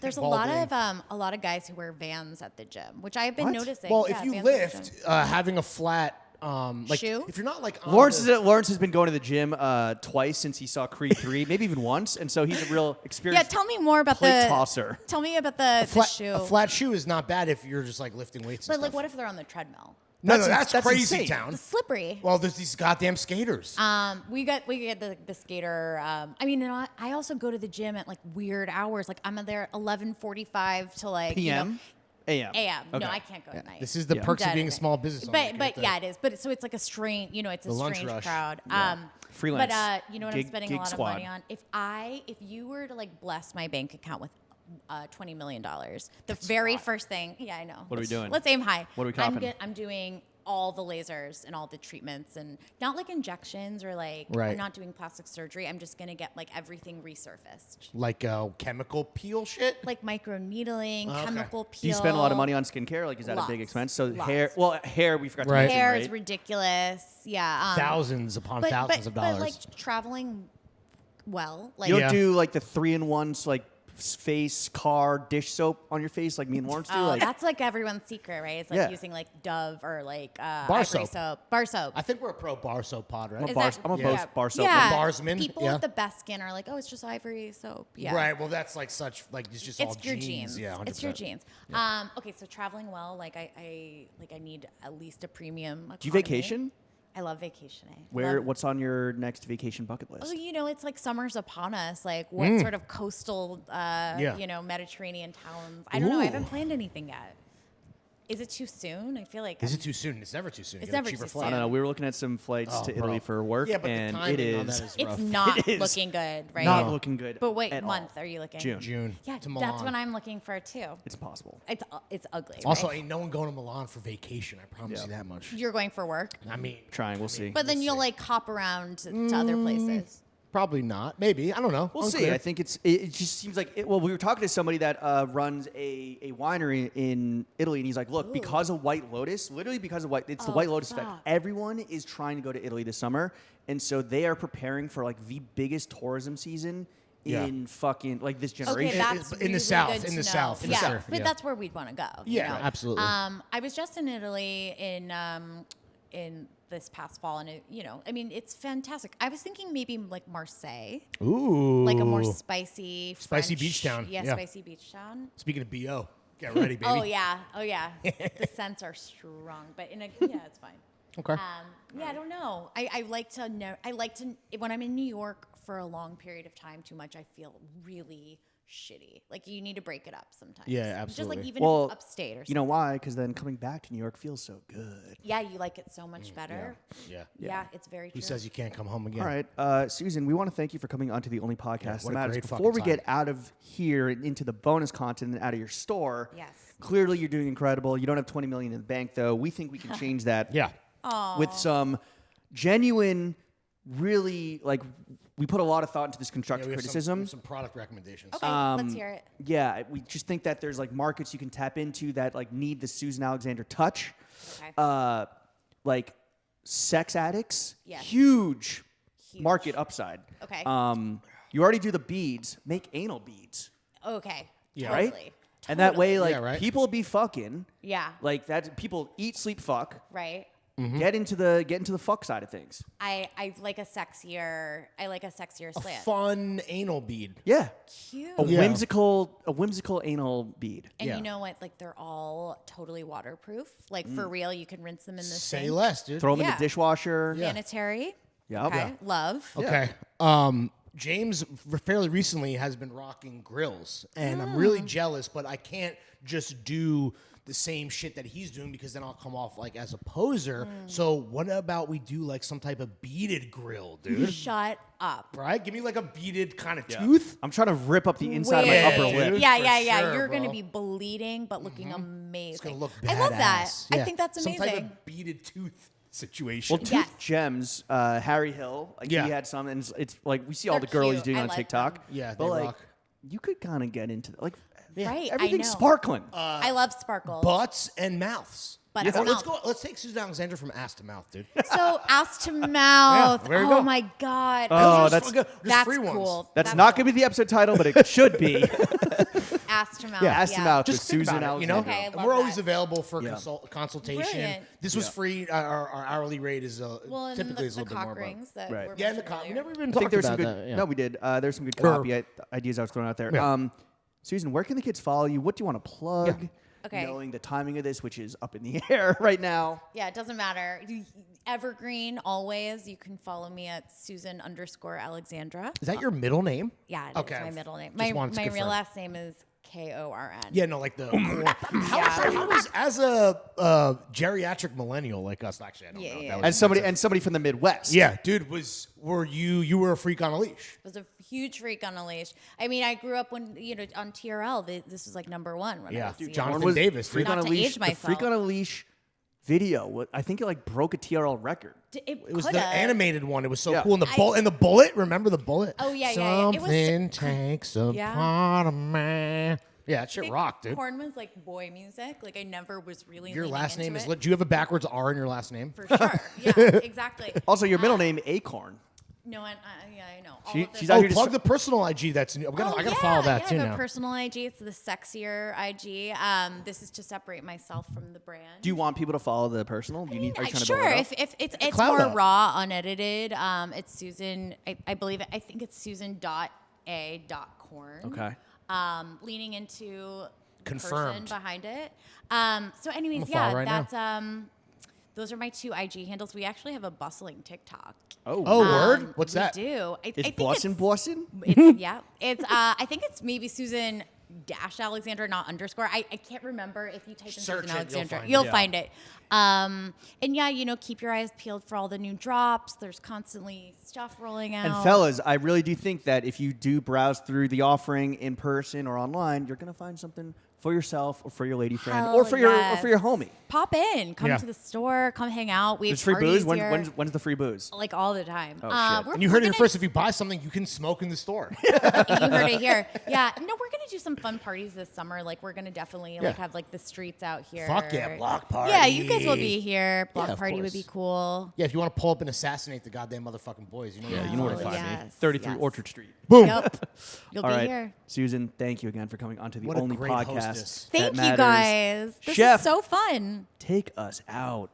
There's a lot Balding. of a lot of guys who wear Vans at the gym, which I've been What? noticing. Well, Yeah, if you Vans at the lift, gym. having a flat Like Shoe? if you're not like on Lawrence has been going to the gym twice since he saw Creed 3, maybe even once, and so he's a real Yeah, experienced tell me more about plate the tosser. Tell me about the shoe. a flat shoe is not bad if you're just like lifting weights. But and like, stuff. what if they're on the treadmill? That's crazy insane. town. It's slippery. Well, there's these goddamn skaters. We get the skater. I mean, I also go to the gym at like weird hours. Like I'm there 11:45 to like PM? AM. AM. Okay. No, I can't go at night. This is the Yeah. perks of Dead being a at small night. business owner. But yeah, it is. But so it's like a strange. It's a The lunch strange rush. crowd. Freelance. But you know what Gig- I'm spending gig a lot squad. of money on? If you were to like bless my bank account with $20 million, the very first thing. Yeah, I know. What are we doing? Let's aim high. What are we copping? I'm doing all the lasers and all the treatments and not like injections or like Right. I'm not doing plastic surgery. I'm just gonna get like everything resurfaced. Like chemical peel shit. Like micro needling, Okay. chemical peel. Do you spend a lot of money on skincare? Like, is that a big Lots. expense? So Lots. hair we forgot to Right. mention, Hair right? is ridiculous. Yeah. Thousands upon thousands of dollars. But like traveling well, like You don't Yeah. do like the 3-in-1s, like face, car, dish soap on your face, like me and Lawrence do. oh, Like, that's like everyone's secret, right? It's like Yeah. using like Dove or like Bar ivory soap. Bar soap. I think we're a pro bar soap pod, right? Is bar- that- I'm a Yeah. bar soap. Yeah, Barsman, people yeah. with the best skin are like, oh, it's just ivory soap. Yeah, Right. Well, that's like such like it's just all It's your genes. Yeah, 100%. It's your genes. Okay, so traveling well, like I need at least a premium. do you economy. vacation? I love vacationing. Where? Love- What's on your next vacation bucket list? Oh, it's like summer's upon us. Like what sort of coastal, Yeah. Mediterranean towns? I don't know. I haven't Ooh. planned anything yet. Is it too soon? I feel like Is it too soon? It's never too soon. It's Get a never cheaper too flight. I don't soon. know. We were looking at some flights Oh, to bro. Italy for work, Yeah, but and the it timing on is that is it's rough. not It is looking good, right? not looking good. But wait, at month all. are you looking? June. Yeah, to Milan. that's what I'm looking for too. It's impossible. It's ugly. Also, right? ain't no one going to Milan for vacation. I promise Yeah. you that much. You're going for work, I mean, Trying. We'll see. but then We'll you'll see. like hop around to other places. probably not. Maybe. I don't know. We'll see. Unclear. I think it just seems like well, we were talking to somebody that runs a winery in Italy, and he's like, look, because of White Lotus, literally because of it's the Oh, White Lotus effect. fuck. Everyone is trying to go to Italy this summer, and so they are preparing for like the biggest tourism season Yeah. in fucking like this Okay, generation. that's in really the South, good in to the know. South, Yeah, sure, but yeah. that's where we'd want to go. Yeah, you know? absolutely. I was just in Italy in this past fall, and it's fantastic. I was thinking maybe like Marseille, Ooh. like a more spicy Spicy French- beach town. Yeah, Yeah. spicy beach town. Speaking of BO, get ready, baby. Oh yeah. The scents are strong, but it's fine. Okay. Yeah, I don't know. I like to know. I like to when I'm in New York for a long period of time too much. I feel really shitty. Like you need to break it up sometimes. Yeah, Just absolutely. like even well, if it's upstate or something. you know why? Because then coming back to New York feels so good. Yeah, you like it so much better. Yeah. Yeah, it's very true. Who says you can't come home again? All right, Susan, we want to thank you for coming onto the only podcast what that a matters. great Before we fucking get out of here and into the bonus content and out of your store, Yes. clearly you're doing incredible. You don't have $20 million in the bank, though. We think we can change that Yeah. with some genuine, really, like, we put a lot of thought into this Yeah, constructive we have criticism. some product recommendations. Okay, let's hear it. Yeah, we just think that there's like markets you can tap into that like need the Susan Alexandra touch. Okay. Like sex addicts, Yes. huge Huge. market upside. Okay. You already do the beads, make anal beads, Okay. Yeah. Totally. right? And that way, like Yeah, right. people be fucking, Yeah. like that. People eat, sleep, fuck. Right. Mm-hmm. Get into the fuck side of things. I like a sexier slant. Fun anal bead. Yeah, Cute. a Yeah. whimsical anal bead. And Yeah. you know what? Like they're all totally waterproof. Like for real, you can rinse them in the Say sink. less, dude. Throw them in Yeah. the dishwasher. Sanitary. Yeah. Okay. Yeah. Love. Okay. James fairly recently has been rocking grills, and I'm Mm. really jealous, but I can't just do the same shit that he's doing because then I'll come off like as a poser. So what about we do like some type of beaded grill, dude? Shut up. Right? Give me like a beaded kind of tooth. I'm trying to rip up the inside Wait. of my upper Yeah, lip. dude. Yeah, for yeah. sure, You're bro. gonna be bleeding, but looking amazing. It's gonna look badass. I love that. I Yeah. think that's amazing. Some type of beaded tooth situation. Well, Tooth Yes. Gems, Harry Hill, like Yeah. he had some, and it's like we see all They're the girls cute. doing I on like TikTok. them. Yeah, but they like rock. you could kind of get into like Right, I everything's know. sparkling. I love sparkles. Butts and mouths. But Yeah, to let's mouth. go. Let's take Susan Alexandra from ass to mouth, dude. So ass to mouth. there you Oh go. my god. Oh, Just that's free ones. cool. That's not going to be the episode title, but it should be. Ass to mouth. Ass to mouth with Just think Susan about it, Alexandra. Okay, I and love we're always that. available for Yeah. consultation. Brilliant. This was free. Our hourly rate is Well, and typically is a the little bit more. cock About. rings that Right. were Yeah, and the mentioned cock. We earlier. never even I think talked there's about some good. that. Yeah. No, we did. There's some good Sure. copy ideas I was throwing out there. Yeah. Susan, where can the kids follow you? What do you want to plug? Yeah. Okay. Knowing the timing of this, which is up in the air right now. Yeah, it doesn't matter. Evergreen, always. You can follow me at Susan_Alexandra. Is that your middle name? Yeah, it's Okay. my middle name. Just wanted to My real confirm. last name is Korn. Yeah, no, like the. How is as a geriatric millennial like us? Actually, I don't know. Yeah, if yeah. that was And somebody from the Midwest. Yeah, dude, were you were a freak on a leash? Was a huge freak on a leash. I mean, I grew up when on TRL. This was like number one. When I Yeah, was young. Jonathan was Davis. Freak Not on a to leash. age The Freak myself. on a leash video. I think it like broke a TRL record. It It was coulda. the animated one. It was so Yeah. cool. And the bullet. Remember the bullet? Oh, yeah, yeah. It was- Something takes a Yeah. part of me. Yeah, that shit rocked, dude. Korn was like boy music. Like I never was really. Your leaning last name into is. it. Do you have a backwards R in your last name? For sure. Yeah, exactly. Also, your middle name Acorn. No, yeah, I know. All She- of this- she's out here to Plug the personal IG. That's new. I gotta follow that too I have now. a personal IG. It's the sexier IG. This is to separate myself from the brand. Do you want people to follow the personal? Do you need? Are you trying to build Sure. it up? If it's cloud more up. raw, unedited. It's Susan. I believe. I think it's Susan.a.corn. Okay. Leaning into the Confirmed. person behind it. So, anyways, I'm gonna follow right now. that's those are my two IG handles. We actually have a bustling TikTok. Oh, word? What's we that? Do I It's think Boston. It's, yeah. It's I think it's maybe Susan Alexandra, not underscore. I can't remember if you type in Search Susan it, you'll Alexandra. find it. You'll Yeah. find it. And yeah, keep your eyes peeled for all the new drops. There's constantly stuff rolling out. And fellas, I really do think that if you do browse through the offering in person or online, you're gonna find something for yourself or for your lady friend Hell or for your yes. homie. Pop in, come Yeah. to the store, come hang out. We have There's free parties booze. here, When's the free booze? like all the time. Oh, shit. We're- And you we're heard it gonna- first. If you buy something, you can smoke in the store. You heard it here. Yeah. No, we're gonna do some fun parties this summer. Like we're gonna definitely like Yeah. have like the streets out here. Fuck yeah, block party. Yeah, you guys will be here. Block of party would course. be cool. Yeah, if you want to pull up and assassinate the goddamn motherfucking boys, you know. Yeah, you know where to Oh, find yes, me. 33 yes. Orchard Street. Boom. Yep. You'll All be right, here. Susan, thank you again for coming onto the What a only great podcast. hostess. that Thank you matters. guys. This Chef, is so fun. take us out.